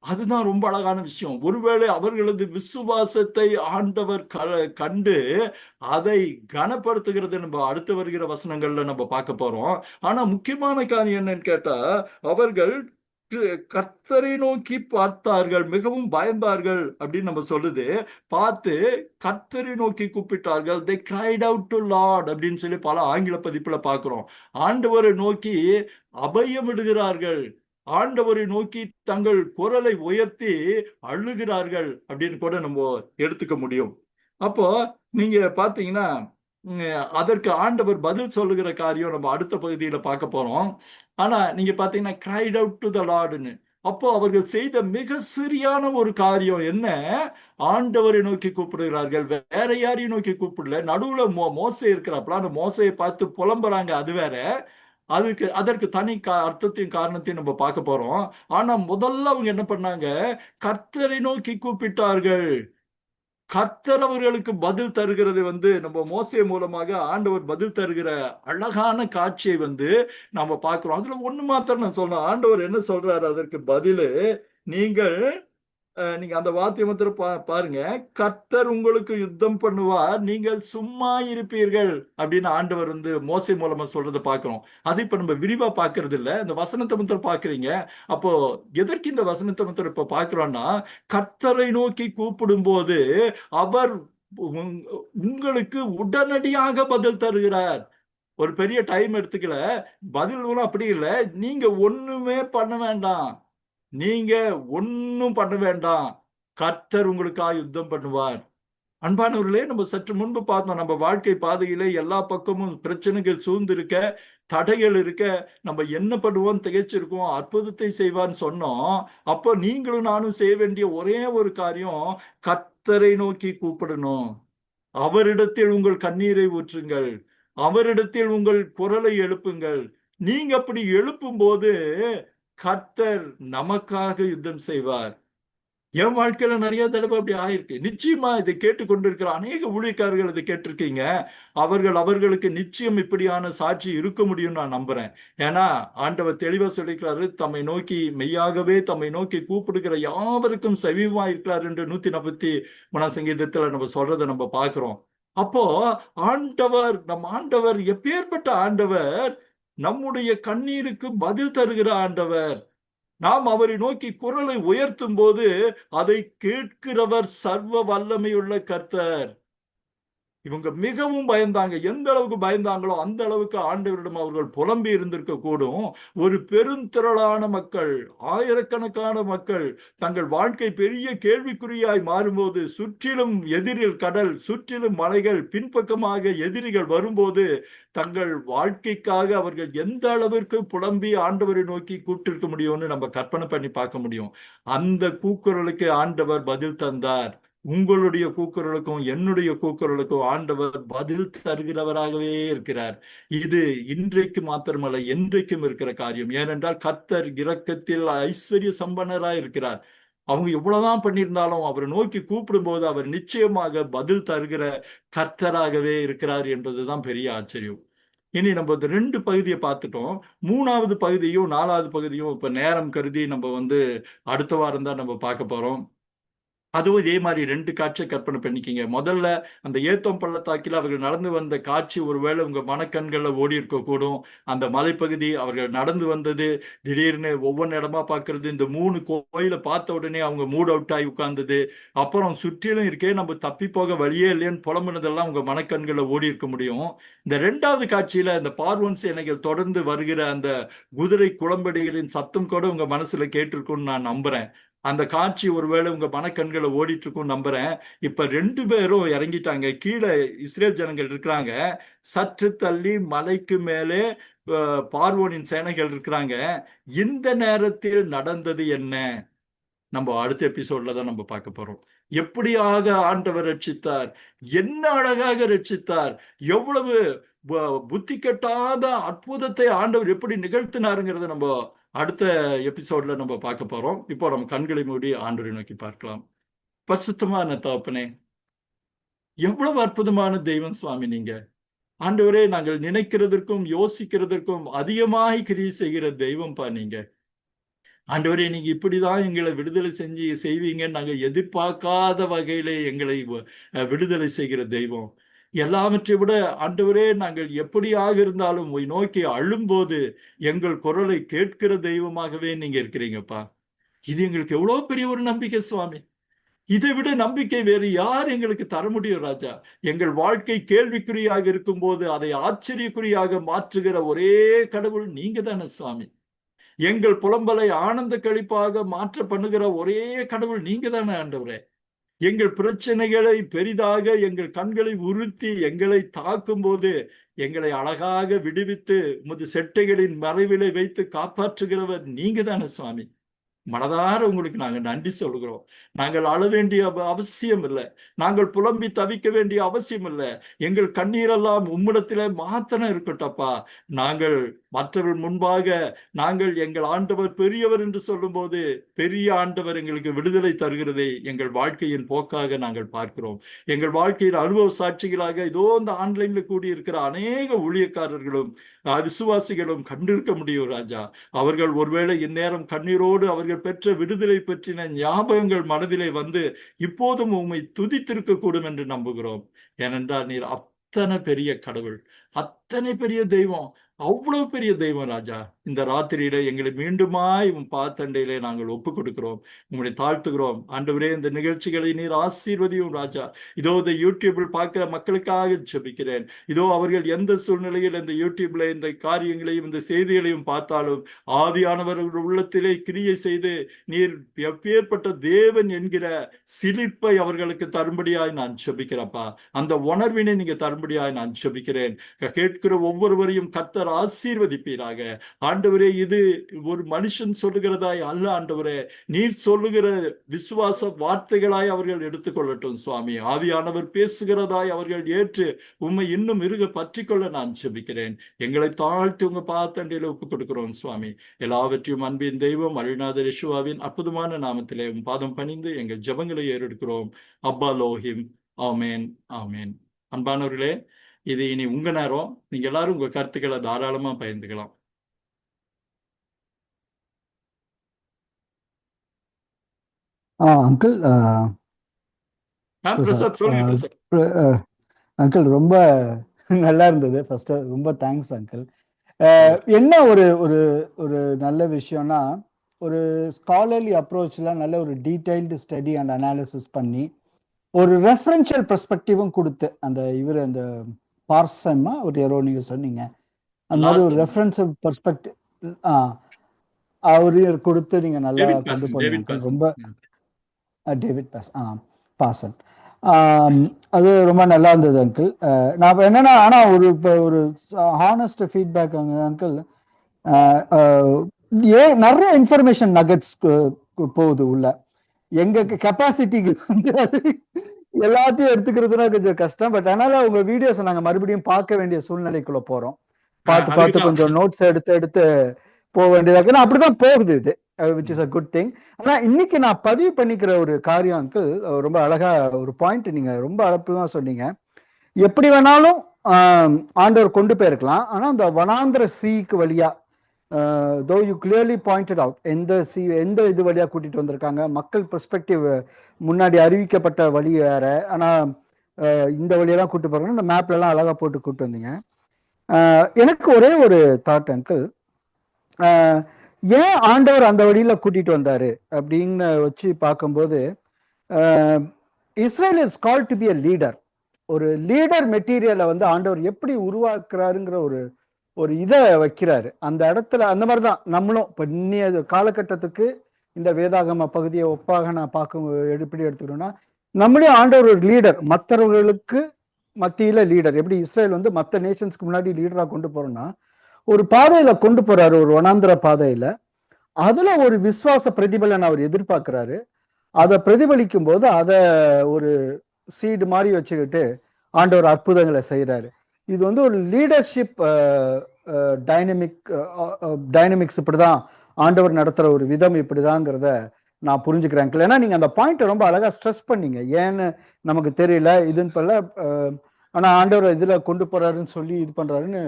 அதுதான் ரொம்ப அழகான விஷயம். ஒருவேளை அவர்களது விசுவாசத்தை ஆண்டவர் கண்டு அதை கனப்படுத்துகிறது நம்ம அடுத்து வருகிற வசனங்கள்ல நம்ம பார்க்க போறோம். ஆனா முக்கியமான காரியம் என்னன்னு கேட்டா, அவர்கள் கர்த்தரை நோக்கி பார்த்தார்கள், மிகவும் பயந்தார்கள் அப்படின்னு நம்ம சொல்லுது. பார்த்து கர்த்தரை நோக்கி கூப்பிட்டார்கள். they cried out to Lord அப்படின்னு சொல்லி பல ஆங்கில பதிப்புல பார்க்கிறோம். ஆண்டவரை நோக்கி அபயமிடுகிறார்கள், ஆண்டவரை நோக்கி தங்கள் குரலை உயர்த்தி அழுகிறார்கள் அப்படின்னு கூட நம்ம எடுத்துக்க முடியும். அப்போ நீங்க பாத்தீங்கன்னா அதற்கு ஆண்டவர் பதில் சொல்லுகிற காரியம் நம்ம அடுத்த பகுதியில பார்க்க போறோம். ஆனா நீங்க பாத்தீங்கன்னா cried out to the Lordன்னு, அப்போ அவர்கள் செய்த மிக சரியான ஒரு காரியம் என்ன? ஆண்டவரை நோக்கி கூப்பிடுகிறார்கள், வேற யாரையும் நோக்கி கூப்பிடல. நடுவுல மோசே இருக்கிறாப்ல, அந்த மோசையை பார்த்து புலம்புறாங்க, அது வேற. அதற்கு தனி அர்த்தத்தையும் காரணத்தையும் நம்ம பார்க்க போறோம். ஆனா முதல்ல அவங்க என்ன பண்ணாங்க? கர்த்தரை நோக்கி கூப்பிட்டார்கள். கர்த்தர் அவர்களுக்கு பதில் தருகிறது நம்ம மோசே மூலமாக ஆண்டவர் பதில் தருகிற அழகான காட்சியை நம்ம பார்க்கிறோம். அதுல ஒண்ணு மாத்திரம் நான் சொல்றேன். ஆண்டவர் என்ன சொல்றாரு அதற்கு பதிலு? நீங்கள் நீங்க அந்த வார்த்தை மாத்திரம் பாருங்க. கர்த்தர் உங்களுக்கு யுத்தம் பண்ணுவார், நீங்கள் சும்மா இருப்பீர்கள் அப்படின்னு ஆண்டவர் மோசே மூலமா சொல்றதை பார்க்கிறோம். அது இப்ப நம்ம விரிவா பார்க்கறது இல்ல, இந்த வசனத்தை மாத்திரம் பார்க்கறீங்க. அப்போ எதற்கு இந்த வசனத்தை மாத்திரம் இப்ப பார்க்கிறோம்னா, கர்த்தரை நோக்கி கூப்பிடும் போது அவர் உங்களுக்கு உடனடியாக பதில் தருகிறார். ஒரு பெரிய டைம் எடுத்துக்கல, பதில் அப்படி இல்லை. நீங்க ஒண்ணுமே பண்ண வேண்டாம், நீங்க ஒன்னும் பண்ண வேண்டாம், கர்த்தர் உங்களுக்காக யுத்தம் பண்ணுவார். அன்பானவர்களே, நம்ம சற்று முன்பு பார்த்தோம், நம்ம வாழ்க்கை பாதையிலே எல்லா பக்கமும் பிரச்சனைகள் சூழ்ந்து இருக்க, தடைகள் இருக்க, நம்ம என்ன பண்ணுவோம் திகைச்சிருக்கோம். அற்புதத்தை செய்வான்னு சொன்னோம். அப்போ நீங்களும் நானும் செய்ய வேண்டிய ஒரே ஒரு காரியம், கர்த்தரை நோக்கி கூப்பிடணும். அவரிடத்தில் உங்கள் கண்ணீரை ஊற்றுங்கள், அவரிடத்தில் உங்கள் குரலை எழுப்புங்கள். நீங்க அப்படி எழுப்பும் போது கர்த்தர் நமக்காக யுத்தம் செய்வார். என் வாழ்க்கையில நிறைய தடவை அப்படி ஆயிருக்கு. நிச்சயமா இதை கேட்டுக்கொண்டிருக்கிற அநேக ஊழியக்காரர்கள் இதை கேட்டிருக்கீங்க. அவர்களுக்கு நிச்சயம் இப்படியான சாட்சி இருக்க முடியும் நான் நம்புறேன். ஏன்னா ஆண்டவர் தெளிவா சொல்லிக்கிறாரு, தம்மை நோக்கி மெய்யாகவே தம்மை நோக்கி கூப்பிடுகிற யாவருக்கும் செவியுமா இருக்கிறார் என்று 143 சங்கீதத்துல நம்ம சொல்றதை நம்ம பார்க்கிறோம். அப்போ நம் ஆண்டவர் எப்பேற்பட்ட ஆண்டவர்! நம்முடைய கண்ணீருக்கு பதில் தருகிற ஆண்டவர். நாம் அவரை நோக்கி குரலை உயர்த்தும் போது அதை கேட்கிறவர் சர்வ வல்லமையுள்ள கர்த்தர். இவங்க மிகவும் பயந்தாங்க. எந்த அளவுக்கு பயந்தாங்களோ அந்த அளவுக்கு ஆண்டவரிடம் அவர்கள் புலம்பி இருந்திருக்க கூடும். ஒரு பெருந்திரளான மக்கள், ஆயிரக்கணக்கான மக்கள் தங்கள் வாழ்க்கை பெரிய கேள்விக்குறியாய் மாறும்போது, சுற்றிலும் எதிரில் கடல், சுற்றிலும் மலைகள், பின்பக்கமாக எதிரிகள் வரும்போது தங்கள் வாழ்க்கைக்காக அவர்கள் எந்த அளவிற்கு புலம்பி ஆண்டவரை நோக்கி கூப்பிட்டிருக்க முடியும்னு நம்ம கற்பனை பண்ணி பார்க்க முடியும். அந்த கூக்குரலுக்கு ஆண்டவர் பதில் தந்தார். உங்களுடைய கூக்குரலுக்கும் என்னுடைய கூக்குரலுக்கும் ஆண்டவர் பதில் தருகிறவராகவே இருக்கிறார். இது இன்றைக்கு மாத்திரமல்ல, என்றைக்கும் இருக்கிற காரியம். ஏனென்றால் கர்த்தர் இரக்கத்தில் ஐஸ்வர்ய சம்பன்னராய் இருக்கிறார். அவங்க எவ்வளவுதான் பண்ணியிருந்தாலும் அவரை நோக்கி கூப்பிடும் போது அவர் நிச்சயமாக பதில் தருகிற கர்த்தராகவே இருக்கிறார் என்பதுதான் பெரிய ஆச்சரியம். இனி நம்ம இந்த 2 பகுதியை பார்த்துட்டோம். 3வது பகுதியும் 4வது பகுதியும் இப்ப நேரம் கருதி நம்ம அடுத்த வாரம் தான் நம்ம பார்க்க போறோம். அதுவும் இதே மாதிரி 2 காட்சியை கற்பனை பண்ணிக்கிங்க. முதல்ல அந்த ஏத்தோம் பள்ளத்தாக்கில் அவர்கள் நடந்து வந்த காட்சி ஒருவேளை உங்க மனக்கண்கள்ல ஓடி இருக்க கூடும். அந்த மலைப்பகுதி அவர்கள் நடந்து வந்தது, திடீர்னு ஒவ்வொரு இடமா பார்க்கறது, இந்த 3 கோயிலை பார்த்த உடனே அவங்க மூட் அவுட் ஆகி உட்கார்ந்தது, அப்புறம் சுற்றிலும் இருக்கே நம்ம தப்பி போக வழியே இல்லைன்னு புலம்புனதெல்லாம் உங்க மனக்கண்கள்ல ஓடி இருக்க முடியும். இந்த 2வது காட்சியில இந்த பார்வோன் சேனைகள் தொடர்ந்து வருகிற அந்த குதிரை குளம்படிகளின் சத்தம் கூட உங்க மனசுல கேட்டிருக்கும்னு நான் நம்புறேன். அந்த காட்சி ஒருவேளை உங்க மனக்கண்களை ஓடிட்டு இருக்கும் நம்புறேன். இப்ப 2 பேரும் இறங்கிட்டாங்க. கீழே இஸ்ரேல் ஜனங்கள் இருக்கிறாங்க. சற்று தள்ளி மலைக்கு மேலே பார்வோனின் சேனைகள் இருக்கிறாங்க. இந்த நேரத்தில் நடந்தது என்ன? நம்ம அடுத்த எபிசோட்ல தான் நம்ம பார்க்க போறோம். எப்படியாக ஆண்டவர் ரட்சித்தார், என்ன அழகாக ரட்சித்தார், எவ்வளவு புத்தி கெட்டாத அற்புதத்தை ஆண்டவர் எப்படி நிகழ்த்தினாருங்கிறத நம்ம அடுத்த எபிசோட்ல நம்ம பார்க்க போறோம். இப்போ நம்ம கண்களை மூடி ஆண்டவரை நோக்கி பார்க்கலாம். பரிசுத்தமான தகப்பனே, எவ்வளவு அற்புதமான தெய்வம் சுவாமி நீங்க. ஆண்டவரே, நாங்கள் நினைக்கிறதற்கும் யோசிக்கிறதற்கும் அதிகமாய் கிரியை செய்கிற தெய்வம் பா நீங்க. ஆண்டவரே, நீங்க இப்படிதான் எங்களை விடுதலை செய்வீங்கன்னு நாங்க எதிர்பார்க்காத வகையில எங்களை விடுதலை செய்கிற தெய்வம். எல்லாவற்றை விட ஆண்டவரே, நாங்கள் எப்படியாக இருந்தாலும் நோக்கி அழும்போது எங்கள் குரலை கேட்கிற தெய்வமாகவே நீங்க இருக்கிறீங்கப்பா. இது எங்களுக்கு எவ்வளவு பெரிய ஒரு நம்பிக்கை சுவாமி. இதை விட நம்பிக்கை வேறு யார் எங்களுக்கு தர முடியும் ராஜா? எங்கள் வாழ்க்கை கேள்விக்குறியாக இருக்கும் போது அதை ஆச்சரியக்குறியாக மாற்றுகிற ஒரே கடவுள் நீங்க தானே சுவாமி. எங்கள் புலம்பலை ஆனந்த கழிப்பாக மாற்ற பண்ணுகிற ஒரே கடவுள் நீங்க தானே ஆண்டவரே. எங்கள் பிரச்சனைகளை பெரிதாக எங்கள் கண்களை உறுத்தி எங்களை தாக்கும் போது எங்களை அழகாக விடுவித்து உமது செட்டைகளின் மறைவிலை வைத்து காப்பாற்றுகிறவர் நீங்க தானே சுவாமி. மனதார உங்களுக்கு நாங்க நன்றி சொல்கிறோம். நாங்கள் அழ வேண்டிய அவசியம் இல்லை. நாங்கள் புலம்பி தவிக்க வேண்டிய அவசியம் இல்லை. எங்கள் கண்ணீரெல்லாம் உம்மிடத்திலே மாத்திரம் இருக்கட்டப்பா. நாங்கள் மற்றவர்கள் முன்பாக நாங்கள் எங்கள் ஆண்டவர் பெரியவர் என்று சொல்லும் போது பெரிய ஆண்டவர் எங்களுக்கு விடுதலை தருகிறதை எங்கள் வாழ்க்கையின் போக்காக நாங்கள் பார்க்கிறோம். எங்கள் வாழ்க்கையில் அனுபவ சாட்சிகளாக இதோ இந்த ஆன்லைன்ல கூடியிருக்கிற அநேக ஊழியக்காரர்களும் விசுவாசிகளும் கண்டிருக்க முடியும் ராஜா. அவர்கள் ஒருவேளை இந்நேரம் கண்ணீரோடு அவர்கள் பெற்ற விடுதலை பற்றின ஞாபகங்கள் மனதிலே வந்து இப்போதும் உம்மை துதித்திருக்க கூடும் என்று நம்புகிறோம். ஏனென்றால் நீர் அத்தனை பெரிய கடவுள், அத்தனை பெரிய தெய்வம், அவ்வளவு பெரிய தெய்வம் ராஜா. இந்த ராத்திரியில எங்களை மீண்டுமாய் உன் பாத்தண்டையிலே நாங்கள் ஒப்பு கொடுக்கிறோம், உங்களை தாழ்த்துகிறோம். ஆண்டவரே, இந்த நிகழ்ச்சிகளை நீர் ஆசீர்வதியும் ராஜா. இதோ இந்த யூடியூபில் பார்க்கிற மக்களுக்காக ஜெபிக்கிறேன். இதோ அவர்கள் எந்த சூழ்நிலையில் இந்த யூடியூப்ல இந்த காரியங்களையும் இந்த செய்திகளையும் பார்த்தாலும் ஆவியானவர்கள் உள்ளத்திலே கிரியை செய்து நீர் எப்பேற்பட்ட தேவன் என்கிற சிலிர்ப்பை அவர்களுக்கு தரும்படியாய் நான் ஜெபிக்கிறப்பா. அந்த உணர்வினை நீங்க தரும்படியாய் நான் ஜெபிக்கிறேன். கேட்கிற ஒவ்வொருவரையும் கர்த்தர் ஆசீர்வதிப்பீராக. ஆண்டவரே, இது ஒரு மனுஷன் சொல்லுகிறதாய் அல்ல ஆண்டவரே, நீர் சொல்லுகிற விசுவாச வார்த்தைகளாய் அவர்கள் எடுத்துக்கொள்ளட்டும் சுவாமி. ஆவியானவர் பேசுகிறதாய் அவர்கள் ஏற்று உம்மை இன்னும் இருக பற்றிக்கொள்ள நான் ஜெபிக்கிறேன். எங்களை தாழ்த்தி உங்க பாதத்தண்டையில ஒப்புக் கொடுக்கிறோம் சுவாமி. எல்லாவற்றையும் அன்பின் தெய்வம் அருள்நாதர் யெஷுவாவின் அற்புதமான நாமத்திலே உம் பாதம் பணிந்து எங்கள் ஜெபங்களை ஏறெடுக்கிறோம். அப்பா லோஹிம். ஆமேன், ஆமேன். அன்பானவர்களே, இது இனி உங்க நேரம். நீங்க எல்லாரும் உங்க கருத்துக்களை தாராளமா பகிர்ந்துக்கலாம். அங்கிள் பிரசாத் சொல்லுங்க பிரசாத். அங்கிள் ரொம்ப நல்லா இருந்தது. ஃபர்ஸ்ட் ரொம்ப தேங்க்ஸ் அங்கிள். என்ன ஒரு ஒரு ஒரு நல்ல விஷயம்னா, ஒரு ஸ்காலர்லி அப்ரோச்ல நல்ல ஒரு டீடைல்டு ஸ்டடி அண்ட் அனாலிசிஸ் பண்ணி ஒரு ரெஃபரன்ஷியல் பெர்ஸ்பெக்டிவும் கொடுத்து, அந்த பார்சமா ஒரு யாரோ நீங்க சொன்னீங்க, அந்த மாதிரி ஒரு ரெஃபரன்ஷியல் பெர்ஸ்பெக்டிவ் அவரு கொடுத்து நீங்க நல்லா கொண்டு போனீங்க. ரொம்ப டேவிட் பாசன், அது ரொம்ப நல்லா இருந்தது அங்கிள். நான் என்னன்னா, ஆனா ஒரு ஹானஸ்ட் ஃபீட்பேக் அங்கிள், நிறைய இன்ஃபர்மேஷன் நகட்ஸ் போகுது உள்ள. எங்க கெப்பாசிட்டிக்கு எல்லாத்தையும் எடுத்துக்கிறதுனா கொஞ்சம் கஷ்டம். பட் அதனால உங்க வீடியோஸ் நாங்க மறுபடியும் பார்க்க வேண்டிய சூழ்நிலைக்குள்ள போறோம். பார்த்து கொஞ்சம் நோட்ஸ் எடுத்து போக வேண்டியதா. அப்படிதான் போகுது இது, which is a good thing. ஆனா இன்னைக்கு நான் பதிவு பண்ணிக்கிற ஒரு காரியம் அங்கிள், ரொம்ப அழகா ஒரு பாயிண்ட் நீங்க ரொம்ப அழகா சொன்னீங்க. எப்படி வேணாலும் ஆண்டவர் கொண்டு போயிருக்கலாம். ஆனா அந்த வனாந்திர சீக்கு வழியா, though you clearly pointed out, எந்த இது வழியா கூட்டிட்டு வந்திருக்காங்க, மக்கள் பெர்ஸ்பெக்டிவ் முன்னாடி அறிவிக்கப்பட்ட வழி வேற, ஆனா இந்த வழியெல்லாம் கூட்டு போறாங்க. இந்த மேப்ல எல்லாம் அழகா போட்டு கூட்டு வந்தீங்க. எனக்கு ஒரே ஒரு தாட் அங்கிள், ஏன் ஆண்டவர் அந்த வழியில கூட்டிட்டு வந்தாரு அப்படின்னு வச்சு பார்க்கும்போது, Israel is called to be a leader. ஒரு லீடர் மெட்டீரியலை ஆண்டவர் எப்படி உருவாக்குறாருங்கிற ஒரு இதை வைக்கிறாரு அந்த இடத்துல. அந்த மாதிரிதான் நம்மளும் இப்ப இன்னைய காலகட்டத்துக்கு இந்த வேதாகம பகுதியை ஒப்பாக நான் எப்படி எடுத்துக்கணும்னா, நம்மளே ஆண்டவர் ஒரு லீடர், மற்றவர்களுக்கு மத்தியில லீடர். எப்படி இஸ்ரேல் மற்ற நேஷன்ஸ்க்கு முன்னாடி லீடரா கொண்டு போறோம்னா, ஒரு பாதையில கொண்டு போறாரு, ஒரு வனாந்திர பாதையில. அதுல ஒரு விசுவாச பிரதிபலன் அவர் எதிர்பார்க்கிறாரு. அதை பிரதிபலிக்கும் போது அதை ஒரு சீடு மாதிரி வச்சுக்கிட்டு ஆண்டவர் அற்புதங்களை செய்யறாரு. இது ஒரு லீடர்ஷிப் டைனமிக்ஸ். இப்படிதான் ஆண்டவர் நடத்துற ஒரு விதம் இப்படிதாங்கிறத நான் புரிஞ்சுக்கிறேன். ஏன்னா நீங்க அந்த பாயிண்ட் ரொம்ப அழகா ஸ்ட்ரெஸ் பண்ணீங்க. ஏன்னு நமக்கு தெரியல இதுன்னு பல, ஆனா ஆண்டவர் இதுல கொண்டு போறாருன்னு சொல்லி இது பண்றாருன்னு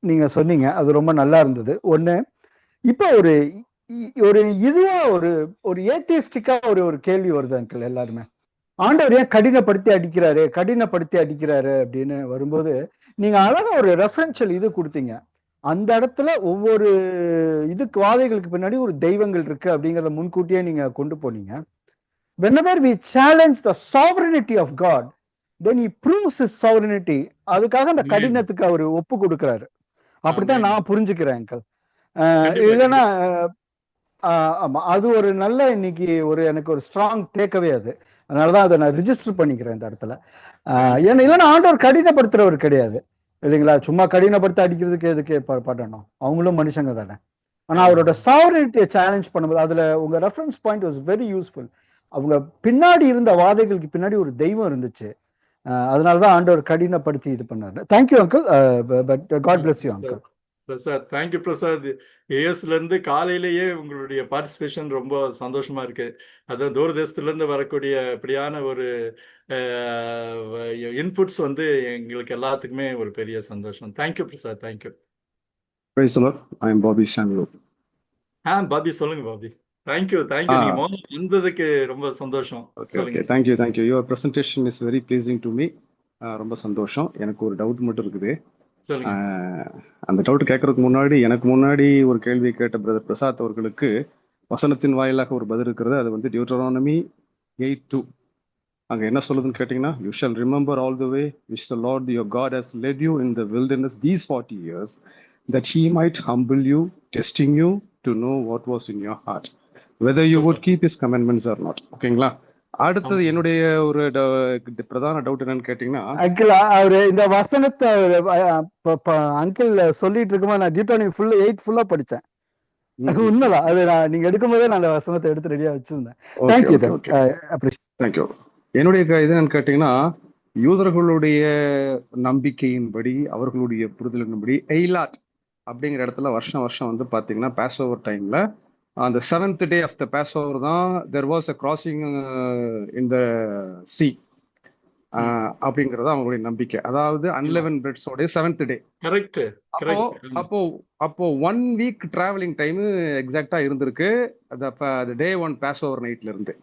நீங்க சொன்னீங்க. அது ரொம்ப நல்லா இருந்தது. ஒண்ணு, இப்ப இதுவா ஒரு ஏத்திஸ்டிக்கா ஒரு கேள்வி வருது அங்கிள். எல்லாருமே ஆண்டவர் ஏன் கடினப்படுத்தி அடிக்கிறாரு அப்படின்னு வரும்போது, நீங்க அழகா ஒரு ரெஃபரன்ஷியல் இது கொடுத்தீங்க. அந்த இடத்துல ஒவ்வொரு இதுக்கு வாதைகளுக்கு பின்னாடி ஒரு தெய்வங்கள் இருக்கு அப்படிங்கறத முன்கூட்டியே நீங்க கொண்டு போனீங்க. whenever we challenge the sovereignty of God, then he proves his sovereignty. அதுக்காக அந்த கடினத்துக்கு அவர் ஒப்பு கொடுக்கிறாரு. அப்படித்தான் நான் புரிஞ்சுக்கிறேன் அங்கிள். இல்லைன்னா ஆமா, அது ஒரு நல்ல இன்னைக்கு எனக்கு ஒரு ஸ்ட்ராங் டேக்அவே அது. அதனாலதான் அதை நான் ரிஜிஸ்டர் பண்ணிக்கிறேன் இந்த இடத்துல. ஏன்னா இல்லைன்னா ஆண்டவர் கடினப்படுத்துறவர் கிடையாது இல்லைங்களா? சும்மா கடினப்படுத்த அடிக்கிறதுக்கு எதுக்கு பண்ணணும்? அவங்களும் மனுஷங்க தானே. ஆனா அவரோட சாவரிட்டியை சேலஞ்ச் பண்ணும்போது அதுல உங்க reference point was very useful. அவங்க பின்னாடி இருந்த வாதைகளுக்கு பின்னாடி ஒரு தெய்வம் இருந்துச்சு. அதனாலதான் ஆண்டவர் கடினப்படுத்தி இது பண்ணாரு. Thank you uncle. But God bless you uncle. Prasad, thank you Prasad. ஏஎஸ்ல இருந்து காலையிலேயே உங்களுடைய பார்ட்டிசிபேஷன் ரொம்ப சந்தோஷமா இருக்கு. அதான் தூரதேசத்துல இருந்து வரக்கூடிய இப்படியான ஒரு இன்புட்ஸ் எங்களுக்கு எல்லாத்துக்குமே ஒரு பெரிய சந்தோஷம். Thank you Prasad, thank you. Praise the Lord. I am Bobby Samuel. Bobby சொல்லுங்க பாபி. தேங்க்யூ நீங்க வந்ததுக்கு ரொம்ப சந்தோஷம். Okay, thank you. Your presentation is very pleasing to me. ரொம்ப சந்தோஷம். எனக்கு ஒரு டவுட் மட்டும் இருக்குது. அந்த டவுட் கேட்கறதுக்கு முன்னாடி எனக்கு முன்னாடி ஒரு கேள்வி கேட்ட பிரதர் பிரசாத் அவர்களுக்கு வசனத்தின் வாயிலாக ஒரு பதில் இருக்கிறது. அது டியூட்டரானமி 8:2. அங்க என்ன சொல்லுதுன்னு கேட்டீங்கன்னா, you shall remember all the way which the Lord your God has led you in the wilderness these 40 years, that he might humble you, testing you to know what was in your heart, whether you would keep his commandments or not. ஓகேங்களா? அடுத்தது ஆமா. என்னுடைய ஒரு பிரதான doubt என்னன்னு கேட்டீங்கன்னா, uncle அவரு இந்த வசனத்தை அங்கிள் சொல்லிட்டு இருக்கும்போது நான் ஜீட்டோனி ஃபுல்லா 8 ஃபுல்லா படிச்சேன். உண்மைதான். அது நீங்க எடுக்கும்போதே நான் அந்த வசனத்தை எடுத்து ரெடியா வச்சிருந்தேன். Okay thank you okay okay thank you. என்னுடைய இது என்னன்னு கேட்டீங்கன்னா, யூதர்களுடைய நம்பிக்கையின்படி, அவர்களுடைய புரிதலின்படி எய்லாட் அப்படிங்கிற இடத்துல வருஷம் வருஷம் வந்து பாத்தீங்கன்னா பாஸ் ஓவர் டைம்ல அந்த 7th day of the Passover தான் there was a crossing in the sea அப்படிங்கறது அவங்களுடைய நம்பிக்கை. அதாவது அன்லெவன் பிரெட்ஸோட 7th டே. கரெக்ட் அப்போ கரெக்ட். அப்போ அப்போ 1 வீக் டிராவலிங் டைம் எக்ஸாக்டா இருந்திருக்கு டே 1 பாஸ் ஓவர் நைட்ல இருந்து.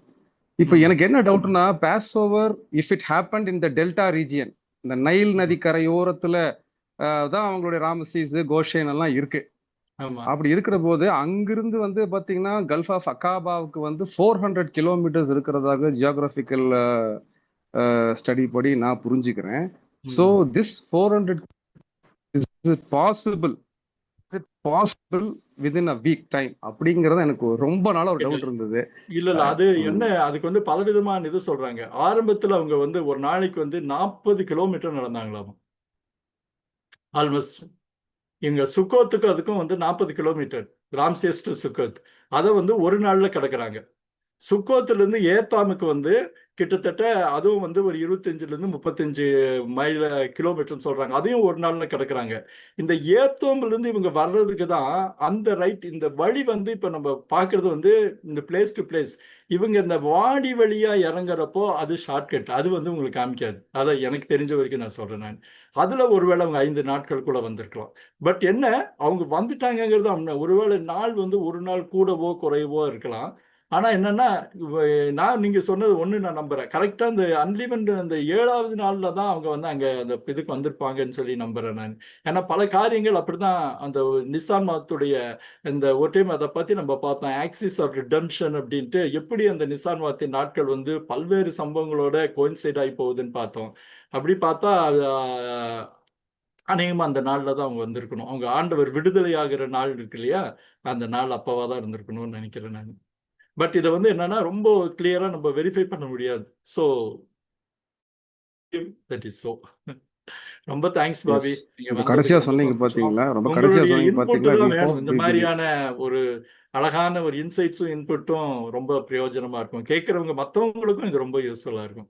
இப்போ எனக்கு என்ன டவுட்னா, Passover if it happened in the delta region, இந்த நைல் நதி கரையோரத்துல தான் அவங்களுடைய ராமசீஸ் கோஷேன் எல்லாம் இருக்கு. ஆமா. அப்படி இருக்கிற போது அங்கிருந்து வந்து பாத்தீங்கன்னா கல்ஃப் ஆஃப் அகாபாவுக்கு வந்து 400 கிலோமீட்டர்ஸ் இருக்கிறதாக ஜியோகிராபிக்கல் ஸ்டடி படி நான் புரிஞ்சுக்கிறேன். So this 400 is it possible within a week time அப்படிங்கறது எனக்கு ரொம்ப நாளா ஒரு டவுட் இருந்தது. இல்ல அது என்ன, அதுக்கு வந்து பலவிதமான இது சொல்றாங்க. ஆரம்பத்துல அவங்க வந்து ஒரு நாளைக்கு வந்து 40 கிலோமீட்டர் நடந்தாங்களாம். ஆல்மோஸ்ட் இங்க சுக்கோத்துக்கு அதுக்கும் வந்து 40 கிலோமீட்டர், ராம்சேஸ் டு சுக்கோத். அதை வந்து ஒரு நாள்ல கிடக்குறாங்க. சுக்கோத்துல இருந்து ஏத்தாமுக்கு வந்து கிட்டத்தட்ட அதுவும் வந்து ஒரு 25 இருந்து 35 மைல் கிலோமீட்டர் சொல்றாங்க. அதையும் ஒரு நாள்ல கிடக்குறாங்க. இந்த ஏத்தோம்ல இருந்து இவங்க வர்றதுக்கு தான் அந்த ரைட், இந்த வழி வந்து இப்ப நம்ம பாக்குறது வந்து இந்த பிளேஸ் டு பிளேஸ். இவங்க இந்த வாடி வழியா இறங்குறப்போ அது ஷார்ட்கட், அது வந்து உங்களுக்கு காமிக்காது. அதை எனக்கு தெரிஞ்ச வரைக்கும் நான் சொல்றேன். நான் அதுல ஒருவேளை அவங்க 5 நாட்களுக்குள்ள வந்திருக்கலாம். பட் என்ன, அவங்க வந்துட்டாங்கிறது ஒருவேளை நாள் வந்து ஒரு நாள் கூடவோ குறைவோ இருக்கலாம். ஆனா என்னன்னா, நான் நீங்க சொன்னது ஒண்ணு நான் நம்புறேன். கரெக்டா இந்த அன்லிவன் அந்த 7வது நாள்ல தான் அவங்க வந்து அங்க அந்த இதுக்கு வந்திருப்பாங்கன்னு சொல்லி நம்புறேன் நான். ஏன்னா பல காரியங்கள் அப்படிதான். அந்த நிசான் மாத்துடைய இந்த ஒரு டைம் அதை பத்தி நம்ம பார்த்தோம், ஆக்சிஸ் ஆஃப் ரிடம்ஷன் அப்படின்ட்டு, எப்படி அந்த நிசான் மாத்தின் நாட்கள் வந்து பல்வேறு சம்பவங்களோட கோயின்சைட் ஆகி போகுதுன்னு பார்த்தோம். அப்படி பார்த்தா அநேகமா அந்த நாள்ல தான் அவங்க வந்திருக்கணும். அவங்க ஆண்டவர் விடுதலை ஆகிற நாள் இருக்கு இல்லையா, அந்த நாள் அப்பவா தான் இருந்திருக்கணும்னு நினைக்கிறேன் நான். பட் இதை வந்து என்னன்னா ரொம்ப கிளியரா நம்ம வெரிஃபை பண்ண முடியாது. So that is so. ரொம்ப தேங்க்ஸ் பாபி, நீங்க கடைசியா வந்ததுக்கு ரொம்ப சொன்னீங்க சந்தோஷம். பாத்தீங்களா, ரொம்ப கடைசியா உங்களுடைய சொன்னீங்க இன்புட் பாத்தீங்களா, தான் வேணும். இந்த மாதிரியான ஒரு அழகான ஒரு இன்சைட்ஸும் இன்புட்டும் ரொம்ப பிரயோஜனமா இருக்கும். கேட்கறவங்க மற்றவங்களுக்கும் இது ரொம்ப யூஸ்ஃபுல்லா இருக்கும்.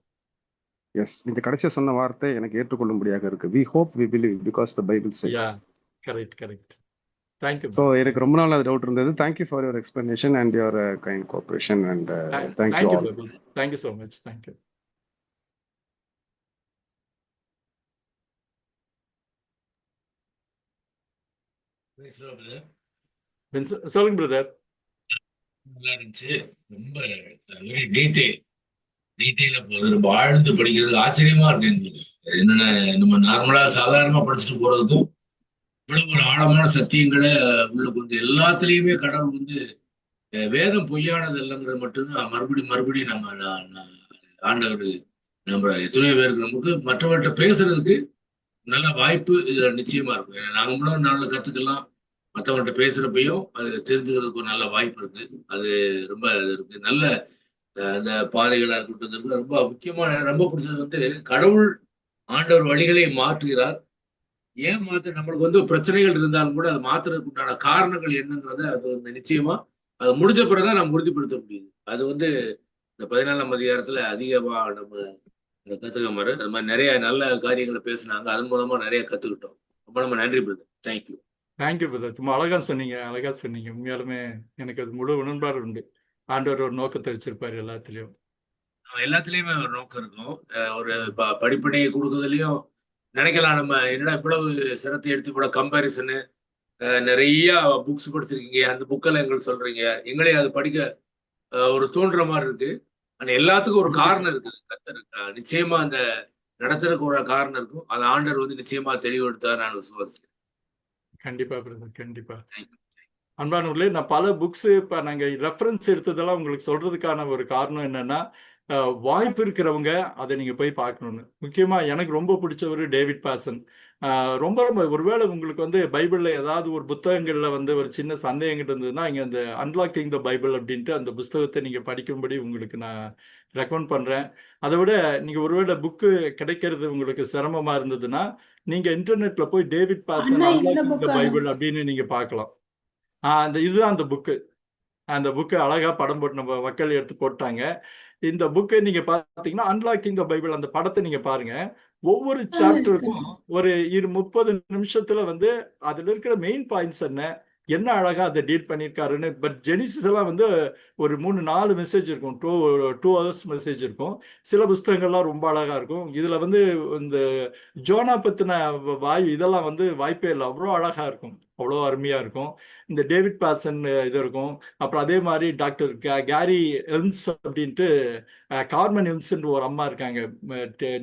எஸ், நீங்க கடைசியா சொன்ன வார்த்தை எனக்கு ஏற்றுக்கொள்ளும்படியாக இருக்கு. we hope we believe because the bible says. Yeah, correct correct. Thank you. So எனக்கு ரொம்ப நாள் அது டவுட் இருந்தது. Thank you for your explanation and your kind cooperation and thank you all. Thank you so much. Thank you. சொல்லுங்க பிரதர். நல்லா இருந்துச்சு. ரொம்ப வெரி டீட்டெயிலா போகுது. ரொம்ப ஆழ்ந்து படிக்கிறதுக்கு ஆச்சரியமா இருக்கு எங்களுக்கு. என்னென்ன நம்ம நார்மலா சாதாரணமா படிச்சுட்டு போறதுக்கும் இவ்வளவு ஒரு ஆழமான சத்தியங்களை உள்ள கொஞ்சம் எல்லாத்துலயுமே கடவுள் வந்து வேதம் பொய்யானது இல்லைங்கிறது மட்டும்தான் மறுபடியும் நம்ம ஆண்டவர் நம்ம எத்தனையோ பேருக்கு நமக்கு மற்றவர்கிட்ட பேசுறதுக்கு நல்ல வாய்ப்பு இதுல நிச்சயமா இருக்கும். ஏன்னா நாங்களும் நல்ல கத்துக்கலாம், மற்றவர்கிட்ட பேசுறப்பையும் அது தெரிஞ்சுக்கிறதுக்கு ஒரு நல்ல வாய்ப்பு இருக்கு. அது ரொம்ப இருக்கு. நல்ல அந்த பாதைகளா இருக்கட்டும். ரொம்ப முக்கியமான ரொம்ப பிடிச்சது வந்து கடவுள் ஆண்டவர் வழிகளை மாற்றுகிறார். ஏன் நம்மளுக்கு வந்து பிரச்சனைகள் இருந்தாலும் கூட அதை மாத்துறதுக்கு உண்டான காரணங்கள் என்னங்கிறத அது வந்து நிச்சயமா அது முடிஞ்ச பிறகுதான் நம்ம உறுதிப்படுத்த முடியுது. அது வந்து இந்த 14ஆம் அதிகாரத்துல அதிகமா நம்ம கத்துக்க மாதிரி அது மாதிரி நிறைய நல்ல காரியங்களை பேசினாங்க. அதன் மூலமா நிறைய கத்துக்கிட்டோம். ரொம்ப நம்ம நன்றி பிரதர். தேங்க்யூ. Thank you brother. ரொம்ப அழகா சொன்னீங்க. உண்மையாலுமே எனக்கு அது முழு உடன்பாடு உண்டு. ஆண்டவர் ஒரு நோக்கத்தை வச்சிருப்பாரு எல்லாத்துலயும். எல்லாத்துலயுமே ஒரு நோக்கம் இருக்கும். ஒரு படிப்பனையை கொடுக்கறதுலயும் நினைக்கலாம் நம்ம என்னடா இவ்வளவு சிரத்தை எடுத்து இவ்வளவு கம்பாரிசனு, நிறைய புக்ஸ் படிச்சிருக்கீங்க, அந்த புக்கெல்லாம் எங்களுக்கு சொல்றீங்க, எங்களே அது படிக்க ஒரு தோன்ற மாதிரி இருக்கு. ஆனா எல்லாத்துக்கும் ஒரு காரணம் இருக்கு. கத்தருக்கு நிச்சயமா அந்த நடத்துறதுக்கு ஒரு காரணம் இருக்கும். அது ஆண்டவர் வந்து நிச்சயமா தெளிவுபடுத்தா நான் விசுவாசிக்கிறேன். கண்டிப்பா பிரதர், கண்டிப்பா. அன்பானவர்களே, நான் பல புக்ஸ் இப்ப நாங்க ரெஃபரன்ஸ் எடுத்ததெல்லாம் உங்களுக்கு சொல்றதுக்கான ஒரு காரணம் என்னன்னா, வாய்ப்பு இருக்கிறவங்க அதை நீங்க போய் பார்க்கணும்னு. முக்கியமா எனக்கு ரொம்ப பிடிச்சவர் டேவிட் பாசன். ரொம்ப ரொம்ப ஒருவேளை உங்களுக்கு வந்து பைபிள்ல ஏதாவது ஒரு புத்தகங்கள்ல வந்து ஒரு சின்ன சந்தேகங்கள் இருந்ததுன்னா இங்க அந்த அன்லாக்கிங் த பைபிள் அப்படின்ட்டு அந்த புஸ்தகத்தை நீங்க படிக்கும்படி உங்களுக்கு நான் ரெக்கமெண்ட் பண்றேன். அதை விட நீங்க ஒருவேளை புக்கு கிடைக்கிறது உங்களுக்கு சிரமமா இருந்ததுன்னா நீங்க இன்டர்நெட்ல போய் டேவிட் பாசன் அண்ணா இந்த அன்லாக்கிங் த புக்கான பைபிள் அப்படின்னு நீங்க பார்க்கலாம். அந்த இதுதான் அந்த புக்கு. அந்த புக்கு அழகா படம் போட்டு நம்ம மக்கள் எடுத்து போட்டாங்க. இந்த புக்கை நீங்க பாத்தீங்கன்னா அன்லாக்கிங் த பைபிள் அந்த படத்தை நீங்க பாருங்க. ஒவ்வொரு இருக்கு. சாப்டருக்கும் ஒரு 30 நிமிஷத்துல வந்து அதுல இருக்கிற மெயின் பாயிண்ட்ஸ் என்ன அழகா அதை டீல் பண்ணியிருக்காருன்னு. பட் ஜெனிசிஸ் எல்லாம் வந்து ஒரு 3-4 மெசேஜ் இருக்கும், 2 ஹவர்ஸ் மெசேஜ் இருக்கும். சில புஸ்தகங்கள்லாம் ரொம்ப அழகா இருக்கும். இதுல வந்து இந்த ஜோனா பத்தின வாயு இதெல்லாம் வந்து வாய்ப்பே இல்லை, அவ்வளோ அழகா இருக்கும், அவ்வளோ அருமையா இருக்கும். இந்த டேவிட் பாசன் இது இருக்கும். அப்புறம் அதே மாதிரி டாக்டர் கேரி எல்ம்ஸ் அப்படின்ட்டு கார்மன் எல்ம்ஸ்ன்ற ஒரு அம்மா இருக்காங்க,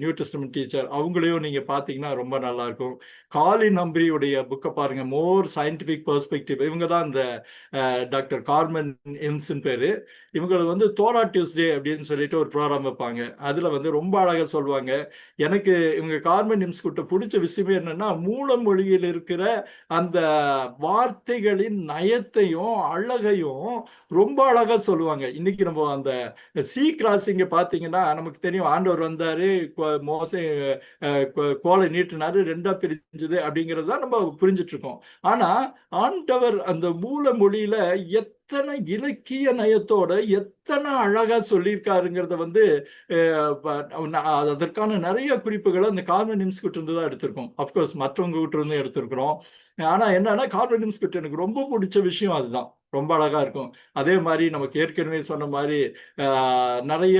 நியூ டெஸ்டமென்ட் டீச்சர். அவங்களையும் நீங்க பாத்தீங்கன்னா ரொம்ப நல்லா இருக்கும். காலின் ஹம்ப்ரியுடைய புக்கை பாருங்க, மோர் சயின்டிபிக் பெர்ஸ்பெக்டிவ். இவங்க தான் இந்த டாக்டர் கார்மன் எல்ம்ஸ்ன்னு பேரு. இவங்க வந்து தோரா டியூஸ்டே அப்படின்னு சொல்லிட்டு ஒரு ப்ரோக்ராம் வைப்பாங்க. அதுல வந்து ரொம்ப அழகா சொல்லுவாங்க. எனக்கு இவங்க கார்மன் எல்ம்ஸ் கிட்ட பிடிச்ச விஷயமே என்னன்னா மூல மொழியில் இருக்கிற அந்த வார்த்தைகளின் நயத்தையும் அழகையும் ரொம்ப அழகா சொல்லுவாங்க. இன்னைக்கு நம்ம அந்த சி கிராசிங்க பாத்தீங்கன்னா நமக்கு தெரியும், ஆண்டவர் வந்தாரு, மோசே கோலை நீட்டினாரு, 2ஆ பிரிஞ்சது அப்படிங்கிறது தான் நம்ம புரிஞ்சிட்டு இருக்கோம். ஆனா ஆண்டவர் அந்த மூல மொழியில எத்தனை இலக்கிய நயத்தோட எத்தனை அழகா சொல்லியிருக்காருங்கிறத வந்து அதற்கான நிறைய குறிப்புகளை அந்த கார்மன் எல்ம்ஸ் கிட்ட இருந்து தான் எடுத்திருக்கோம். அப்கோர்ஸ் மற்றவங்க கிட்ட இருந்து எடுத்திருக்கிறோம். ஆனா என்னன்னா கார்மன் எல்ம்ஸ் கிட்ட எனக்கு ரொம்ப பிடிச்ச விஷயம் அதுதான், ரொம்ப அழகா இருக்கும். அதே மாதிரி நமக்கு ஏற்கனவே சொன்ன மாதிரி நிறைய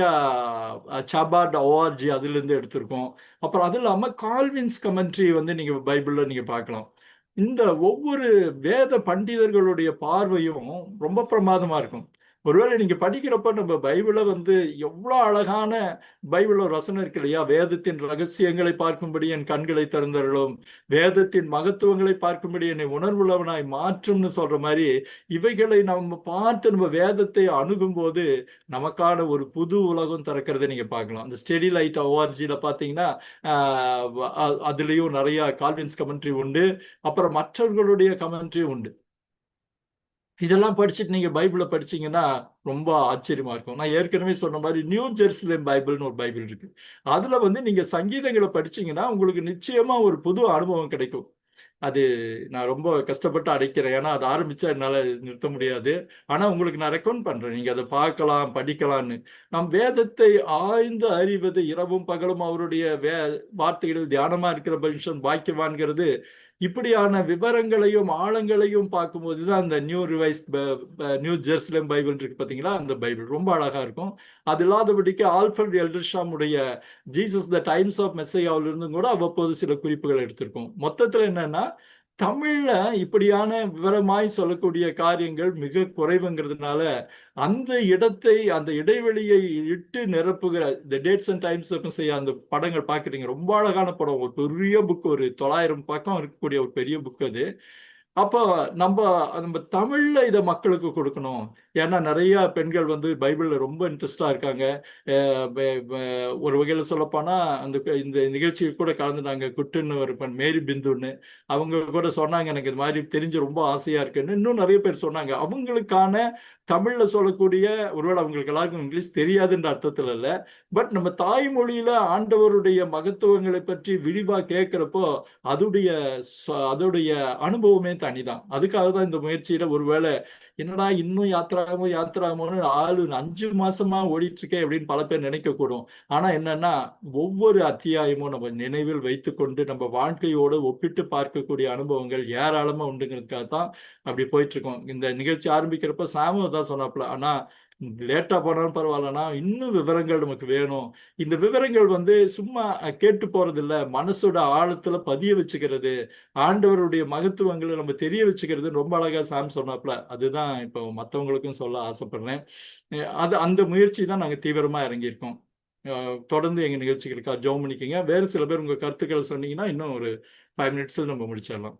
சபாட் ஓஆர்ஜி அதுல இருந்து எடுத்திருக்கோம். அப்புறம் அது இல்லாம கால்வின்ஸ் கமெண்ட்ரி வந்து நீங்க பைபிள்ல நீங்க பார்க்கலாம். இந்த ஒவ்வொரு வேத பண்டிதர்களுடைய பார்வையும் ரொம்ப பிரமாதமா இருக்கும். ஒருவேளை நீங்க படிக்கிறப்ப நம்ம பைபிளை வந்து எவ்வளவு அழகான பைபிள் ஒரு வசனம் இருக்கு இல்லையா, வேதத்தின் ரகசியங்களை பார்க்கும்படி என் கண்களை திறந்தருளும், வேதத்தின் மகத்துவங்களை பார்க்கும்படி என்னை உணர்வுள்ளவனாய் மாற்றும்னு சொல்ற மாதிரி இவைகளை நம்ம பார்த்து நம்ம வேதத்தை அணுகும் போது நமக்கான ஒரு புது உலகம் திறக்கிறத நீங்க பார்க்கலாம். அந்த ஸ்டெடி லைட் ஓஆர்ஜில பாத்தீங்கன்னா அதுலயும் நிறைய கால்வின்ஸ் கமெண்ட்ரி உண்டு. அப்புறம் மற்றவர்களுடைய கமெண்ட்ரி உண்டு. இதெல்லாம் படிச்சுட்டு நீங்க பைபிளை படிச்சீங்கன்னா ரொம்ப ஆச்சரியமா இருக்கும். நான் ஏற்கனவே சொன்ன மாதிரி நியூ ஜெருசலேம் பைபிள்னு ஒரு பைபிள் இருக்கு. அதுல வந்து நீங்க சங்கீதங்களை படிச்சீங்கன்னா உங்களுக்கு நிச்சயமா ஒரு புது அனுபவம் கிடைக்கும். அது நான் ரொம்ப கஷ்டப்பட்டு அடைக்கிறேன், ஏன்னா அதை ஆரம்பிச்சா என்னால நிறுத்த முடியாது. ஆனா உங்களுக்கு நான் ரெக்கமெண்ட் பண்றேன், நீங்க அதை பார்க்கலாம், படிக்கலாம்னு. நம் வேதத்தை ஆய்ந்து அறிவது இரவும் பகலும் அவருடைய வார்த்தைகளில் தியானமா இருக்கிற மனுஷன் பாக்கியவான்கிறது. இப்படியான விவரங்களையும் ஆழங்களையும் பார்க்கும்போது தான் அந்த நியூ ஜெருசலேம் பைபிள் இருக்கு பாத்தீங்களா, அந்த பைபிள் ரொம்ப அழகா இருக்கும். அது இல்லாதபடிக்கு ஆல்ஃபர்ட் எல்டர்ஷாம் உடைய ஜீசஸ் த டைம்ஸ் ஆஃப் மெஸ்ஸையாவில இருந்தும் கூட அவ்வப்போது சில குறிப்புகள் எடுத்திருக்கோம். மொத்தத்துல என்னன்னா தமிழ்ல இப்படியான விவரமாய் சொல்லக்கூடிய காரியங்கள் மிக குறைவுங்கிறதுனால அந்த இடத்தை, அந்த இடைவெளியை இட்டு நிரப்புகிற இந்த டேட்ஸ் அண்ட் டைம்ஸ் செய்ய அந்த படங்கள் பாக்குறீங்க, ரொம்ப அழகான படம். ஒரு பெரிய புக், ஒரு 900 பக்கம் இருக்கக்கூடிய ஒரு பெரிய புக் அது. அப்போ நம்ம தமிழ்ல இதை மக்களுக்கு கொடுக்கணும். ஏன்னா நிறைய பெண்கள் வந்து பைபிள்ல ரொம்ப இன்ட்ரெஸ்டா இருக்காங்க. ஒரு வகையில சொல்லப்போனா இந்த நிகழ்ச்சியை கூட கலந்துட்டாங்க குட்டுன்னு ஒரு பெண், மேரி பிந்துன்னு. அவங்க கூட சொன்னாங்க எனக்கு இது மாதிரி தெரிஞ்சு ரொம்ப ஆசையா இருக்குன்னு. இன்னும் நிறைய பேர் சொன்னாங்க. அவங்களுக்கான தமிழ்ல சொல்லக்கூடிய, ஒருவேளை அவங்களுக்கு எல்லாருக்கும் இங்கிலீஷ் தெரியாதுன்ற அர்த்தத்துல இல்ல, பட் நம்ம தாய்மொழியில ஆண்டவருடைய மகத்துவங்களை பற்றி விரிவா கேட்கிறப்போ அதோடைய அனுபவமே தனிதான். அதுக்காக தான் இந்த முயற்சியில ஒருவேளை என்னடா இன்னும் யாத்திராமோன்னு 5 மாசமா ஓடிட்டு இருக்கே அப்படின்னு பல பேர் நினைக்க கூடும். ஆனா என்னன்னா ஒவ்வொரு அத்தியாயமும் நம்ம நினைவில் வைத்துக்கொண்டு நம்ம வாழ்க்கையோடு ஒப்பிட்டு பார்க்கக்கூடிய அனுபவங்கள் ஏராளமா உண்டுங்கிறதுக்காக தான் அப்படி போயிட்டு இருக்கோம். இந்த நிகழ்ச்சி ஆரம்பிக்கிறப்ப சாமு தான் சொன்னாப்புல, ஆனா லேட்டா போனாலும் பரவாயில்லனா இன்னும் விவரங்கள் நமக்கு வேணும். இந்த விவரங்கள் வந்து சும்மா கேட்டு போறது இல்ல, மனசோட ஆழத்துல பதிய வச்சுக்கிறது, ஆண்டவருடைய மகத்துவங்களை நம்ம தெரிய வச்சுக்கிறது ரொம்ப அழகா சாம் சொன்னாப்ல. அதுதான் இப்போ மற்றவங்களுக்கும் சொல்ல ஆசைப்படுறேன். அந்த முயற்சி தான் நாங்க தீவிரமா இறங்கியிருக்கோம். தொடர்ந்து எங்க நிகழ்ச்சிகளுக்கா ஜெபம் பண்ணிக்கங்க. வேறு சில பேர் உங்க கருத்துக்களை சொன்னீங்கன்னா இன்னும் ஒரு 5 மினிட்ஸ்ல நம்ம முடிச்சிடலாம்.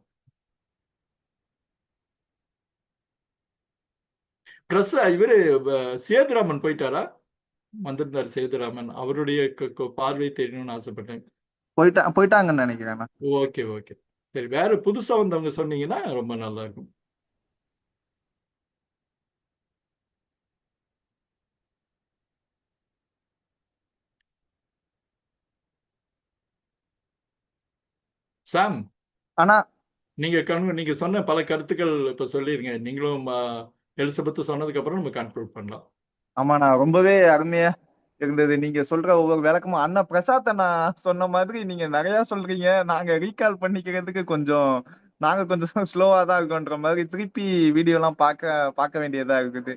இவரு சேதுராமன் போயிட்டாரா? வந்திருந்தார் சேதுராமன். அவருடைய பார்வை தெரியணும்னு ஆசைப்பட்டேன். போயிட்டாங்கன்னு நினைக்கிறேன். ஓகே ஓகே, சரி. வேற புதுசா வந்தவங்க சொன்னீங்கன்னா ரொம்ப நல்லா இருக்கும். சாம், ஆனா நீங்க சொன்ன பல கருத்துக்கள் இப்ப சொல்லிருங்க. நீங்களும் எலிசபெத் சொன்னதுக்கு அப்புறம் நம்ம கன்க்ளூட் பண்ணலாம். ஆமாண்ணா, ரொம்பவே அருமையா இருந்தது நீங்க சொல்ற ஒவ்வொரு விளக்கமும். அண்ணா பிரசாத் அண்ணா சொன்ன மாதிரி நீங்க நிறைய சொல்றீங்க. நாங்க ரீகால் பண்ணிக்கிறதுக்கு நாங்க கொஞ்சம் ஸ்லோவா தான் இருக்கோன்ற மாதிரி திருப்பி வீடியோ எல்லாம் பார்க்க வேண்டியதா இருக்குது.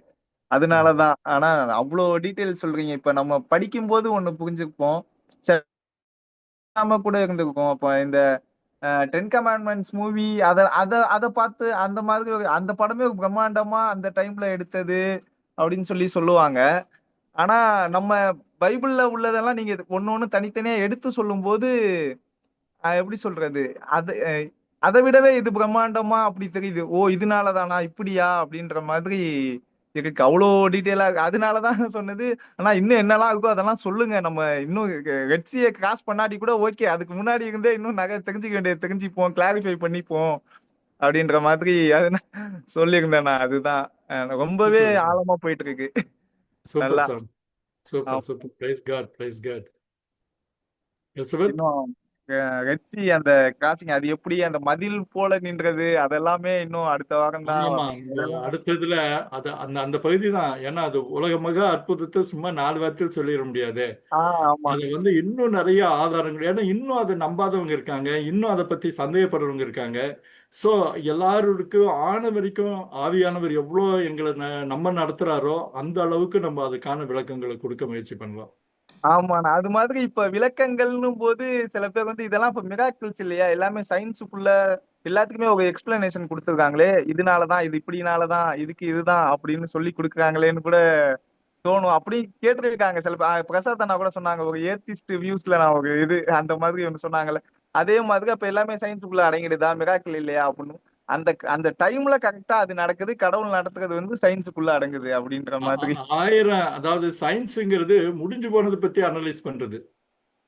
அதனாலதான். ஆனா அவ்வளோ டீட்டெயில் சொல்றீங்க. இப்ப நம்ம படிக்கும் போது ஒண்ணு புரிஞ்சுப்போம், நாம கூட இருந்திருக்கோம். அப்ப இந்த 10 கமாண்ட்மெண்ட்ஸ் மூவி அத பார்த்து அந்த மாதிரி அந்த படமே ஒரு பிரம்மாண்டமா அந்த டைம்ல எடுத்தது அப்படின்னு சொல்லுவாங்க. ஆனா நம்ம பைபிள்ல உள்ளதெல்லாம் நீங்க ஒண்ணு தனித்தனியா எடுத்து சொல்லும் போது எப்படி சொல்றது, அது அதை விடவே இது பிரம்மாண்டமா அப்படி தெரியுது. ஓ, இதனாலதானா இப்படியா அப்படின்ற மாதிரி இருக்கு. அவ்வளோ டீட்டெயிலா இருக்கு. அதனாலதான் சொன்னது. ஆனா இன்னும் என்னெல்லாம் இருக்கோ அதெல்லாம் சொல்லுங்க. நம்ம இன்னும் ரெட்சியை கிராஸ் பண்ணாடி கூட ஓகே, அதுக்கு முன்னாடி இருந்தே இன்னும் நிறைய தெரிஞ்சுக்க வேண்டியது தெரிஞ்சுப்போம், கிளாரிஃபை பண்ணிப்போம் அப்படின்ற மாதிரி அது சொல்லியிருந்தேன் நான். அதுதான் ரொம்பவே ஆழமா போயிட்டு இருக்கு. நல்லா. Super. Praise God, praise God. Elizabeth, இன்னும் ரெட்சி அந்த கிராசிங் அது எப்படி அந்த மதில் போல நின்றது அதெல்லாமே இன்னும் அடுத்த வாரம் தான். ஆமா, அடுத்ததுல அந்த பகுதி தான். ஏன்னா அது உலக மகா அற்புதத்தை சும்மா 4 வார்த்தையில் சொல்லிட முடியாது. ஆமா அது இன்னும் நிறைய ஆதாரங்கள், ஏன்னா இன்னும் அதை நம்பாதவங்க இருக்காங்க, இன்னும் அதை பத்தி சந்தேகப்படுறவங்க இருக்காங்க. சோ எல்லாருக்கும் வரைக்கும் ஆவியானவர் எவ்வளோ எங்களை நம்ம நடத்துறாரோ அந்த அளவுக்கு நம்ம அதுக்கான விளக்கங்களை கொடுக்க முயற்சி பண்ணலாம். ஆமாண்ணா, அது மாதிரி இப்ப விளக்கங்கள்னு போது சில பேர் இதெல்லாம் இப்ப மிராக்கிள்ஸ் இல்லையா, எல்லாமே சயின்ஸுக்குள்ள எல்லாத்துக்குமே ஒரு எக்ஸ்பிளனேஷன் கொடுத்துருக்காங்களே, இதனாலதான் இது இப்படினாலதான் இதுக்கு இதுதான் அப்படின்னு சொல்லி கொடுக்குறாங்களேன்னு கூட தோணும். அப்படி கேட்டிருக்காங்க சில பேர். பிரசாத் அண்ணா கூட சொன்னாங்க, ஒரு ஏத்திஸ்ட் வியூஸ்ல நான் ஒரு அந்த மாதிரி ஒன்று சொன்னாங்கல்ல. அதே மாதிரி அப்ப எல்லாமே சயின்ஸுக்குள்ள அடங்கிடுதா, மிராக்கிள் இல்லையா அப்படின்னு. அந்த டைம்ல கரெக்டா அது நடக்குது, கடவுள் நடத்துறது சயின்ஸுக்குள்ள அடங்குது அப்படின்ற மாதிரி. அதாவது சயின்ஸுங்கிறது முடிஞ்சு போனதை பத்தி அனலைஸ் பண்றது.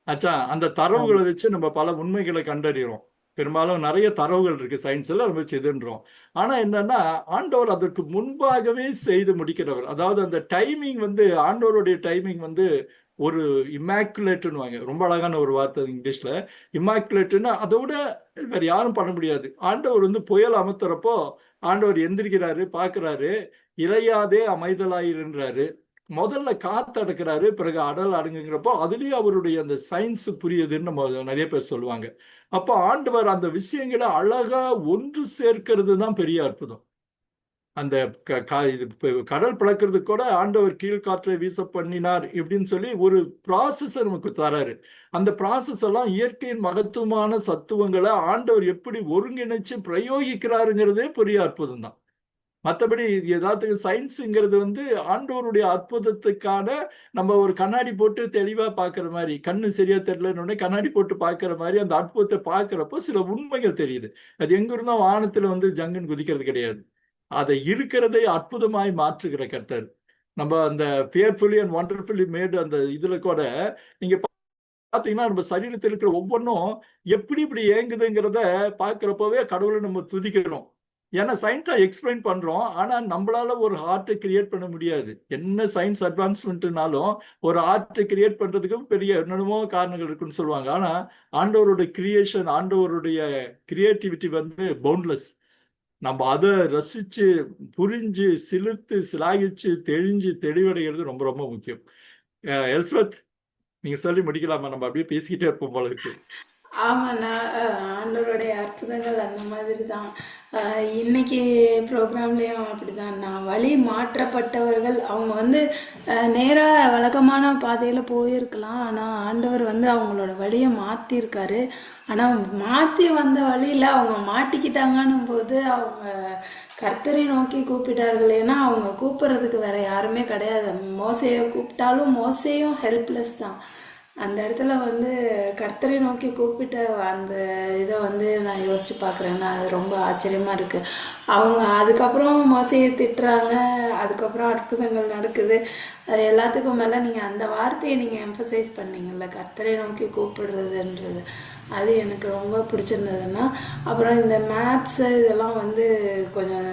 ஆச்சா, அந்த தரவுகளை வச்சு நம்ம பல உண்மைகளை கண்டறிகிறோம். பெரும்பாலும் நிறைய தரவுகள் இருக்கு சயின்ஸ்ல, நம்ம இதுன்றோம். ஆனா என்னன்னா, ஆண்டவர் அதற்கு முன்பாகவே செய்து முடிக்கிறவர். அதாவது அந்த டைமிங் ஆண்டவருடைய டைமிங் ஒரு இம்மாக்குலேட்னுவாங்க. ரொம்ப அழகான ஒரு வார்த்தை இங்கிலீஷ்ல. இம்மாக்குலேட்னா அதோட வேற யாரும் பண்ண முடியாது. ஆண்டவர் புயல் அமர்த்துறப்போ ஆண்டவர் எந்திரிக்கிறாரு, பாக்குறாரு, இறையாதே அமைதலாயிருன்றாரு. முதல்ல காத்து அடக்குறாரு, பிறகு அடல் அடங்குங்கிறப்போ அதுலயே அவருடைய அந்த சயின்ஸ் புரியுதுன்னு நம்ம நிறைய பேர் சொல்லுவாங்க. அப்போ ஆண்டவர் அந்த விஷயங்களை அழகா ஒன்று சேர்க்கிறது தான் பெரிய அற்புதம். அந்த கடல் பிளக்கிறதுக்கு கூட ஆண்டவர் கீழ்காற்றை வீச பண்ணினார் இப்படின்னு சொல்லி ஒரு ப்ராசஸ் நமக்கு தராரு. அந்த ப்ராசஸ் எல்லாம் இயற்கையின் மகத்துவமான சத்துவங்களை ஆண்டவர் எப்படி ஒருங்கிணைச்சு பிரயோகிக்கிறாருங்கிறதே பெரிய அற்புதம் தான். மற்றபடி ஏதாவது சயின்ஸுங்கிறது ஆண்டவருடைய அற்புதத்துக்கான நம்ம ஒரு கண்ணாடி போட்டு தெளிவா பாக்குற மாதிரி, கண்ணு சரியா தெரியலன்னு கண்ணாடி போட்டு பாக்குற மாதிரி அந்த அற்புதத்தை பாக்குறப்போ சில உண்மைகள் தெரியுது. அது எங்க இருந்தோ வானத்துல ஜங்குன்னு குதிக்கிறது கிடையாது. அதை இருக்கிறதை அற்புதமாய் மாற்றுகிற கர்த்தர். நம்ம அந்த ஃபியர்ஃபுல்லி அண்ட் வண்டர்ஃபுல்லி மேடு அந்த இதுல கூட நீங்க பாத்தீங்கன்னா நம்ம சரீரத்தில் இருக்கிற ஒவ்வொன்றும் எப்படி இப்படி ஏங்குதுங்கிறத பாக்குறப்பவே கடவுளை நம்ம துதிக்கிறோம். ஏன்னா சயின்ஸா எக்ஸ்பிளைன் பண்றோம், ஆனா நம்மளால ஒரு ஹார்ட்டை கிரியேட் பண்ண முடியாது. என்ன சயின்ஸ் அட்வான்ஸ்மெண்ட்னாலும் ஒரு ஆர்ட்டை கிரியேட் பண்றதுக்கு பெரிய என்னென்னமோ காரணங்கள் இருக்குன்னு சொல்லுவாங்க. ஆனா ஆண்டவருடைய கிரியேஷன், ஆண்டவருடைய கிரியேட்டிவிட்டி பவுண்ட்லெஸ். நம்ம அதை ரசிச்சு புரிஞ்சு சிலிர்த்து சிலாகிச்சு தெளிஞ்சு தெளிவடைகிறது ரொம்ப ரொம்ப முக்கியம். எலிசபெத், நீங்க சொல்லி முடிக்கலாமா? நம்ம அப்படியே பேசிக்கிட்டே இருப்போம் போல இருக்கு. ஆமாண்ணா, ஆண்டவருடைய அற்புதங்கள் அந்த மாதிரி தான். இன்னைக்கு ப்ரோக்ராம்லேயும் அப்படிதான்ண்ணா. வழி மாற்றப்பட்டவர்கள் அவங்க நேராக வழக்கமான பாதையில் போயிருக்கலாம். ஆனால் ஆண்டவர் அவங்களோட வழியை மாற்றிருக்காரு. ஆனால் மாற்றி வந்த வழியில் அவங்க மாட்டிக்கிட்டாங்கன்னும் போது அவங்க கர்த்தரை நோக்கி கூப்பிட்டார்கள். ஏன்னா அவங்க கூப்பிட்றதுக்கு வேற யாருமே கிடையாது. மோசையை கூப்பிட்டாலும் மோசையும் ஹெல்ப்லெஸ் தான். அந்த இடத்துல கர்த்தரை நோக்கி கூப்பிட்ட அந்த இதை நான் யோசிச்சு பார்க்குறேன்னா அது ரொம்ப ஆச்சரியமா இருக்கு. அவங்க அதுக்கப்புறம் மோசையை திட்டுறாங்க, அதுக்கப்புறம் அற்புதங்கள் நடக்குது. அது எல்லாத்துக்கும் மேலே நீங்கள் அந்த வார்த்தையை நீங்கள் எம்ஃபசைஸ் பண்ணீங்கல்ல, கர்த்தரை நோக்கி கூப்பிடுறதுன்றது, அது எனக்கு ரொம்ப பிடிச்சிருந்ததுன்னா. அப்புறம் இந்த மேப்ஸு இதெல்லாம் வந்து கொஞ்சம்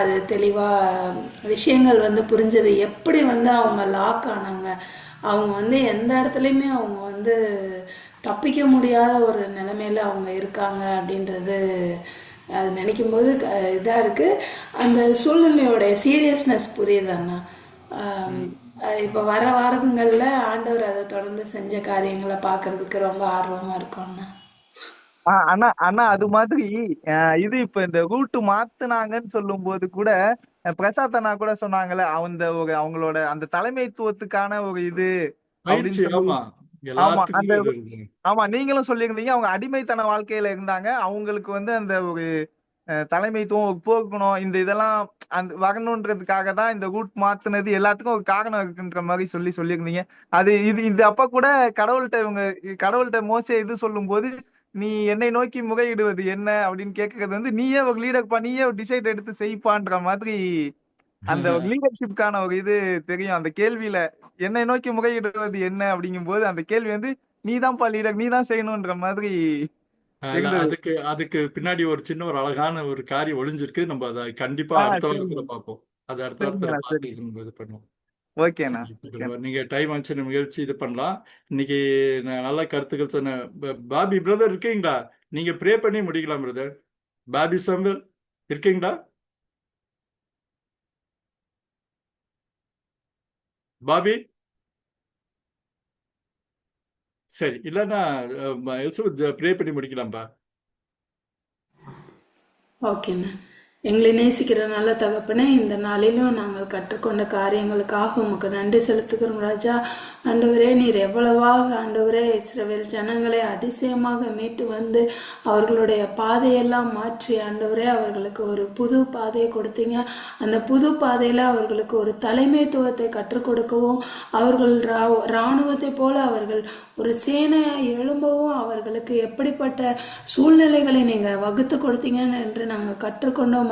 அது தெளிவாக விஷயங்கள் வந்து புரிஞ்சது. எப்படி வந்து அவங்க லாக் ஆனாங்க, அவங்க வந்து எந்த இடத்துலையுமே அவங்க வந்து தப்பிக்க முடியாத ஒரு நிலைமையில அவங்க இருக்காங்க அப்படின்றது அது நினைக்கும் போது இதாக இருக்குது. அந்த சூழ்நிலையோடைய சீரியஸ்னஸ் புரியுது அண்ணா. இப்போ வர வாரங்களில் ஆண்டவர் அதை தொடர்ந்து செஞ்ச காரியங்களை பார்க்கறதுக்கு ரொம்ப ஆர்வமாக இருக்கும் அண்ணா. அண்ணா அண்ணா அது மாதிரி இது இப்ப இந்த ரூட் மாத்துனாங்கன்னு சொல்லும் போது கூட பிரசாத் அண்ணா கூட சொன்னாங்கல்ல, அந்த ஒரு அவங்களோட அந்த தலைமைத்துவத்துக்கான ஒரு இது அப்படின்னு பயிற்சி. சொல்லி. ஆமா, ஆமா அந்த எல்லாத்துக்குமே இது இருக்கு. ஆமா நீங்களும் சொல்லியிருந்தீங்க, அவங்க அடிமைத்தன வாழ்க்கையில இருந்தாங்க, அவங்களுக்கு வந்து அந்த ஒரு தலைமைத்துவம் போக்கணும், இந்த இதெல்லாம் அந்த வரணுன்றதுக்காக தான் இந்த ரூட் மாத்துனது, எல்லாத்துக்கும் ஒரு காரணம் இருக்குன்ற மாதிரி சொல்லியிருந்தீங்க. அது இது அப்ப கூட கடவுள்கிட்ட மோசே இது சொல்லும் போது, நீ என்னை நோக்கி முறையிடுவது என்ன அப்படின்னு கேட்கறது வந்து, நீயே ஒரு லீடர்ப்பா, நீயே ஒரு டிசைட் எடுத்து செய்ப்பான்ற மாதிரி அந்த ஒரு லீடர்ஷிப்கான ஒரு இது தெரியும் அந்த கேள்வியில. என்னை நோக்கி முறையிடுவது என்ன அப்படிங்கும் போது அந்த கேள்வி வந்து, நீதான்ப்பா லீடர், நீதான் செய்யணும்ன்ற மாதிரி இருந்தது. அதுக்கு பின்னாடி ஒரு சின்ன ஒரு அழகான ஒரு காரியம் ஒளிஞ்சிருக்கு. நம்ம அதை கண்டிப்பா அடுத்த வாரத்துல சரிங்க பார்ப்போம். அது அடுத்த வாரத்துல சரிங்கண்ணா சரி. பார்த்து இது பண்ணுவோம். ஓகேண்ணா. சரி, நீங்க டைம் ஆச்சு முயற்சி இது பண்ணலாம். இன்னைக்கு நல்ல கருத்துக்கள் சொன்ன பாபி பிரதர் இருக்கீங்களா? நீங்க ப்ரே பண்ணி முடிக்கலாம் பிரதர். பாபி சம்பர் இருக்கீங்களா? பாபி சரி, இல்லைன்னா ப்ரே பண்ணி முடிக்கலாம்பா. ஓகேண்ணா. எங்களை நேசிக்கிற நல்ல தகப்பனே, இந்த நாளிலும் நாங்கள் கற்றுக்கொண்ட காரியங்களுக்காக உமக்கு நன்றி செலுத்துகிறோம் ராஜா. ஆண்டவரே, நீர் எவ்வளவாக ஆண்டவரே இஸ்ரவேல் ஜனங்களை அதிசயமாக மீட்டு வந்து அவர்களுடைய பாதையெல்லாம் மாற்றி ஆண்டவரே அவர்களுக்கு ஒரு புது பாதையை கொடுத்தீங்க. அந்த புது பாதையில் அவர்களுக்கு ஒரு தலைமைத்துவத்தை கற்றுக் கொடுக்கவும், அவர்கள் இராணுவத்தை போல அவர்கள் ஒரு சேனையை எழும்பவும், அவர்களுக்கு எப்படிப்பட்ட சூழ்நிலைகளை நீங்கள் வகுத்து கொடுத்தீங்கன்னு என்று நாங்கள் கற்றுக்கொண்டோம்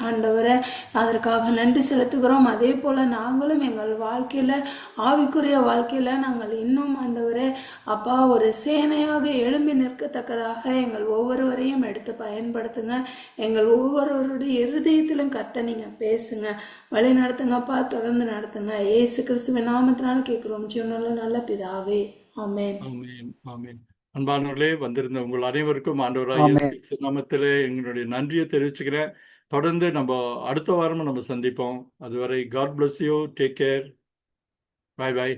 ஆண்டவரே. அதற்காக நன்றி செலுத்துகிறோம். அதே போல நாங்களும் எங்கள் வாழ்க்கையில, ஆவிக்குரிய வாழ்க்கையில நாங்கள் இன்னும் ஆண்டவரே அப்பா ஒரு சேனையாக எழும்பி நிற்கத்தக்கதாக எங்கள் ஒவ்வொருவரையும் எடுத்து பயன்படுத்துங்க. எங்கள் ஒவ்வொருவருடைய இருதயத்திலும் கர்த்தர் நீங்க பேசுங்க, வழி நடத்துங்கப்பா, தொடர்ந்து நடத்துங்க. இயேசு கிறிஸ்துவின் நாமத்தினால கேட்கிறோம் ஜீவனுள்ள நல்ல பிதாவே, ஆமென். ஆமென், ஆமென். அன்பானவர்களே, வந்திருந்த உங்கள் அனைவருக்கும் ஆண்டவராகிய இயேசு ஆமென். கிறிஸ்து நாமத்திலே எங்களுடைய நன்றியை தெரிவிச்சுக்கிறேன். தொடர்ந்து நம்ம அடுத்த வாரமும் நம்ம சந்திப்போம். அதுவரை God bless you, take care, bye by.